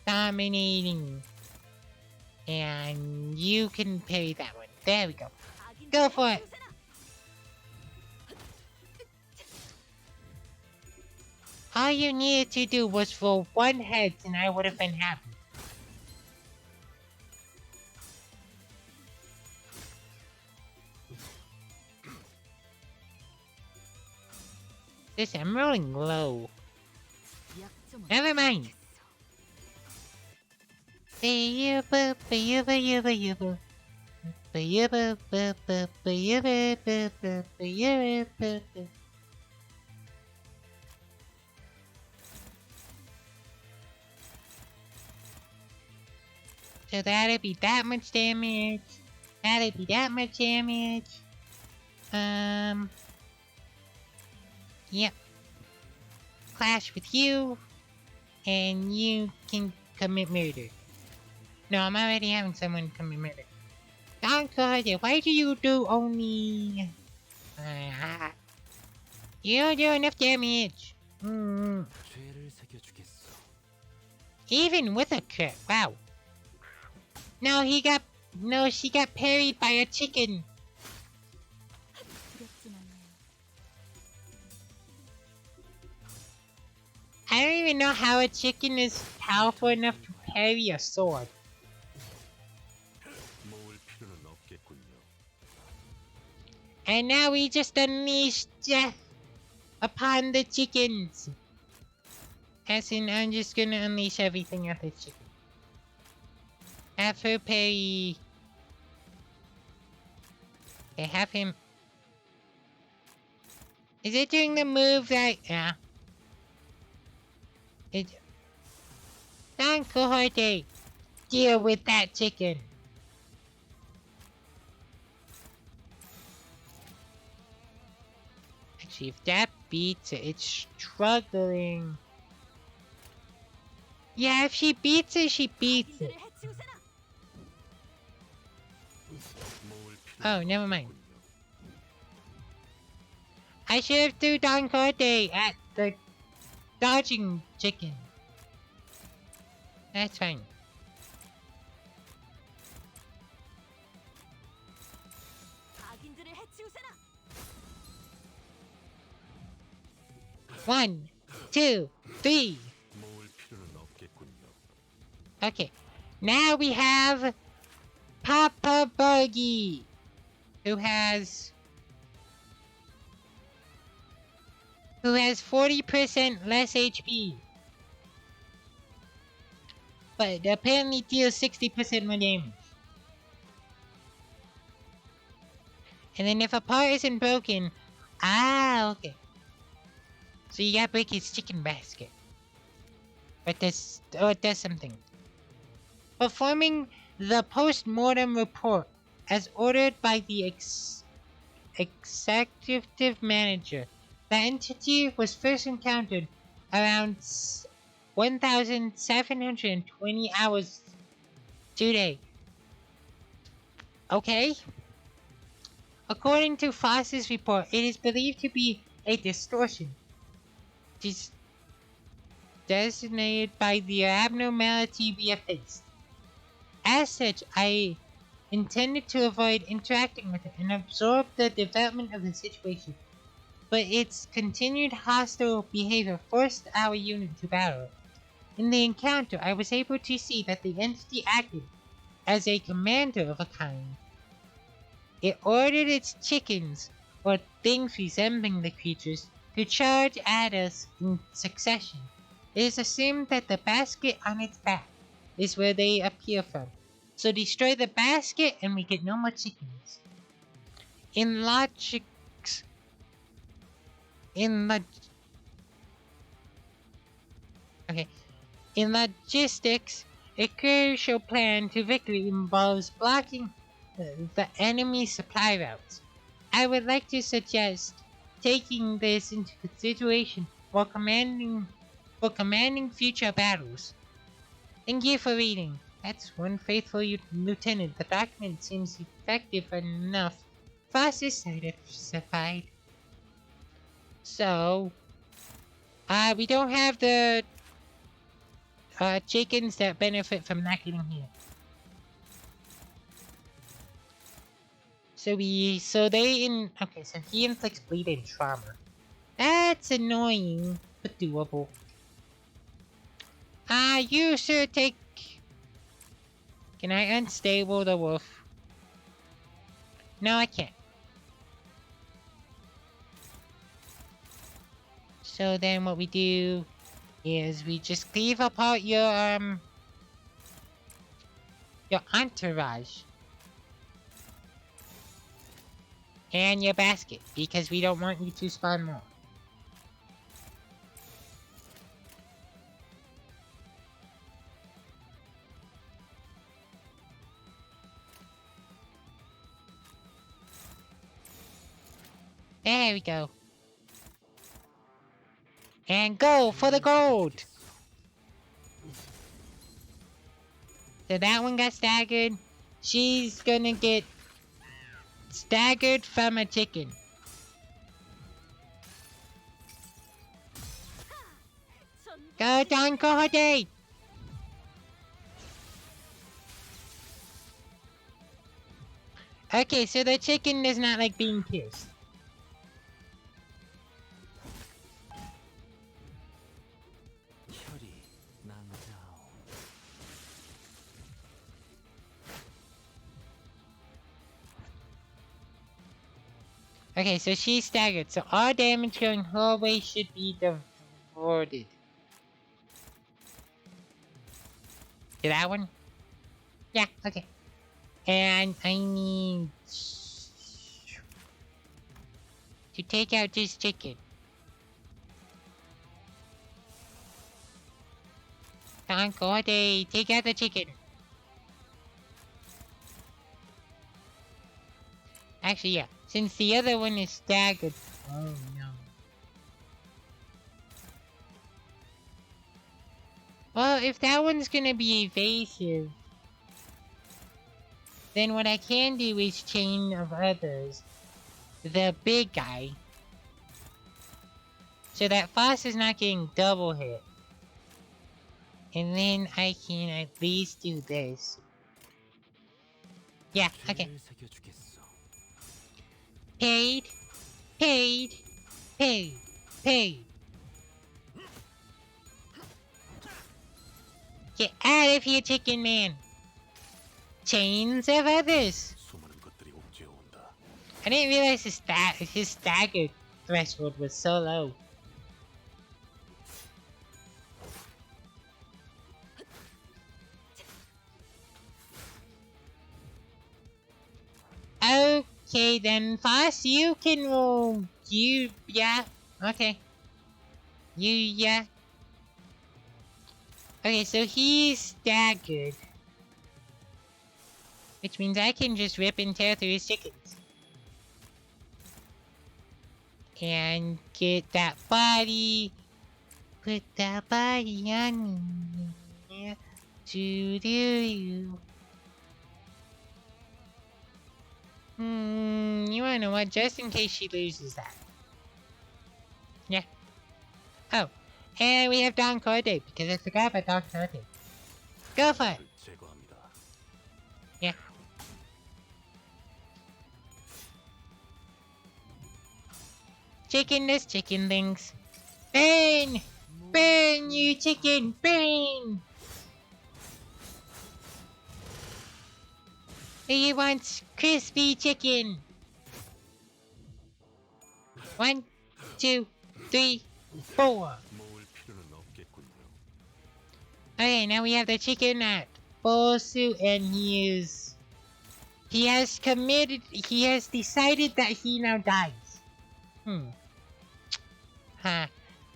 Dominating. And you can parry that one. There we go. Go for it. All you needed to do was roll 1 head and I would have been happy. Listen, I'm rolling low. Never mind. So that'd be that much damage. That'd be that much damage. Yep. Clash with you. And you can commit murder. No, I'm already having someone commit murder. Don Carter, why do you do only You don't do enough damage. 죄를 새겨주겠어. Even with a crit, wow. No, she got parried by a chicken. 두렵진 않아요. I don't even know how a chicken is powerful enough to parry a sword. 모을 필요는 없겠군요. And now we just unleash death upon the chickens. As in, I'm just gonna unleash everything at the chicken. Have her parry. Okay, have him. Is it doing the move that... Yeah. Don Quixote, deal with that chicken. Actually, if that beats it, it's struggling. Yeah, if she beats it, she beats it. 모을 Oh, 필요는 never mind. 없겠군요. I should have threw Don Quixote at the dodging chicken. That's fine. One, two, three. 모을 필요는 없겠군요. Okay. Now we have Papa Buggy, who has 40% less HP. But apparently deals 60% more damage. And then if a part isn't broken... Ah, okay. So you gotta break his chicken basket. But it does something. Performing the post-mortem report as ordered by the executive manager. The entity was first encountered around 1,720 hours today. Okay? According to Foss's report, it is believed to be a distortion designated by the abnormality we have faced. As such, I intended to avoid interacting with it and absorb the development of the situation. But its continued hostile behavior forced our unit to battle. In the encounter, I was able to see that the entity acted as a commander of a kind. It ordered its chickens, or things resembling the creatures, to charge at us in succession. It is assumed that the basket on its back is where they appear from. So destroy the basket and we get no more chickens. In logistics, a crucial plan to victory involves blocking the enemy supply routes. I would like to suggest taking this into consideration while commanding future battles. Thank you for reading. That's one faithful lieutenant. The document seems effective enough. Fast is satisfied. So, we don't have the chickens that benefit from not getting here. So he inflicts bleed and trauma. That's annoying, but doable. You sir take... Can I unstable the wolf? No, I can't. So then what we do is we just cleave apart your entourage. And your basket, because we don't want you to spawn more. There we go. And go for the gold! So that one got staggered. She's gonna get staggered from a chicken. Go Don Quixote! Okay, so the chicken does not like being pierced. 혈이 난다오. Okay, so she's staggered, so all damage going her way should be diverted. To that one? Yeah, okay. And I need to take out this chicken. Don Quixote, take out the chicken. Actually, yeah, since the other one is staggered. Oh no. Well, if that one's gonna be evasive, then what I can do is chain of others. The big guy. So that Foss is not getting double hit. And then I can at least do this. Yeah, okay. 죄를 새겨주겠어. Paid. Paid. Paid. Paid. Get out of here, chicken man. Chains of others. 수많은 것들이 옥죄어온다. I didn't realize his stagger threshold was so low. Okay then, Foss, you can roll. Yeah. Okay. Yeah. Okay, so he's staggered. Which means I can just rip and tear through his chickens. And get that body. Put that body on me. Do. You wanna know what? Just in case she loses that. Yeah. Oh. And we have Don Quixote, because I forgot about Don Quixote. Go for it! 제거합니다. Yeah. Chickenless chickenlings. Burn! Burn, you chicken! Burn! He wants crispy chicken. 1, 2, 3, 4. 모을 필요는 없겠군요. Okay, now we have the chicken at full suit, and he has decided that he now dies. Huh.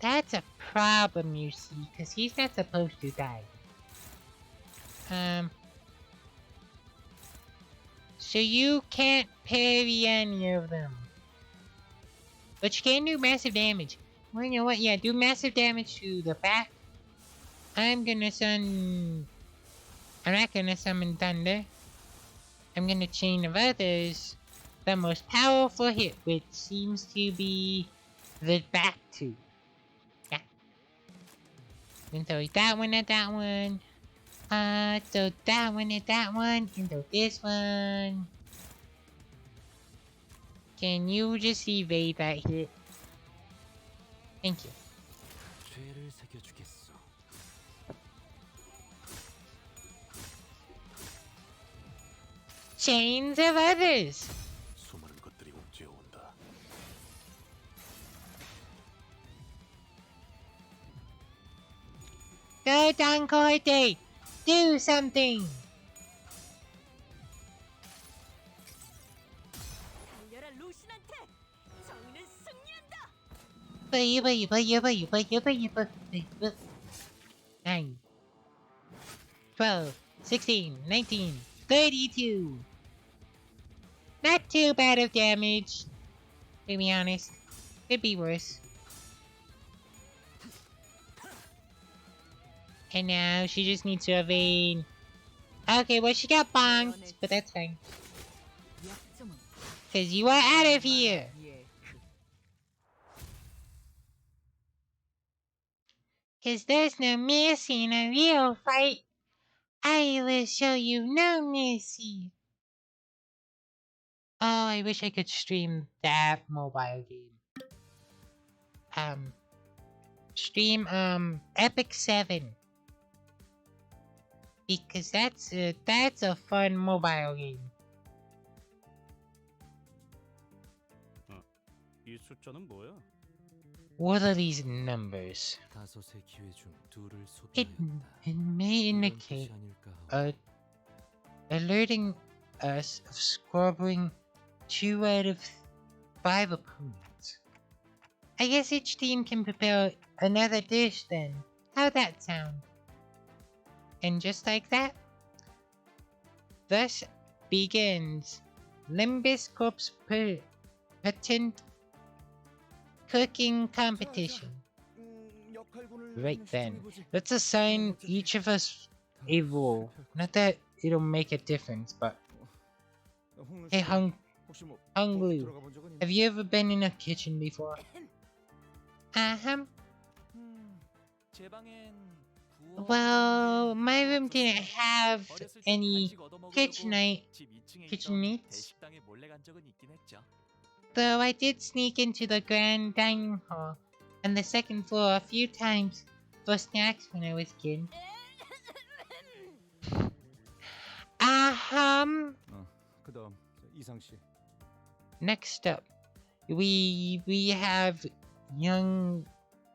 That's a problem, you see, because he's not supposed to die. So you can't parry any of them. But you can do massive damage. Well, you know what? Yeah, do massive damage to the back. I'm not gonna summon Thunder. I'm gonna Chain of Others. The most powerful hit, which seems to be the back two. Yeah. Then throw that one at that one. So that one at that one, and so this one. Can you just evade that hit? Thank you. 죄를 새겨주겠어. Chains of Others! 수많은 것들이 옥죄어온다. Go Don Quixote! Do something! 달려라 루신한테 정의는 승리한다. 9, 12, 16, 19, 32. Not too bad of damage, to be honest. Could be worse. And now she just needs to evade. Okay, well she got bonked, but that's fine. 약점은 Cause you are out of here! 예. 'cause there's no mercy in a real fight. I will show you no mercy. Oh, I wish I could stream that mobile game. Stream Epic 7 because that's a fun mobile game. 이 숫자는 뭐야? What are these numbers? 다섯의 기회 중 둘을 It, 소비하였다. it may 이런 indicate 뜻이 아닐까 하오. alerting us of scoring 2 out of 5 opponents. I guess each team can prepare another dish then. How'd that sound? And just like that, thus begins Limbus Corp's patent cooking competition. Right then, let's assign each of us a role. Not that it'll make a difference, but hey, Hung Lu, have you ever been in a kitchen before? 제 방엔 Well, my room didn't have any kitchen needs, 대식당에 몰래 간 적은 있긴 했죠. though I did sneak into the grand dining hall and the second floor a few times for snacks when I was a kid. 그다음 이상 씨. Next up, we have Young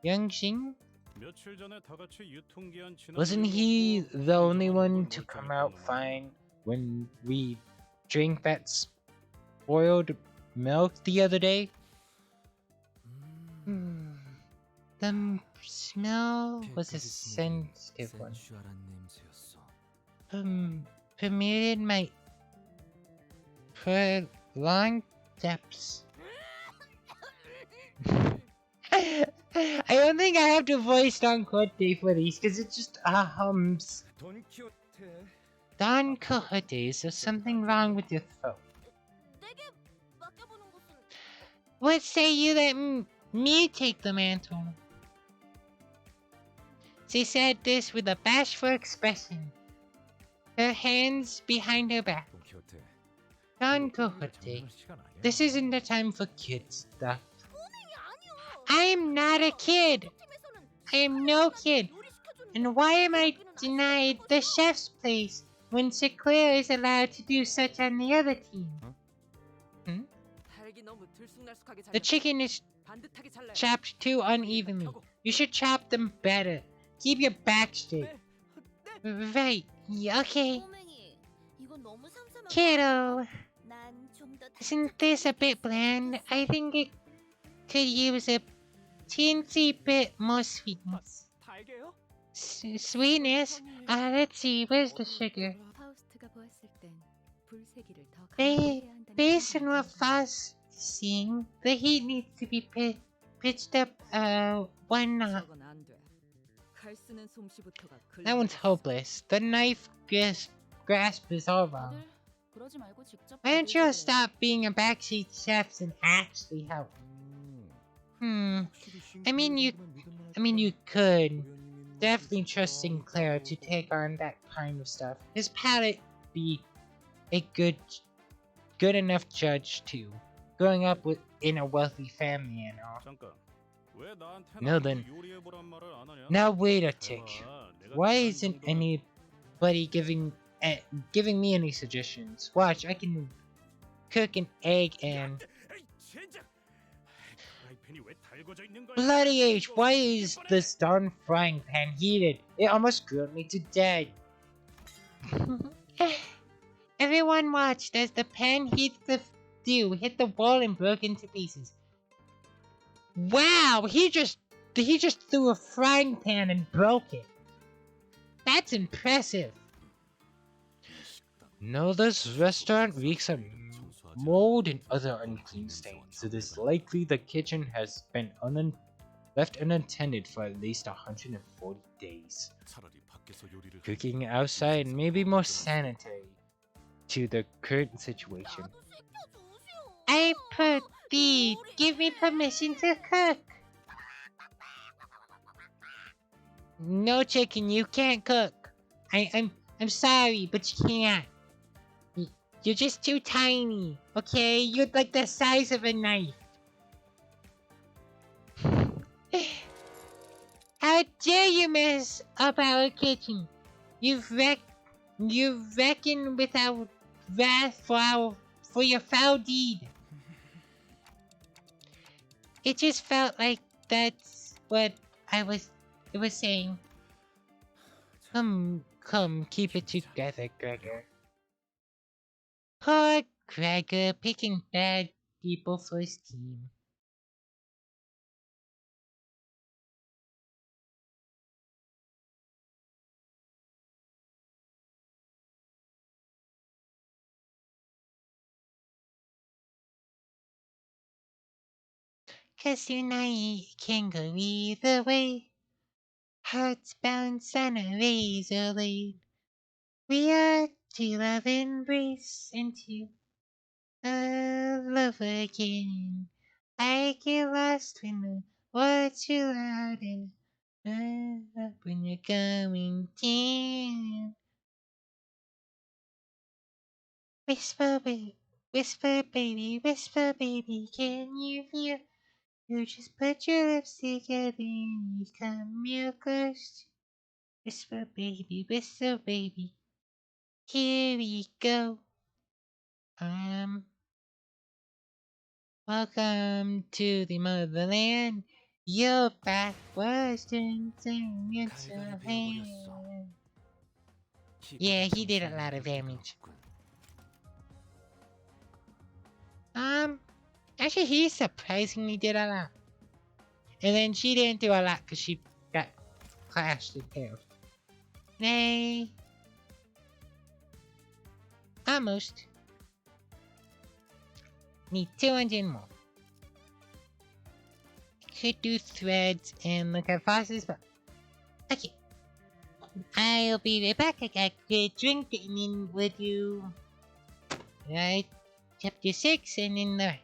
Xing. 며칠 전에 다 같이 유통기한 지난 Wasn't he the only one to come out fine when we drank that spoiled milk the other day? The smell was a sensitive one. 센슈얼한 냄새였어. Permitted my prolonged depths. I don't think I have to voice Don Quixote for these because it just hums. Don Quixote, is there something wrong with your throat? What say you let me take the mantle? She said this with a bashful expression, her hands behind her back. Don Quixote, this isn't the time for kids stuff. I am not a kid. I am no kid. And why am I denied the chef's place when Sinclair is allowed to do such on the other team? The chicken is chopped too unevenly. You should chop them better. Keep your back straight. Right. Okay. Kiddo, isn't this a bit bland? I think it could use a teensy bit more sweetness. Sweetness? Let's see, where's the sugar? Based on what Foz is seeing, the heat needs to be pitched up, one knot. That one's hopeless. The knife grasp is all wrong. Why don't you stop being a backseat chef and actually help? I mean you could definitely trust Sinclair to take on that kind of stuff. His palate be a good enough judge too. Growing up in a wealthy family and all. No then. Now wait a tick. Why isn't anybody giving me any suggestions? Watch, I can cook an egg and... Bloody H, why is this darn frying pan heated? It almost grilled me to death. Everyone watched as the pan hit the hit the wall and broke into pieces. Wow, he just threw a frying pan and broke it. That's impressive. No, this restaurant reeks of mold and other unclean stains. It is likely the kitchen has been left unattended for at least 140 days. Cooking outside may be more sanitary to the current situation. I give me permission to cook. No, chicken, you can't cook. I'm sorry, but you can't. Y- You're just too tiny, okay? You're like the size of a knife. How dare you mess up our kitchen? You've reckoned with our wrath for your foul deed. It just felt like that's what it was saying. Come, keep it together, Gregor. Poor Gregor picking bad people for his team. Cause you and I can go either way. Hearts bounce on a razor blade. We are to love, embrace, and to love again. I get lost when the words too loud and when you're coming down. Whisper, baby, whisper, baby, can you hear? You just put your lips together and you come real close. Whisper, baby, here we go. Welcome to the motherland. Your backwards turns into 갈갈이 되어버렸어. hand. 기분 Yeah, he did a 정신이 lot of 나갈 damage. 때가 없군. Actually, he surprisingly did a lot. And then she didn't do a lot because she got clashed and killed. Nay. Almost. Need 200 more. Could do threads and look at fossils, but okay. I'll be right back. I got a good drink and then we'll do chapter 6 and then the rest.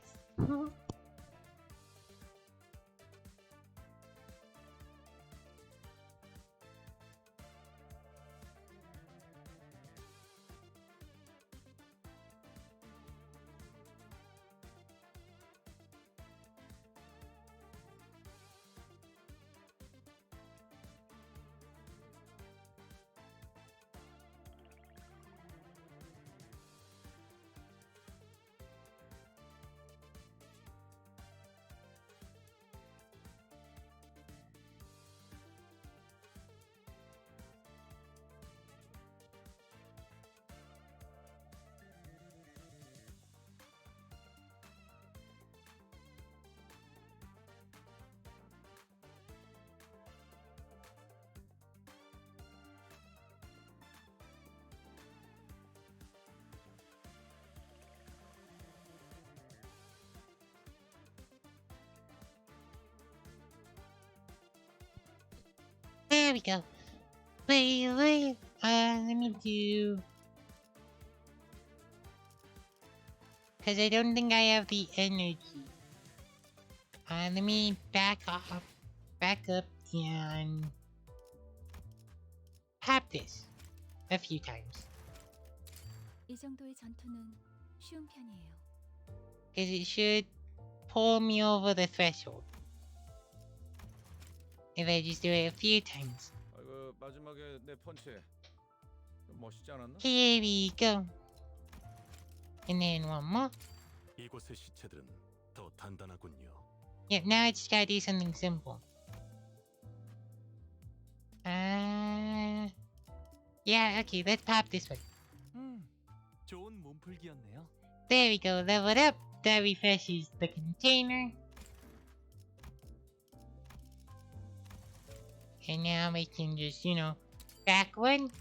There we go. Wait. Let me do. Because I don't think I have the energy. Let me back up, and have this a few times. 이 정도의 전투는 쉬운 편이에요. Because it should pull me over the threshold. If I just do it a few times. 아이고 마지막에 내 펀치 좀 멋있지 않았나? Here we go. And then one more. 이곳의 시체들은 더 단단하군요. Yep, now I just gotta do something simple. Yeah, okay, let's pop this one. 좋은 몸풀기였네요. There we go, leveled up. That refreshes the container. And now we can just, back one.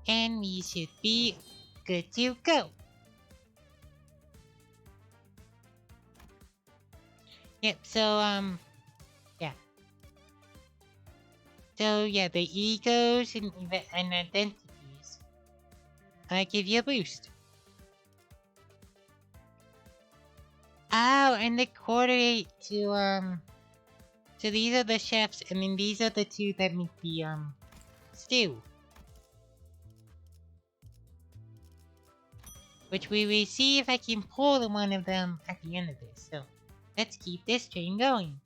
And we should be good to go. Yep, so, yeah. So, yeah, the egos and identities give you a boost. Oh, and the quarter 8 to So these are the chefs, and then these are the two that make the stew. Which we will see if I can pull one of them at the end of this. So let's keep this train going.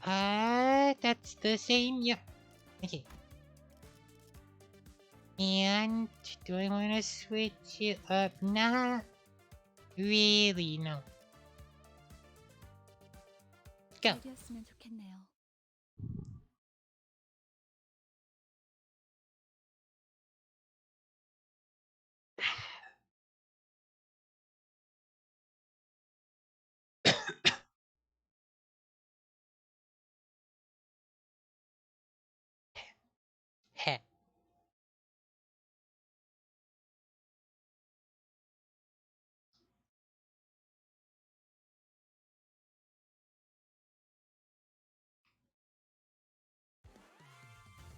That's the same, yeah. Okay. And do I want to switch it up? Not really, no. Go. 일이었으면 좋겠네요. Heh.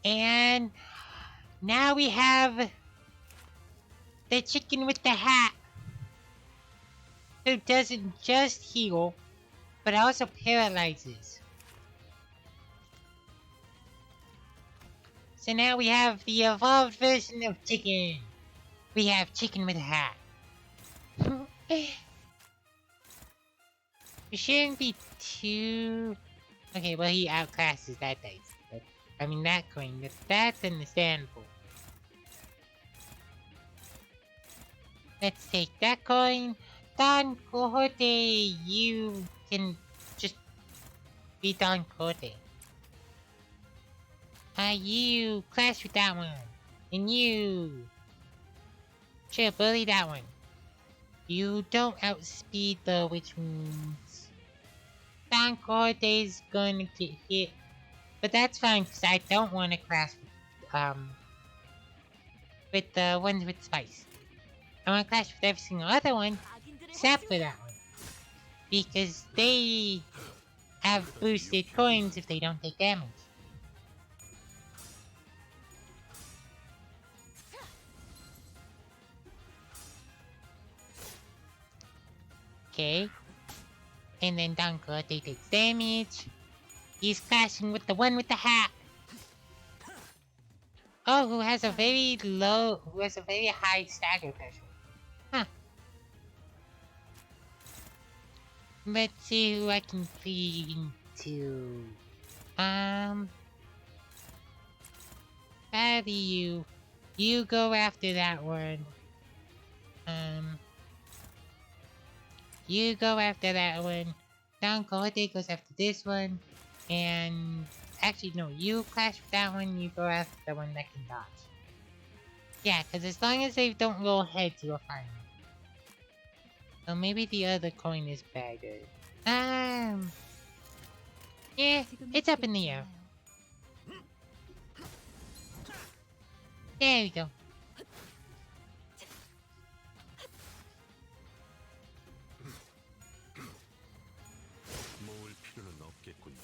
And now we have the chicken with the hat, who doesn't just heal, but also paralyzes. So now we have the evolved version of chicken. We have chicken with a hat. It shouldn't be too... Okay, well he outclasses that dice. But, I mean that coin, that's understandable. Let's take that coin. Don Quixote, you can just be Don Quixote. You clash with that one. And you... Sure, bully that one. You don't outspeed though, which means... Don Quixote's gonna get hit. But that's fine, because I don't want to clash with the ones with spice. I want to clash with every single other one, except for that one. Because they have boosted coins if they don't take damage. Okay. And then Don Quixote takes damage. He's clashing with the one with the hat. Oh, who has a very high stagger threshold. Huh. Let's see who I can feed into. Patty, you go after that one. You go after that one. Don Quixote goes after this one. And actually, no, you clash with that one, you go after the one that can dodge. Yeah, because as long as they don't roll heads, you're fine. So maybe the other coin is better. Yeah, it's up in the air. There we go. 모을 필요는 없겠군요.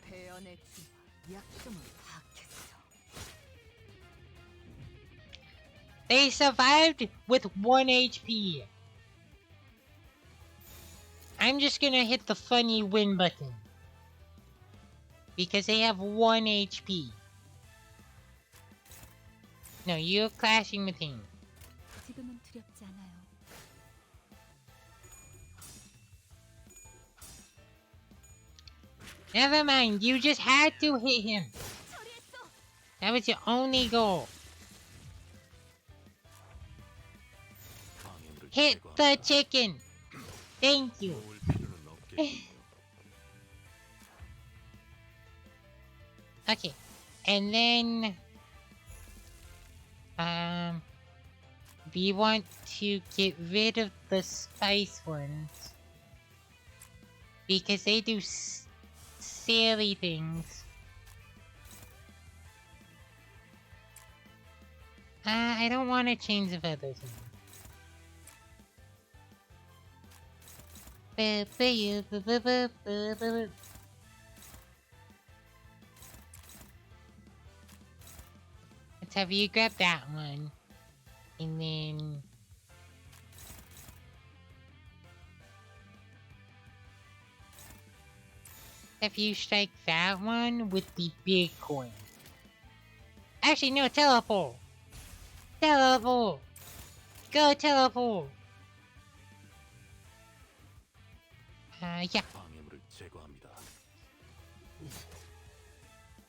배연의 주와 약점을 파악했어. They survived with 1 HP. I'm just gonna hit the funny win button. Because they have 1 HP. No, you're clashing with him. 지금은 두렵지 않아요. Never mind, you just had to hit him. That was your only goal. 방해물을 Hit 제거하라. the chicken. Thank you. 모을 필요는 없겠군요. Okay, and then we want to get rid of the spice ones because they do silly things. I don't want to change the feathers. Let's have you grab that one. And then... if you strike that one with the big coin? Actually, no, teleport! Teleport! Go teleport! Yeah. 방해물을 제거합니다.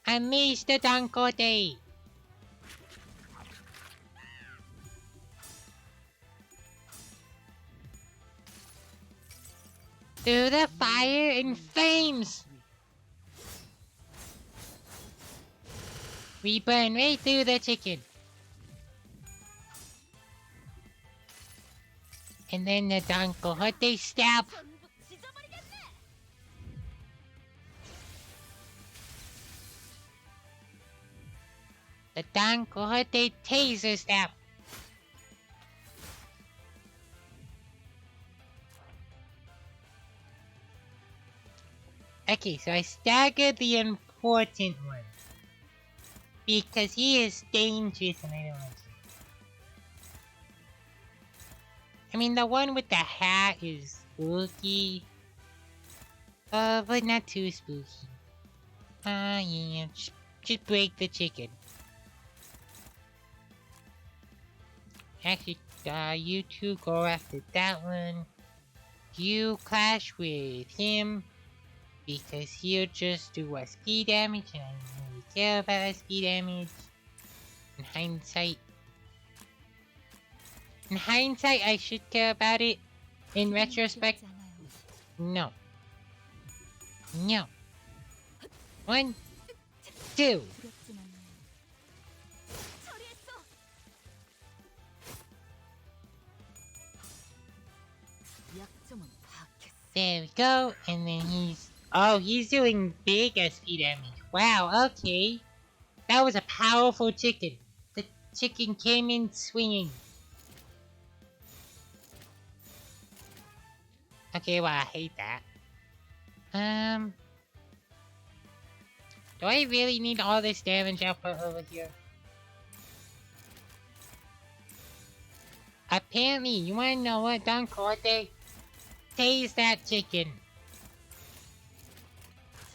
Unleash the Dankote! Through the fire and flames! We burn right through the chicken. And then the Don Quixote stab. 전부 찢어버리겠네. The Don Quixote taser stab. Okay, so I staggered the important one. Because he is dangerous and I don't like him. I mean, the one with the hat is spooky. But not too spooky. Yeah, just break the chicken. Actually, you two go after that one. You clash with him. Because he'll just do a speed damage, and I don't really care about speed damage. In hindsight, I should care about it. In retrospect, no. No. 1, 2. 두렵진 않아요. 처리했어. 약점은 파악했어. There we go, and then he's doing big SP damage. Wow, okay. That was a powerful chicken. The chicken came in swinging. Okay, well, I hate that. Do I really need all this damage output over here? Apparently, you wanna know what, Don Corte? Tase that chicken.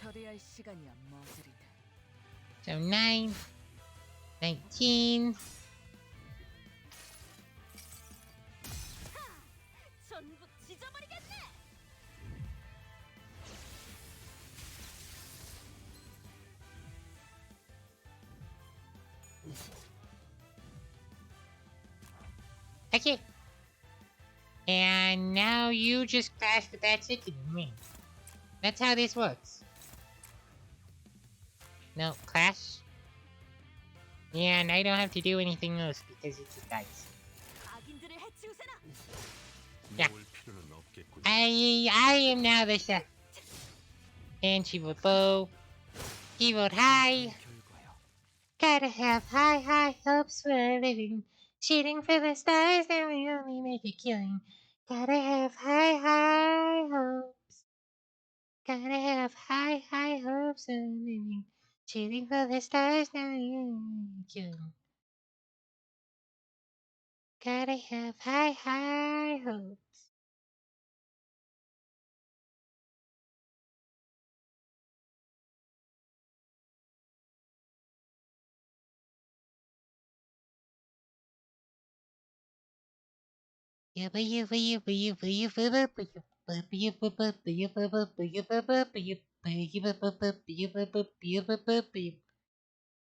처리할 시간이야, 머저리들. So 9, 19. 전부 찢어버리겠네. Okay. And now you just clash with that chicken and win. That's how this works. No, clash? Yeah, and I don't have to do anything else because it just dies. 악인들을 해치우세나. Yeah. 모을 필요는 없겠군요. I am now the chef. And she will bow. He will high. 결과야. Gotta have high hopes for a living. Shooting for the stars and we only make a killing. Gotta have high hopes. Gotta have high hopes for a living. Shooting for the stars and we only make a killing. Gotta have high hopes.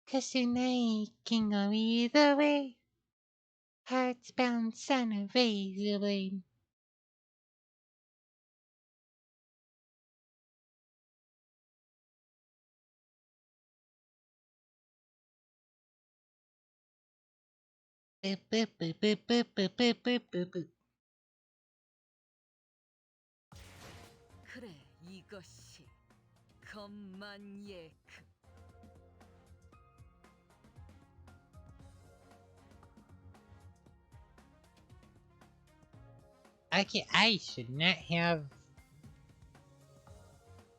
Cause tonight can go either way. Hearts bounce on a razor blade. 그래, 이것이 것만예크. Okay, I should not have.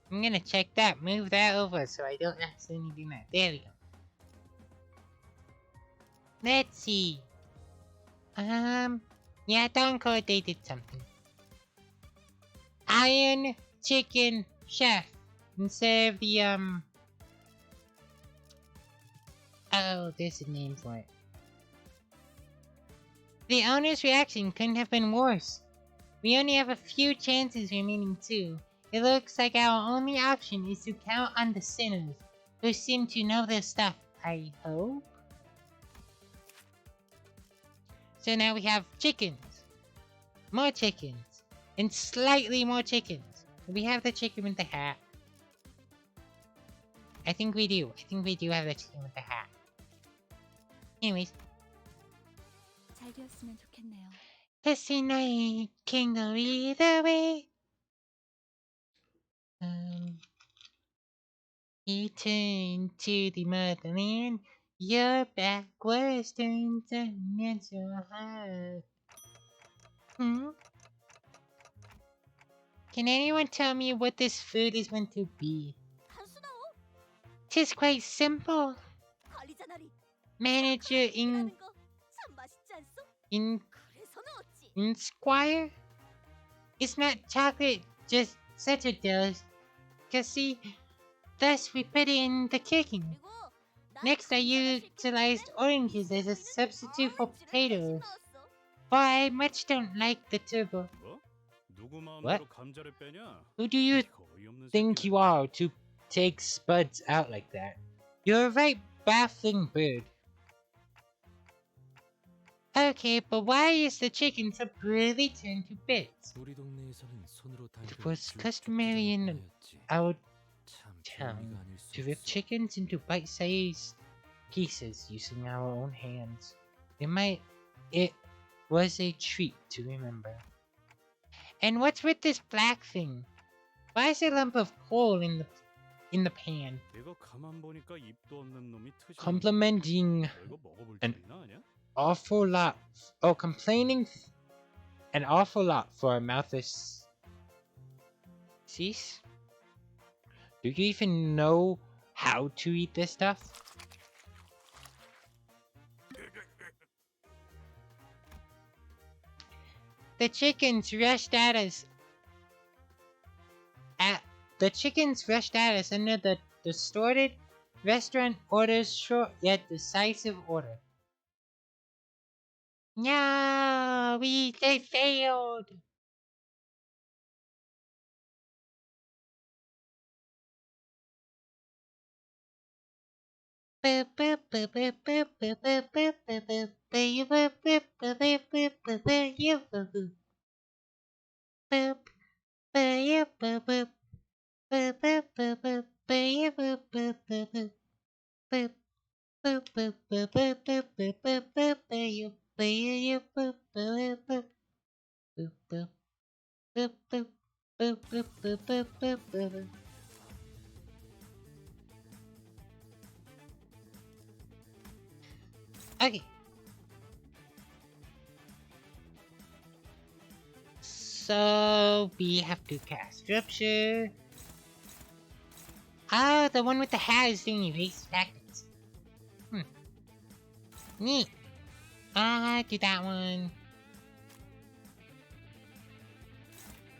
I'm gonna check that, move that over so I don't accidentally do that. There we go. Let's see. Yeah, Don Corte did something. Iron Chicken Chef. instead of the oh, there's a name for it. The owner's reaction couldn't have been worse. We only have a few chances remaining too. It looks like our only option is to count on the sinners, who seem to know their stuff, I hope. So now we have chickens, more chickens, and slightly more chickens. We have the chicken with the hat. I think we do. I think we do have the chicken with the hat. Anyways. 잘 되었으면 좋겠네요. This night can go either way. You turn to the motherland. Your backwards turns against your heart. Can anyone tell me what this food is meant to be? 한수다오. Tis quite simple. 관리자나리. Manager 라는 거 참 맛있지 않소? 그래서는 어찌? in Squire? It's not chocolate, just such a delicacy. Thus we put it in the cooking. 그리고 Next I utilized oranges as a substitute for potatoes. For I much don't like the turbo. 뭐? 누구 What? 마음대로 감자를 빼냐? Who do you 이거 어이없는 think 새끼야. you are to take spuds out like that? You're a right baffling bird. Okay, but why is the chicken so brutally turned to bits? 우리 동네에서는 손으로 It was customary in our town to rip chickens into bite-sized pieces using our own hands. It was a treat to remember. And what's with this black thing? Why is there a lump of coal in the pan? 이거 가만 보니까 입도 없는 놈이 트지. Complimenting 이거 먹어볼 an 줄이나 아냐? awful lot. Oh, complaining an awful lot for a mouthless cease. Do you even know how to eat this stuff? The chickens rushed at us. The chickens rushed at us under the distorted restaurant order's short yet decisive order. No, they failed. Okay. So we have to cast Scripture. Oh, the one with the hat is doing erase tactics. Neat. Do that one.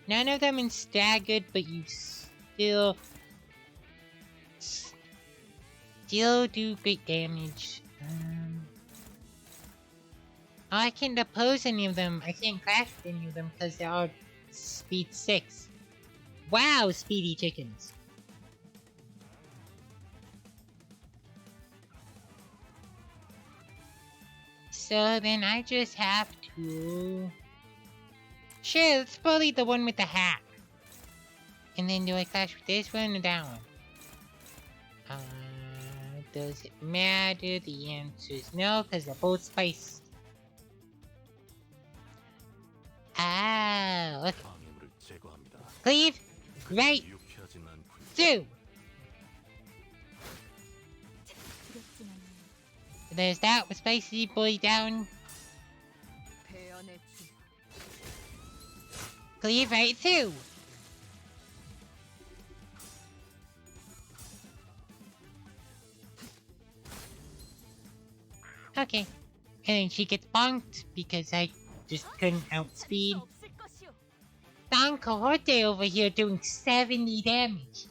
None of them in staggered, but you still do great damage. I can't oppose any of them. I can't clash with any of them because they're all speed 6. Wow, speedy chickens. So then I just have to... Sure, let's bully the one with the hat. And then do I clash with this one or that one? Does it matter? The answer is no, because they're both spiced. Ah, okay. 방해물을 제거합니다. Cleave, right 유쾌하진 않군요. through. 두렵진 않네요. There's that with spicy boy down. 배연의 주 Cleave right through. Okay. And then she gets bonked because I just couldn't outspeed. 없을 것이오. Don Quixote over here doing 70 damage.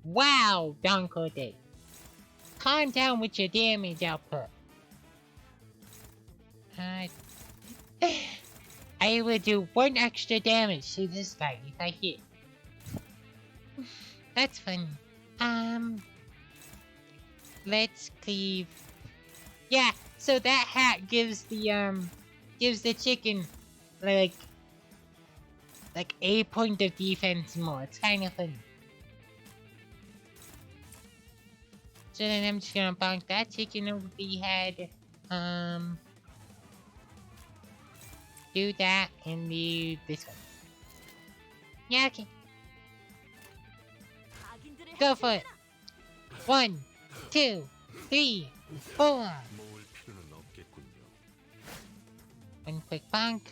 Wow, Don Quixote. Calm down with your damage output. I will do 1 extra damage to this guy if I hit. That's funny. Let's cleave. Yeah, so that hat gives the chicken like a point of defense more. It's kind of funny. So then I'm just gonna bonk that chicken over the head. Do that and do this one. Yeah, okay. Go for it. 1, 2, 3, 4. 모을 필요는 없겠군요. 1 quick bonk.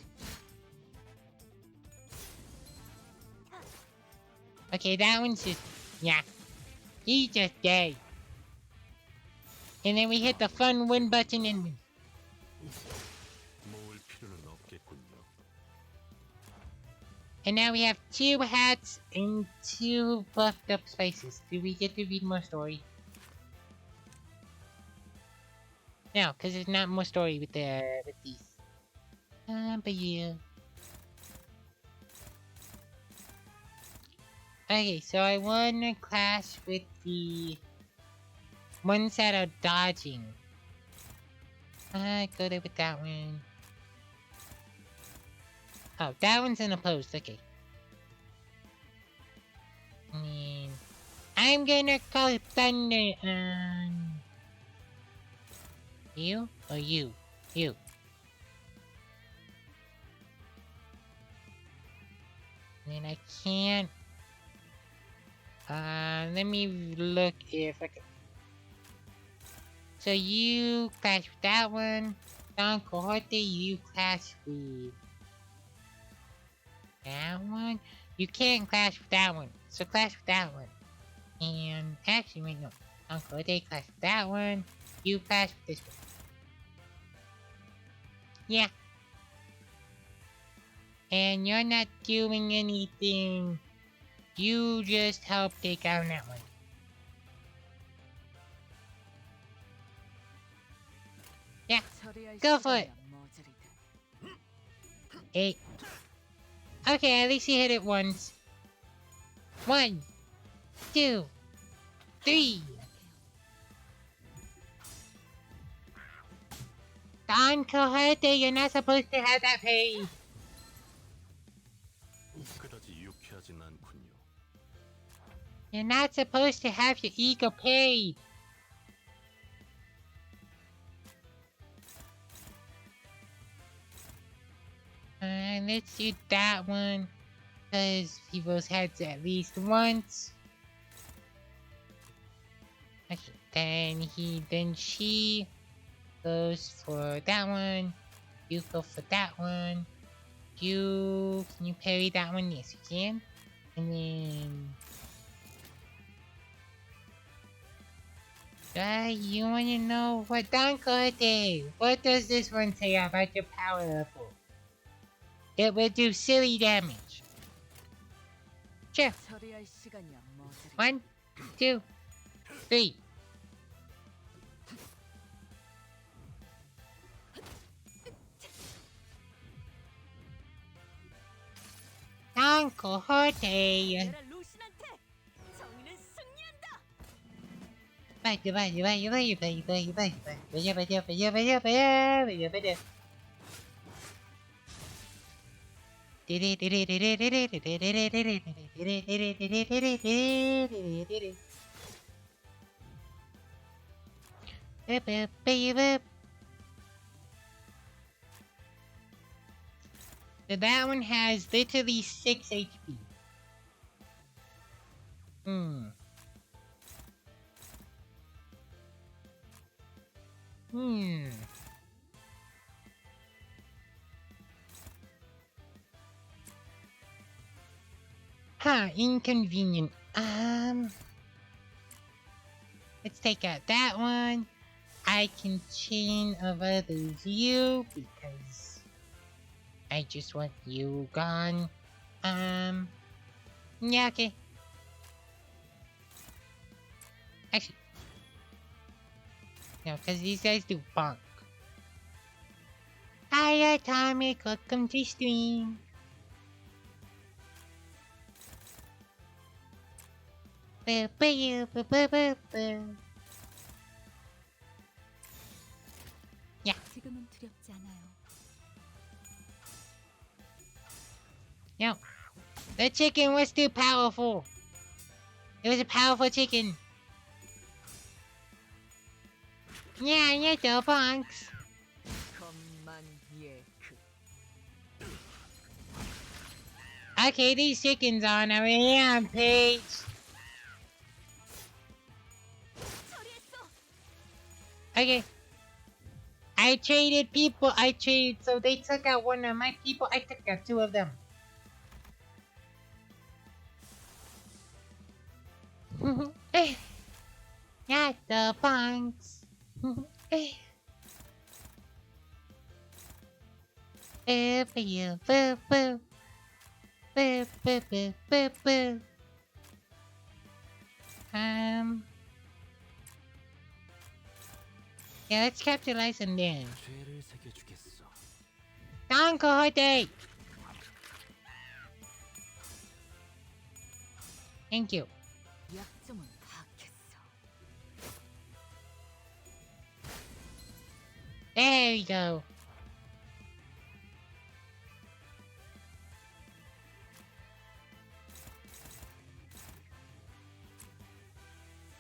Okay, that one's just, yeah. He's just dead. And then we hit the fun win button and win. 모을 필요는 없겠군요. And now we have 2 hats and 2 buffed up spices. Do we get to read more story? No, because there's not more story with these. But yeah. Okay, so I wanna clash with the ones that are dodging. Go there with that one. Oh, that one's unopposed, okay. And I'm gonna call thunder on you or you? You. And I can't. Let me look if I can. So you clash with that one. Don Quixote, you clash with that one. You can't clash with that one. So clash with that one. And actually, wait, no. Don Quixote clash with that one. You clash with this one. Yeah. And you're not doing anything. You just help take down that one. Yeah, go for it. 8. Okay, at least he hit it once. 1, 2, 3. Don Quixote, you're not supposed to have that paid. 그다지 유쾌하진 않군요. You're not supposed to have your ego paid. Let's do that one. Because people's heads at least once. Okay, then she goes for that one. You go for that one. Can you parry that one? Yes, you can. And then you want to know what Don Quixote? What does this one say about your power level? It will do silly damage. Sure. 1, 2, 3. Don Quixote. So that one has literally 6 HP. Huh, inconvenient. Let's take out that one. I can chain of others you because I just want you gone. Yeah, okay. Actually, no, because these guys do bonk. Hi, Atomic. Welcome to stream. Boo, boo, boo, boo, boo, boo. 지금은 두렵지 않아요. No. The chicken was too powerful. It was a powerful chicken. Yeah, the bonks. 것만예크. Okay, these chickens are on a rampage. Okay. I traded people. So they took out one of my people. I took out two of them. Not the bunks. Boo, boo, boo, boo. Boo, boo, boo, boo, boo. Yeah, let's capitalize on them. 죄를 새겨주겠어. Don Quixote! Thank you. 약점은 파악했어. There we go.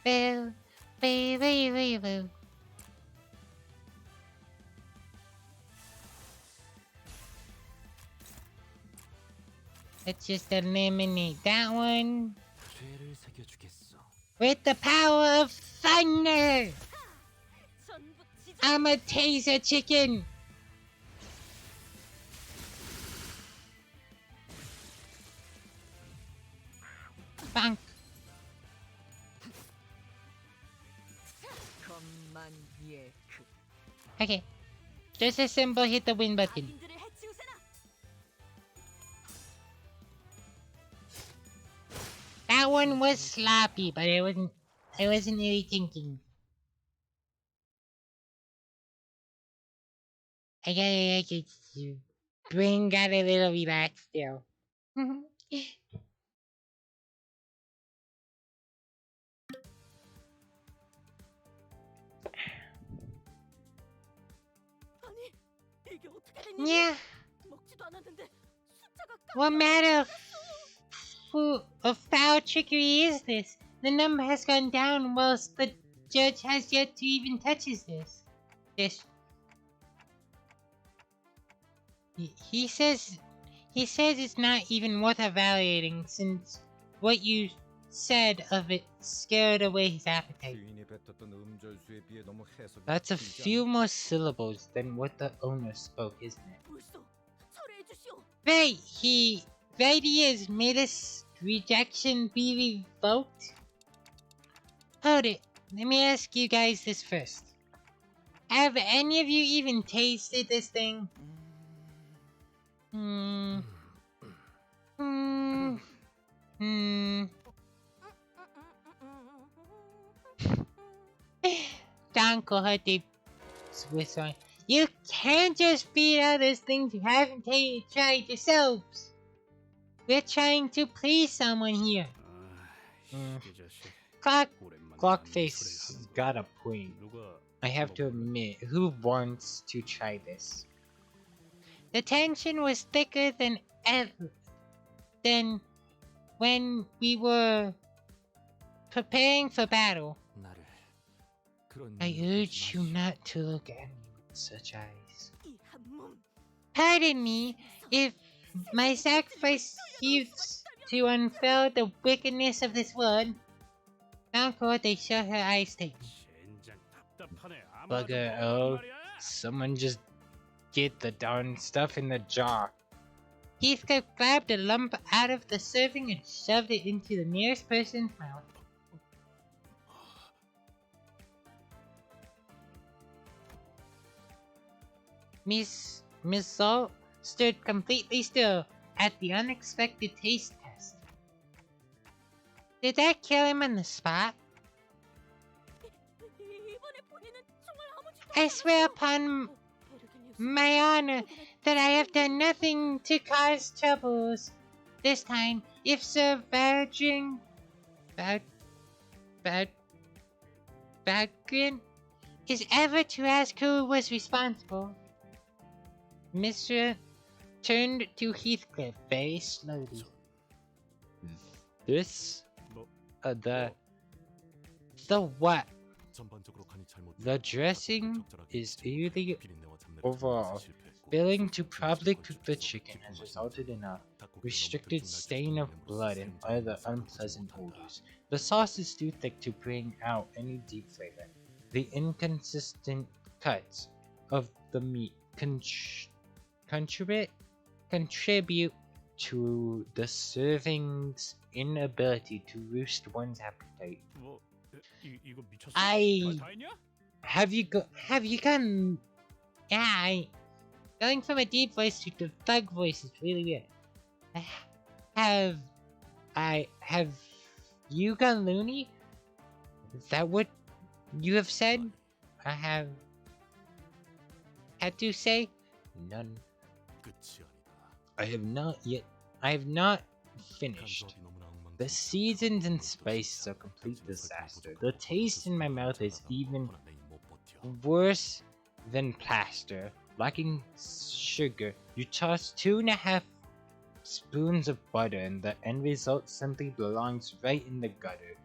Boo, boo, boo, boo, boo. Let's just eliminate that one 죄를 새겨주겠어. with the power of thunder. 전부 지져. I'm a taser chicken. Bonk. 것만예크. Okay. Just a simple hit the win button. 악인들을 해치우세나. That one was sloppy, but I wasn't really thinking. I gotta brain got a little relaxed still. 아니, 이게 어떻게 된 일이야? Yeah. 먹지도 않았는데 숫자가 What matter of foul trickery is this? The number has gone down whilst the judge has yet to even touches this. He says it's not even worth evaluating since what you said of it scared away his appetite. 주인이 뱉었던 음절수에 비해 너무 해석이 That's a 길지 few 않나? more syllables than what the owner spoke, isn't it? 불소 철회해 주시오. Right, he is. May this rejection be revoked? Hold it. Let me ask you guys this first. Have any of you even tasted this thing? Don Quixote Swiss on. You can't just feed others things you haven't tried yourselves. We're trying to please someone here. Clockface got a point. I have to admit, who wants to try this? The tension was thicker than ever. Than when we were preparing for battle. I urge you not to look at me with such eyes. 이 한몸. Pardon me if my sacrifice serves to unfurl the wickedness of this world. Now they shut her eyes tight. Bugger, oh. Someone just get the darn stuff in the jar. Heathcliff grabbed a lump out of the serving and shoved it into the nearest person's mouth. Miss Salt stood completely still at the unexpected taste test. Did that kill him on the spot? I swear upon my honor that I have done nothing to cause troubles. This time, if Sir Badgin Badgrin is ever to ask who was responsible, Mr. turned to Heathcliff very slowly. This, 뭐, the what? 전반적으로 간이 잘못. The dressing is eerily 비린내와 잡내를 overall. 잡아내서 실패했고, Failing to 소금 properly 조직을 cook the 줄여서 chicken has 깊은 resulted in a 닭고기가 restricted 너무 stain of 들통날 blood and 정도로 other 생선을 unpleasant 섞지 못한다. odors. The sauce is too thick to bring out any deep flavor. The inconsistent cuts of the meat contribute to the serving's inability to roost one's appetite. 뭐 이거 미쳤어? I 다 했냐? have you gone? Yeah, going from a deep voice to the thug voice is really weird. Have you gone loony? Is that what you have said? I have had to say none. 끝이 아니다. I have not finished. 간조합이 너무나 엉망진창이다. The seasons and spices are a complete disaster. The taste in my mouth is even 허나 내일 못 버텨. worse than plaster. Lacking sugar, you toss 2.5 spoons of butter and the end result simply belongs right in the gutter.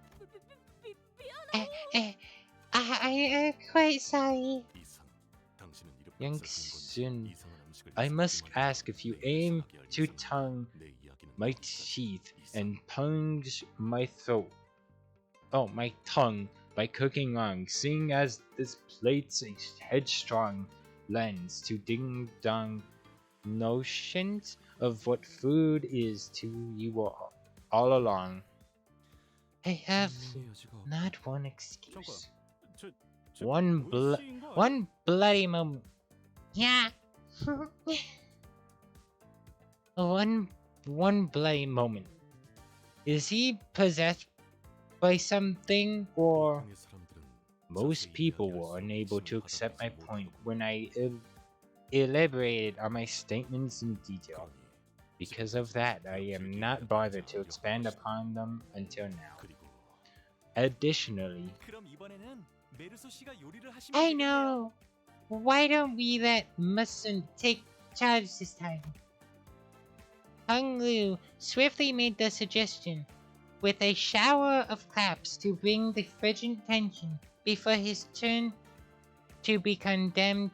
I'm quite sorry. 이상, 당신은 이렇게 Young 쓰러진 건지 Sun, 이상한 음식을 I 드시고 must 말이야. ask if you 내게 aim 이상하게 할 to 이상은 tongue 내 이야기는 my 거기까지. teeth 이상. and punch my throat. Oh, my tongue by cooking wrong, seeing as this plate's a headstrong lens to ding dong notions of what food is to you all along. I have 분명히 여지가 없다. not one excuse. 저 One one bloody moment. Yeah. one bloody moment. Is he possessed by something, or 세상의 사람들은 most 자세히 people 이야기할 were 수 unable to 없는 accept my 심을 point 받아들이지 when I elaborated on my statements in detail. 그러니 Because of that, I am not bothered to expand upon them until now. 그리고 Additionally, 그럼 이번에는 메르소 씨가 요리를 하시면 I 되겠네요. know. Why don't we let Mustn't take charge this time? Hung Lu swiftly made the suggestion, with a shower of claps to bring the frigid tension before his turn to be condemned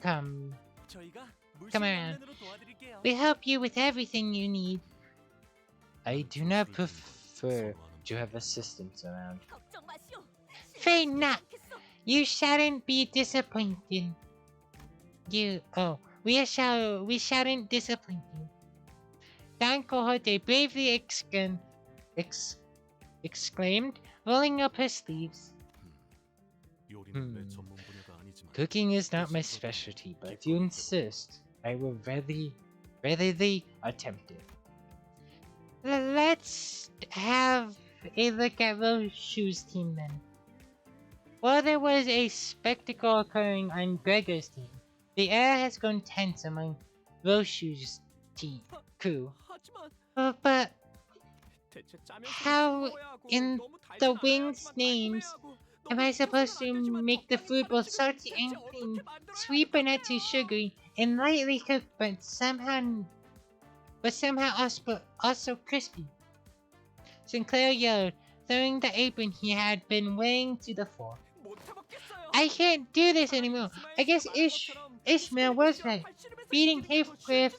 come. 저희가 물씬 Come around. 방면으로 도와드릴게요. We help you with everything you need. I do not prefer to have assistants around. 걱정 마시오. Fear not. 않겠어. You shouldn't be disappointed. We shouldn't disappoint you. Don Quixote bravely exclaimed, rolling up her sleeves. 요리는 내 전문 분야가 아니지만 Cooking is not my specialty, but if you insist, I will readily attempt it. Let's have a look at Roshu's team then. While there was a spectacle occurring on Gregor's team, the air has gone tense among Roshu's crew. 하지만 But 대체 짜면서 how 먹어야 하고 in 너무 달지 the 않아야 wings' 하지만 names 달콤해야 하고 am 너무 I supposed to 비싸면 안 되지만 make the 적당히 food both 가르치고 salty 대체 and 어떻게 clean, 만들어야 sweet but not 할까요? too sugary, and lightly cooked but somehow also crispy? Sinclair yelled, throwing the apron he had been wearing to the floor. 못 해먹겠어요. I can't do this anymore. I guess Ishmael was right. Beating Heathcliff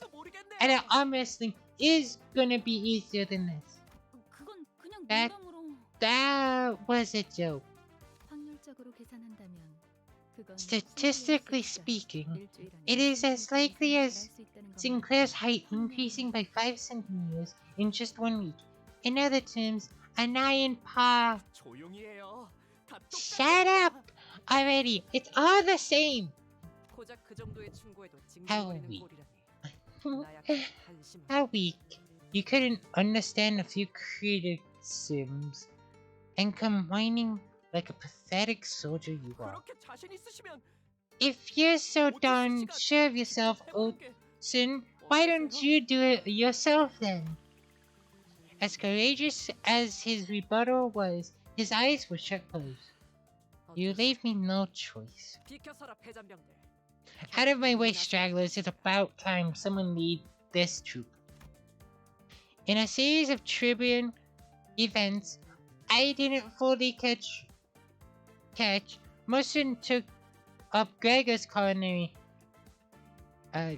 at an arm wrestling is gonna be easier than this. 그건 그냥 That- 농담으로. That was a joke. 확률적으로 계산한다면 그건 Statistically speaking, it is as likely as Sinclair's height increasing by 5 centimeters in just 1 week. In other terms, an iron par. 조용히 해요. 다 똑같이 Shut up already. It's all the same. 고작 그 정도의 충고에도 How 징징거리는 weak. 꼴이라니. 나 약간 한심하다. How weak. You couldn't understand a few criticisms and come whining like a pathetic soldier you are. 그렇게 자신 있으시면 If you're so darn sure of yourself, Oatson, why don't you do it yourself then? As courageous as his rebuttal was, his eyes were shut closed. You leave me no choice. Out of my way, stragglers, it's about time someone lead this troop. In a series of tribune events I didn't fully catch, Mushroom took up Gregor's culinary uh,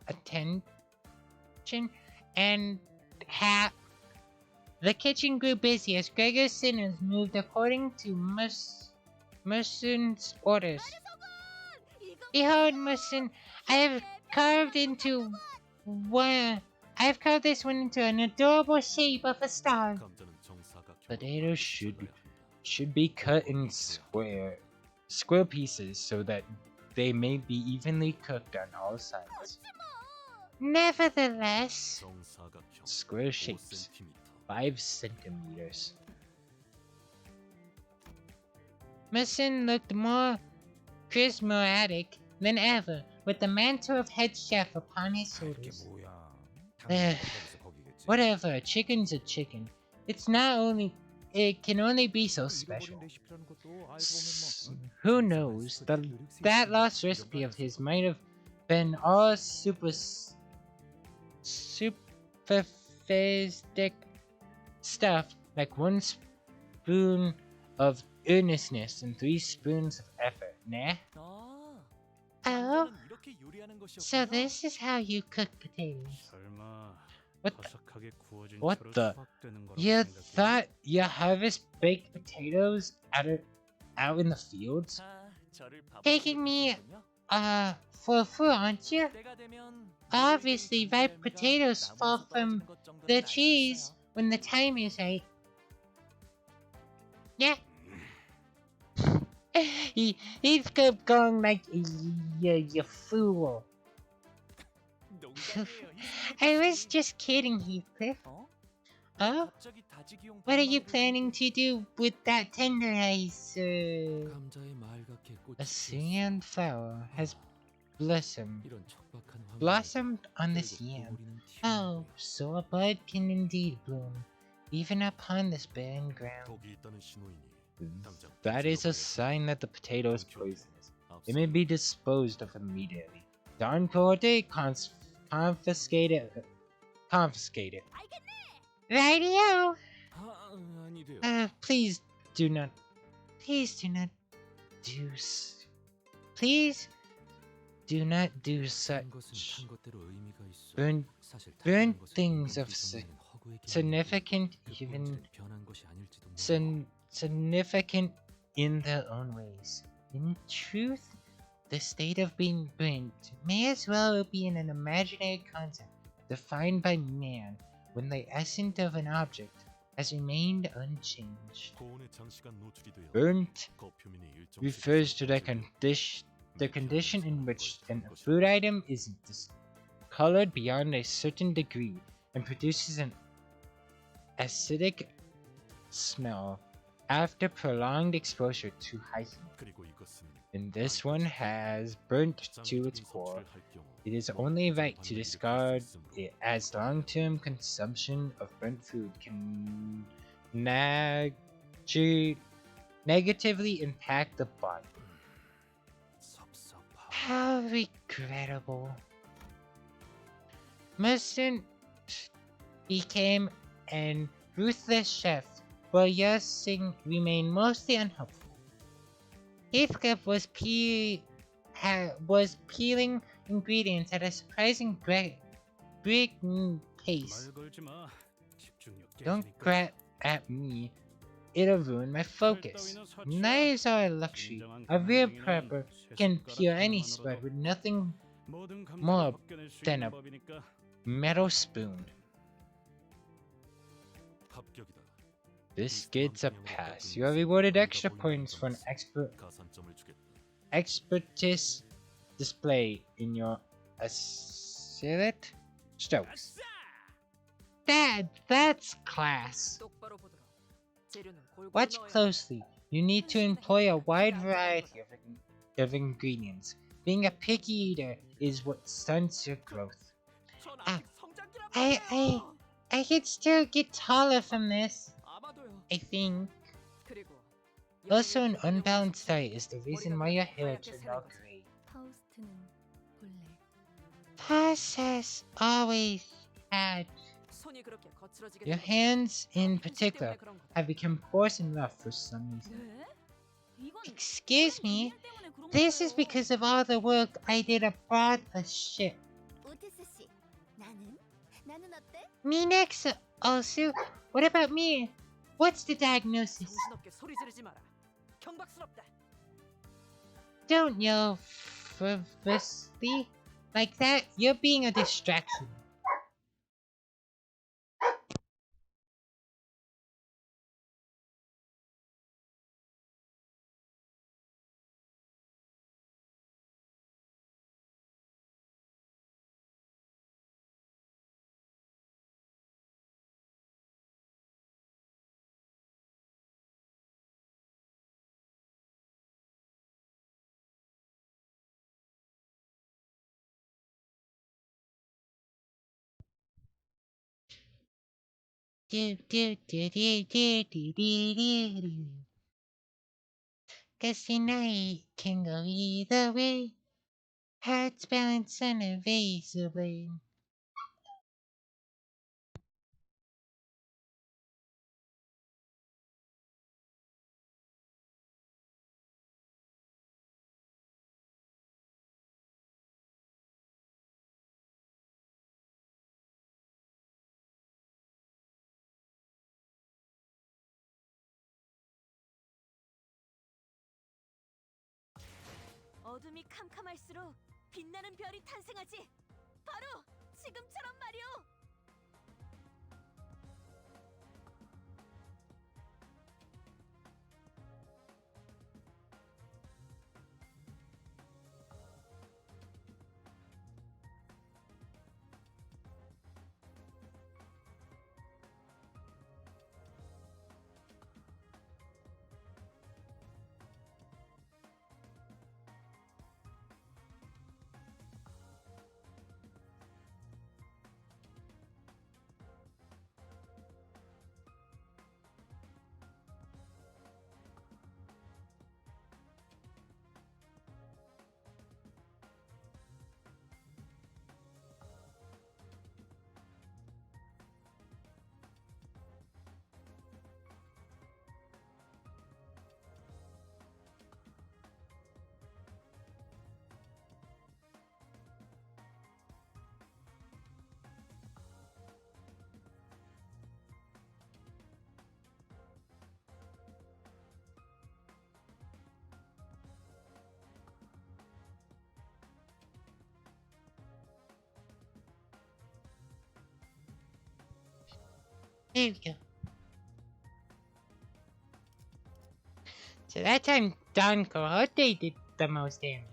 attention, and the kitchen grew busy as Gregor's sinners moved according to Mushroom's orders. Behold, Mushroom, I have carved this one into an adorable shape of a star. Potatoes should be cut in square pieces so that they may be evenly cooked on all sides. Nevertheless, square shapes, 5 centimeters. Mushroom looked more charismatic than ever, with the mantle of head chef upon his shoulders. Whatever, a chicken's a chicken. It can only be so special. Who knows? That lost recipe of his might have been all superphagistic stuff, like 1 spoon of earnestness and 3 spoons of effort, nah? Oh, so this is how you cook potatoes. What the? You thought you harvest baked potatoes out in the fields? Taking me, for food, aren't you? Obviously, ripe potatoes fall from the trees when the time is right. Yeah. he kept going like, you fool. I was just kidding, Heathcliff. Oh? What are you planning to do with that tender ice, A sand flower has blossomed on this yam. Oh, so a bud can indeed bloom, even upon this barren ground. That is a sign that the potato is poisonous. It may be disposed of immediately. Don Quixote confiscate it. Rightio. Please do not do such burn things of significant in their own ways. In truth, the state of being burnt may as well be an imaginary concept defined by man when the essence of an object has remained unchanged. Burnt refers to the condition in which a food item is discolored beyond a certain degree and produces an acidic smell after prolonged exposure to high heat. And this one has burnt to its core. It is only right to discard it, as long-term consumption of burnt food can negatively impact the body. How regrettable. Mushroom became an ruthless chef, while Yasing remained mostly unhelpful. Heathcliff was peeling ingredients at a surprising breakneck pace. Don't grab at me. It'll ruin my focus. Knives are a luxury. A real prepper can peel any spread with nothing more than a metal spoon. This gets a pass. You are rewarded extra points for an expertise display in your assault strokes. That's class. Watch closely. You need to employ a wide variety of ingredients. Being a picky eater is what stunts your growth. 전 Ah, 아직 성장기란 I, 말이에요. I could still get taller from this. 아마도요. I think. 그리고 Also, an unbalanced diet is the reason why your hair turned out gray. 파우스트는 본래 Process always had. 손이 그렇게 거칠어지게 Your 된 건 hands, in 현실 particular, 때문에 그런 거다. have become coarse and rough for some reason. 네? 이건 Excuse me, 그냥 때문에 그런 this is 거예요. because of all the work I did abroad the ship. 오테스 씨, 나는 어때? Me next, also. What about me? What's the diagnosis? 정신없게 소리 지르지 마라. 경박스럽다. Don't yell frivolously like that. You're being a distraction. Guess tonight can go either way. Hearts balance on a razor blade. 어둠이 캄캄할수록 빛나는 별이 탄생하지. 바로 지금처럼 말이오. There we go. So that time Don Quixote did the most damage.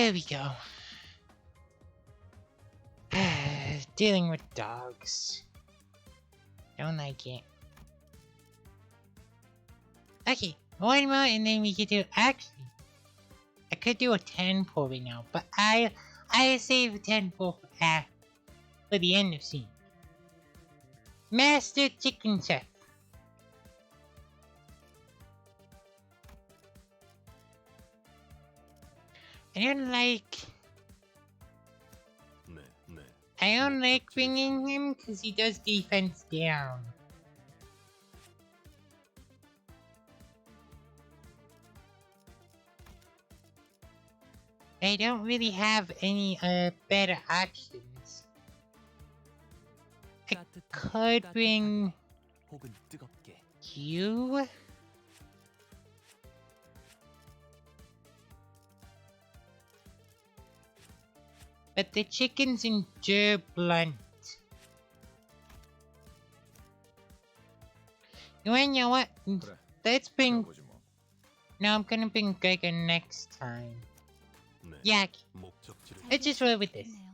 There we go. Dealing with dogs. Don't like it. Okay, one more and then we could do, actually, I could do a 10 pull right now, but I save a 10 pull for the end of scene. Master Chicken Chef. I don't like 네, 네. I don't like bringing him because he does defense down. I don't really have any better options. I could bring 혹은 뜨겁게. you. But the chickens endure blunt. You know what? 그래. Let's bring. 해보지 뭐. No, I'm gonna bring Gregor next time. 네. Yeah, 목적지를 let's just roll with this. 좋겠네요.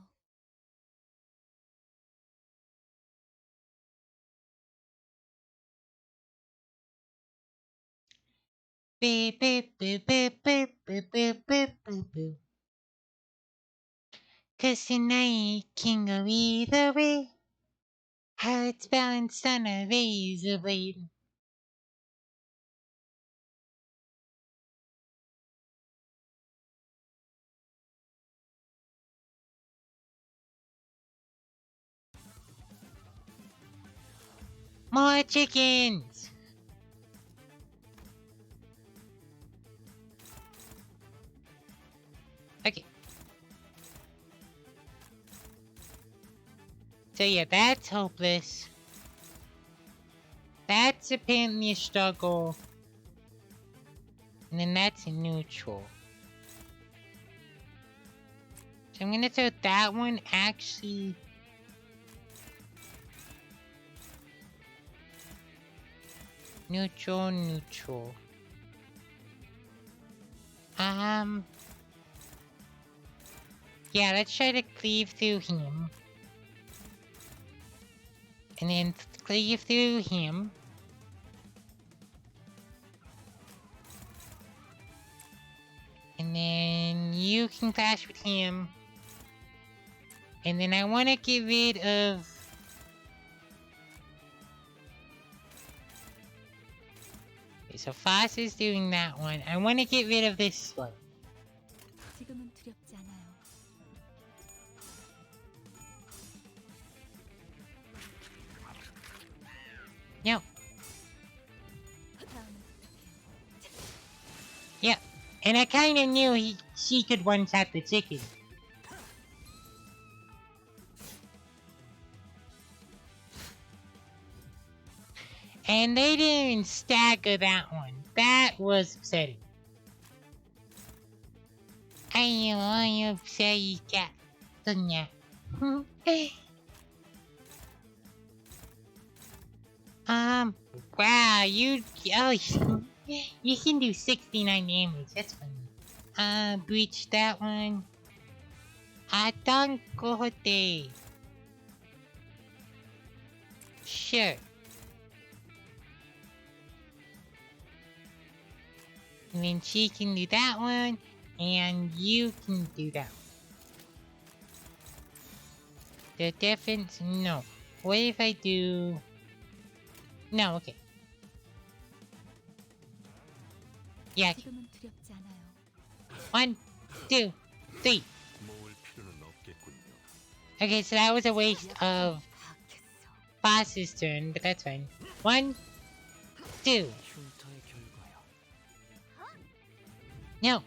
Beep, beep, beep, beep, beep, beep, beep, beep, beep, beep. 'Cause tonight, king of either way, hearts balanced on a razor blade. More chickens! Okay. So yeah, that's hopeless. That's apparently a struggle. And then that's a neutral. So I'm gonna throw that one actually. Neutral, neutral. Yeah, let's try to cleave through him. And then cleave through him. And then you can clash with him. And then I want to get rid of... Okay, so Foss is doing that one. I want to get rid of this one. 지금은 두렵지 않아요. No. 다음은 Yeah. And I kind of knew she could one-shot the chicken. And they didn't even stagger that one. That was upsetting. I am upset you got Sonia. Wow, you you can do 69 damage. That's funny. Breach that one. Don't go there. Sure. And then she can do that one, and you can do that one. The difference? No. What if I do... No, okay. Yeah, 지금은 두렵지 않아요. 1, 2, 3. 모을 필요는 없겠군요. Okay, so that was a waste of 파악했어. Boss's turn, but that's fine. 1, 2. 흉터의 결과요. No.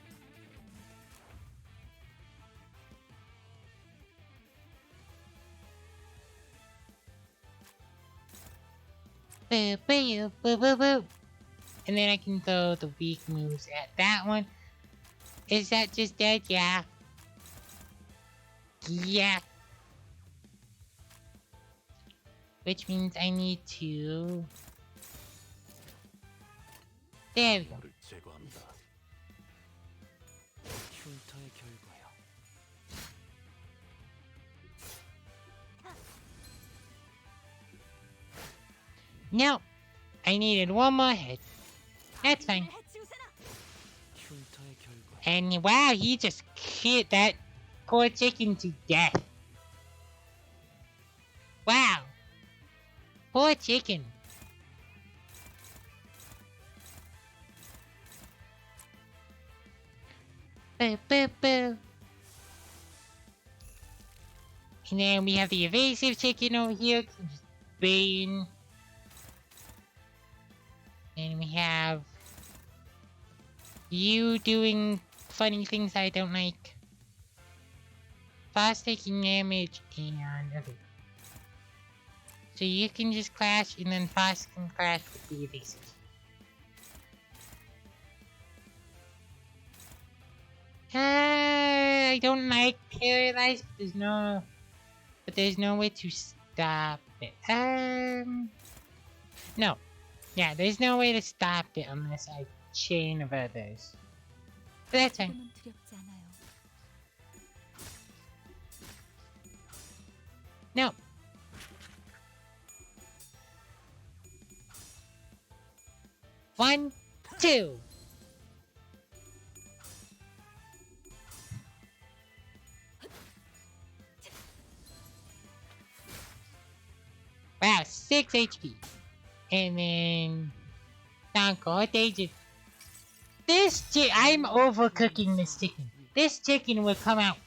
Boo, boo, boo, boo, boo. And then I can throw the weak moves at that one. Is that just dead? Yeah. Yeah. Which means I need to... There we go. 모를 제거합니다. 흉터의 결과요. No, I needed one more hit. That's fine. 해치우세나. 흉터의 결과. And wow, he just hit that poor chicken to death. Wow. Poor chicken. Boo, boo, boo. And then we have the evasive chicken over here, just Bane. And we have you doing funny things I don't like. Fast taking damage and okay. So you can just crash and then Fast can crash with the evasive. I don't like paralyzed, but there's no way to stop it. No. Yeah, there's no way to stop it unless I chain of others. But that's fine. 조금은 두렵지 않아요. No. One, two. Wow, 6 HP. And then Danko, they just I'm overcooking this chicken. This chicken will come out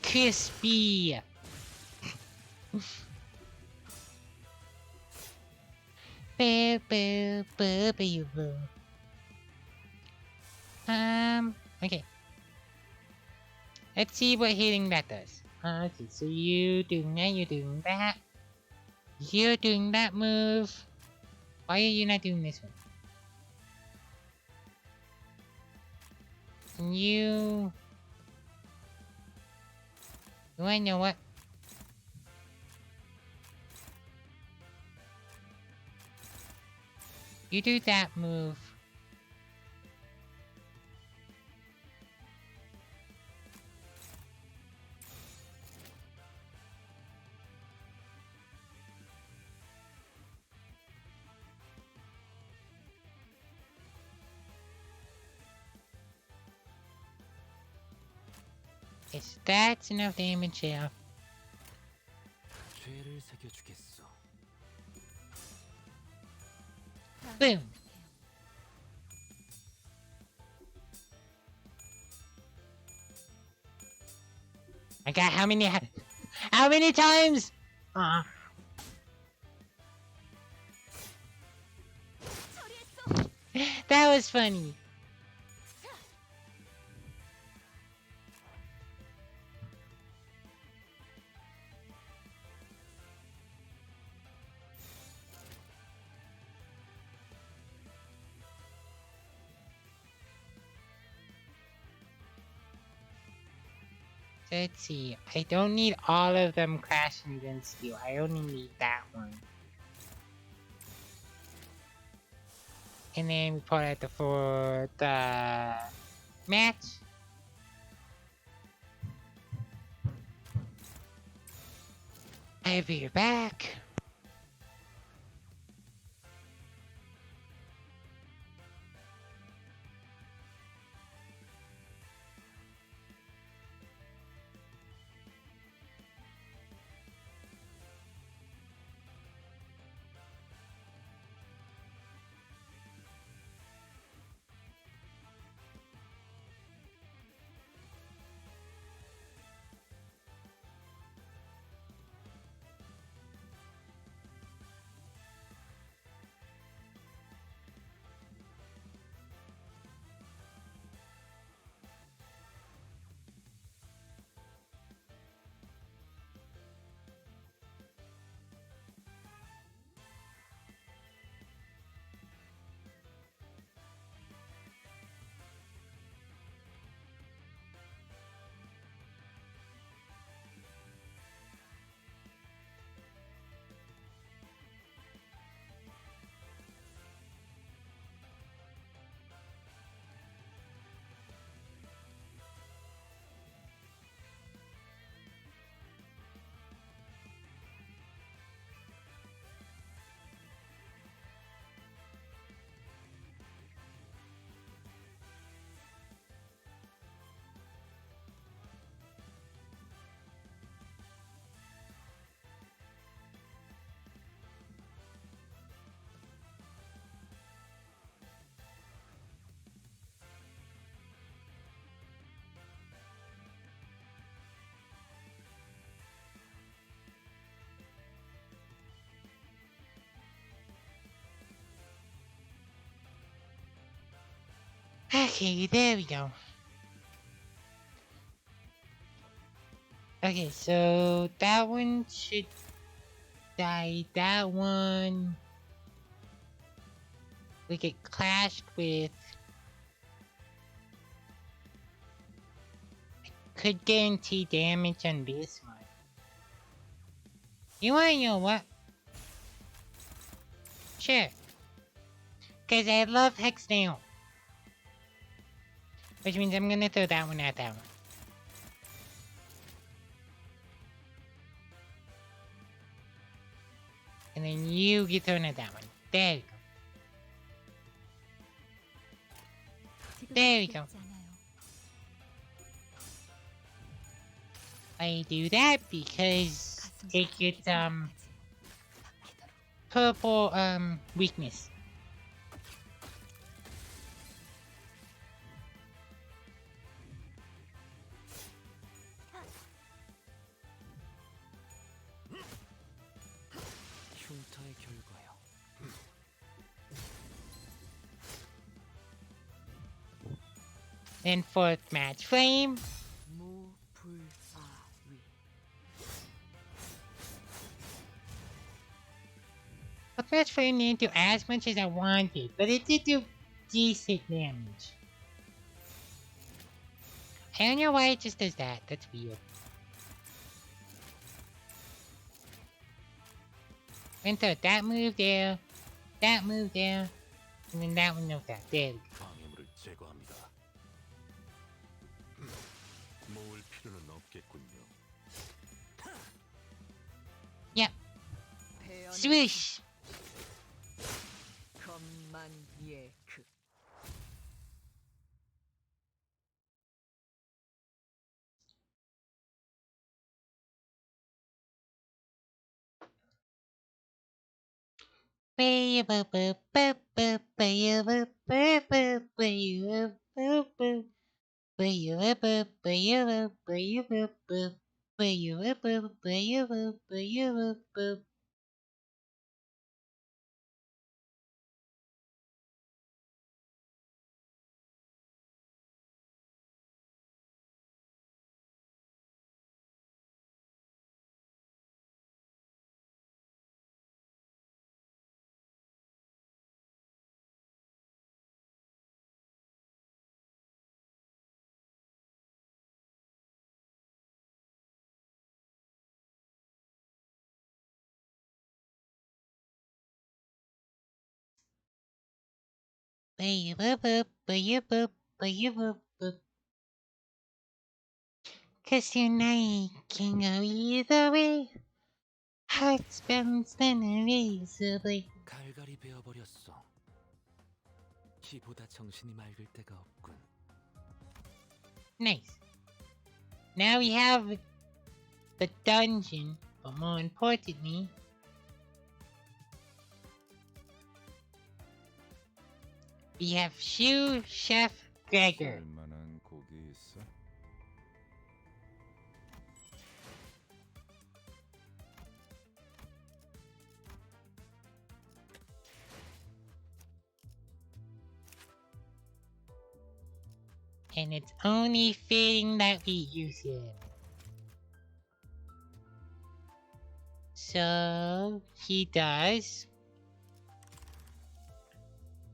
crispy. Boo, boo, boo, boo, boo. Okay. Let's see what hitting that does. Okay, so you doing that, you're doing that. You're doing that move. Why are you not doing this one? You I know what? You do that move. Yes, that's enough damage here. 죄를 새겨주겠어. Boom. I got how many times? That was funny. Let's see. I don't need all of them crashing against you. I only need that one. And then we put it for the match. I'll be back. Okay, there we go. Okay, so that one should die. That one we get clashed with. Could guarantee damage on this one. You wanna know what? Sure. Cause I love Hex Nail. Which means I'm gonna throw that one at that one. And then you get thrown at that one. There you go. There we go. I do that because it gets purple weakness. 흉터의 결과요. Then fourth match flame. 무불사위. Fourth match flame didn't do as much as I wanted, but it did do decent damage. I don't know why it just does that. That's weird. And so that move there, and then that one knocked out. There we go. 방해물을 제거합니다. 모을 필요는 없겠군요. Yep. 태연 Swish! 건만예크. Cause tonight can go either way. Hearts bounce then erasably. 갈갈이 베어버렸어. 이보다 정신이 맑을 때가 없군. Nice. Now we have the dungeon, but more importantly, we have Shoe Chef Gregor. 만한 곡이 있어? And it's only fitting that we use him. So he does.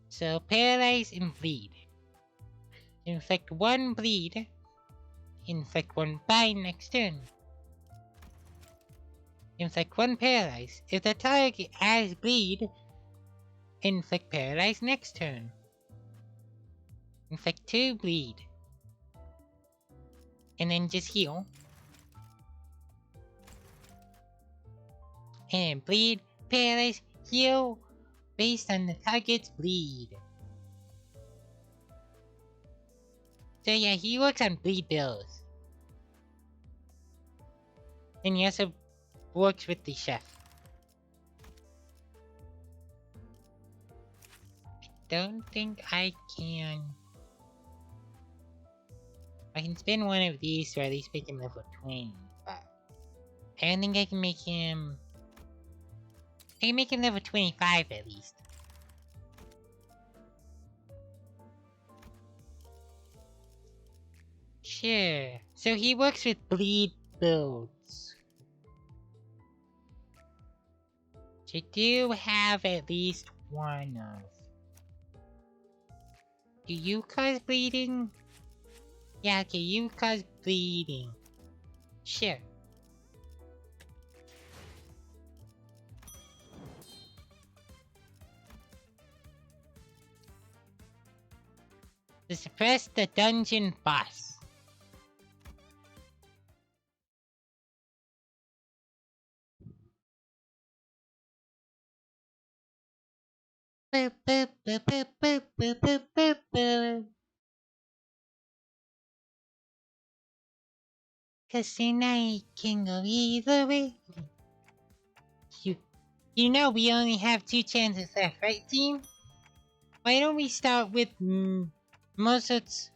So paralyze and bleed. Inflict one bleed. Inflict one bind next turn. Inflict one paralyze. If the target has bleed, inflict paralyze next turn. Inflict two bleed. And then just heal. And bleed, paralyze, heal, based on the target's bleed. So yeah, he works on bleed bills. And he also works with the chef. I don't think I can... I can spend one of these to at least make him level 20, but I don't think I can make him... I can make him level 25 at least. Sure. So he works with bleed builds. You do have at least one of. Do you cause bleeding? Yeah, okay, you cause bleeding. Sure. To suppress the dungeon boss. Boop, boop, boop, boop, boop, boop, boop, boop, boop. Cause tonight can go either way. You, you know we only have 2 chances left, right, team? Why don't we start with Mozart's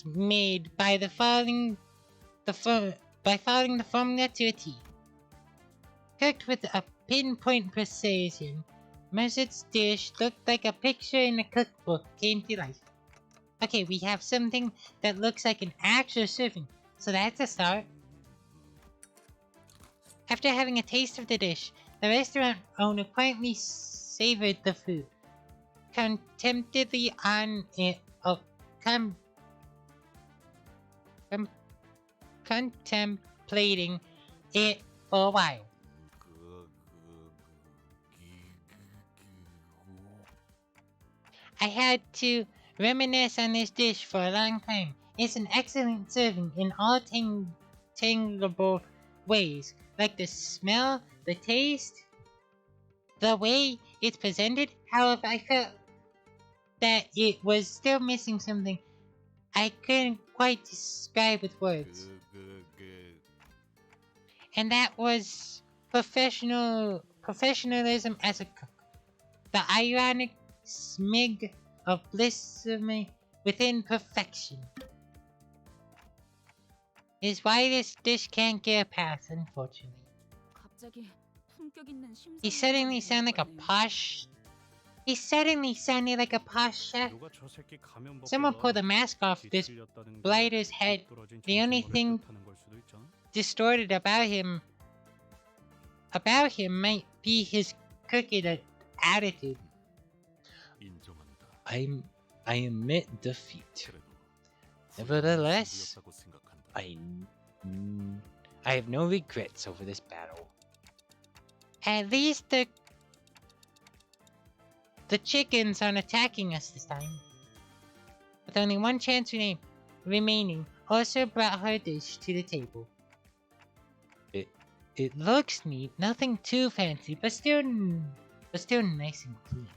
made by following the formula to a T. Cooked with a pinpoint precision, Mozart's dish looked like a picture in a cookbook came to life. Okay, we have something that looks like an actual serving, so that's a start. After having a taste of the dish, the restaurant owner quietly savored the food, contemptibly on it, contemplating it for a while. I had to reminisce on this dish for a long time. It's an excellent serving in all tangible ways, like the smell, the taste, the way it's presented. However, I felt that it was still missing something I couldn't quite describe with words. And that was professionalism as a cook. The ironic smig of bliss within perfection is why this dish can't get a pass, unfortunately. 갑자기 품격 있는 He 심사 suddenly sounded like a posh. He suddenly sounded like a posh chef. 누가 저 새끼 가면 Someone pulled the mask off this 뒤틀렸다는 게 blighter's head. 떨어진 The only 정신머리를 thing 뜻하는 걸 수도 있잖아. distorted about him might be his crooked attitude. 인정한다. I admit defeat. 그래도 Nevertheless, 승부였다고 생각한다. I have no regrets over this battle. At least the chickens aren't attacking us this time. With only one chance remaining, Ursa brought her dish to the table. It looks neat, nothing too fancy, but still nice and clean.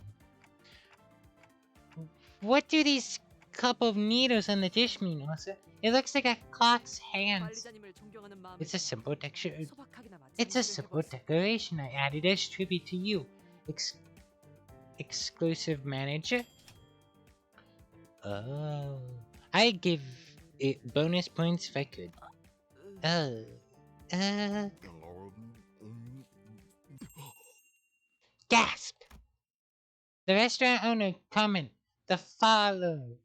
What do these couple of needles on the dish mean, Ursa? It looks like a clock's hands. 관리자님을 존경하는 마음이 It's a simple texture. 소박하게나마 It's a 장식을 simple 해보았습니다. decoration I added as tribute to you, exclusive manager. Oh, I give it bonus points if I could. Gasp! The restaurant owner comment that followed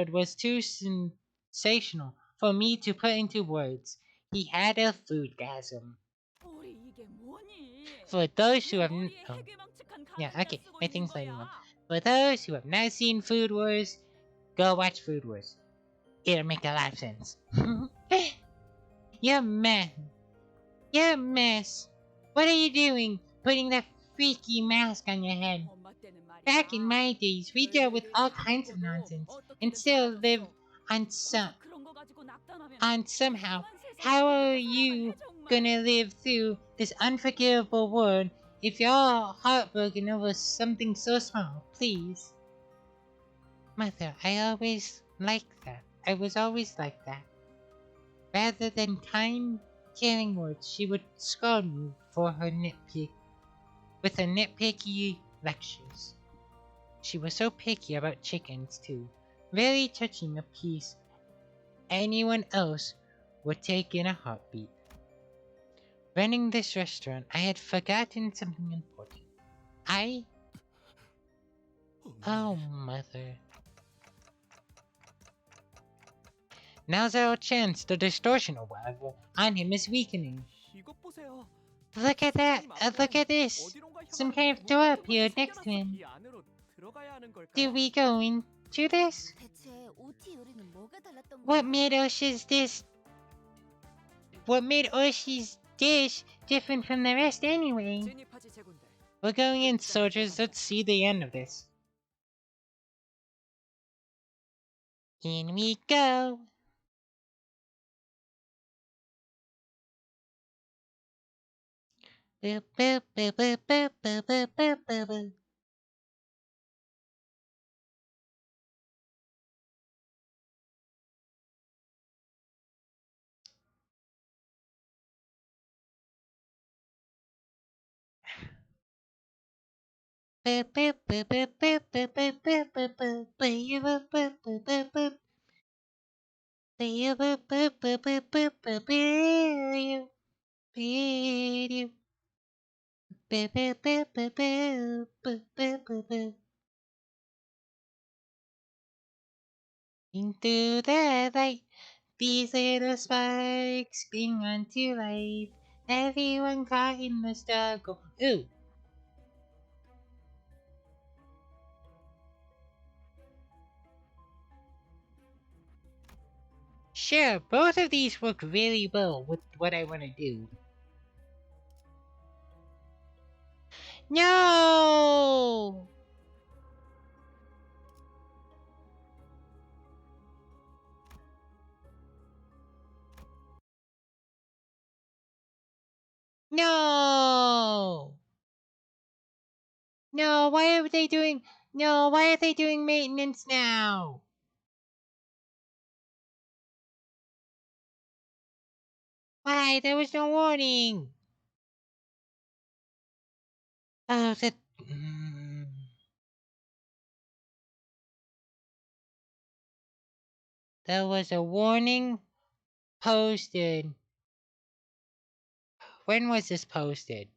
was too sensational for me to put into words. He had a foodgasm. 우리 이게 뭐니? For those who have 머리에 해괴망측한 yeah, 가면이나 okay, 쓰고 my 있는 thing's 거야. lighting up. For those who have not seen Food Wars, go watch Food Wars. It'll make a lot of sense. You're a mess. You're a mess. What are you doing? Putting that freaky mask on your head. 엄마 때는 말이야. Back in my days, we dealt with all kinds of nonsense and still lived on 그런 거 가지고 낙담하면 somehow. 그만 세상에 How are 어떡하나 you 해, 정말. gonna live through this unforgivable world if you're all heartbroken over something so small? Please. Mother, I always liked that. I was always like that. Rather than kind, caring words, she would scold me for her nitpicky lectures. She was so picky about chickens too. Very touching a piece anyone else would take in a heartbeat. Running this restaurant, I had forgotten something important. Oh, Mother. Now's our chance. The distortion or whatever on him is weakening. 이것 보세요. Look at that! Look at this! 어디론가 Some 향하는 kind of 문 door 같은 appeared 것이 next to 생겨났어. him. 이 안으로 들어가야 하는 걸까요? Do we go into this? 대체 OT 요리는 뭐가 달랐던 거야? What made Oshi's this? What made Oshi's dish different from the rest anyway? 진입하지 제군들. We're going in, soldiers. Let's see the end of this. In we go. Boop, boop, boop, boop, boop, boop, boop, boop, boop, boop. Boop, boop, boop, boop, boop, boop, boop, boop, boop, boop. Boop, boop, boop, boop, boop, boop. Boop, boop, boop, boop, boop, boop, boop, boop. Boop, boop, boop, boop, boop, boop, boop, boop, boop, boop. Into the light, these little sparks bring onto life. Everyone caught in the struggle. Ooh. Sure, both of these work really well with what I want to do. No! No! No, why are they doing... No, why are they doing maintenance now? Why? There was no warning. Oh, that... There was a warning posted. When was this posted?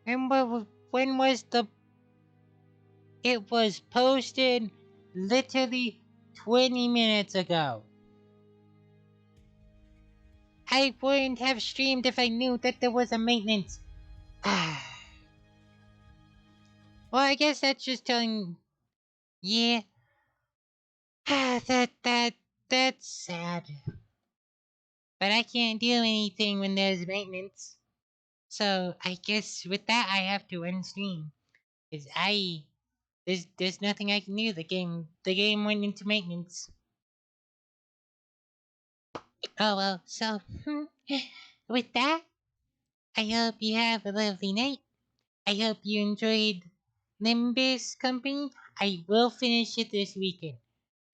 When was the... It was posted literally 20 minutes ago. I wouldn't have streamed if I knew that there was a maintenance. Well, I guess that's just telling... Yeah. That's sad. But I can't do anything when there's maintenance. So I guess with that I have to unstream. Cause there's nothing I can do. The game went into maintenance. Oh well, so with that, I hope you have a lovely night. I hope you enjoyed Limbus Company. I will finish it this weekend.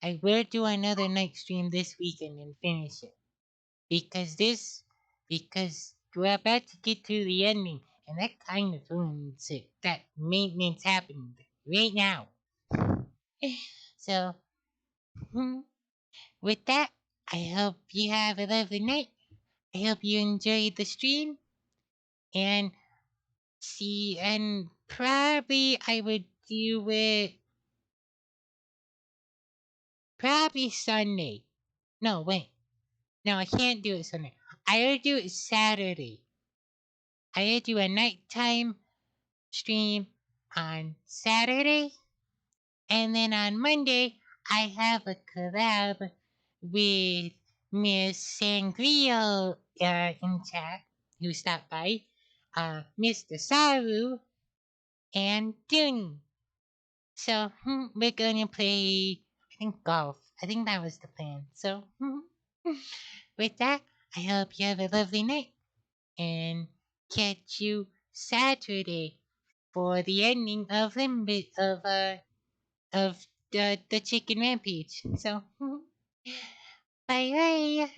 I will do another night stream this weekend and finish it. Because we're about to get to the ending, and that kind of ruins it. That maintenance happened right now. So, with that, I hope you have a lovely night. I hope you enjoyed the stream, and probably I would do it probably Sunday. No, wait. No, I can't do it Sunday. I would do it Saturday. I would do a nighttime stream on Saturday, and then on Monday I have a collab with Miss Sangrio in chat, who stopped by, Mr. Saru, and Dooney. So we're gonna play, I think, golf. I think that was the plan. So with that, I hope you have a lovely night, and catch you Saturday for the ending of of the chicken rampage. So bye bye.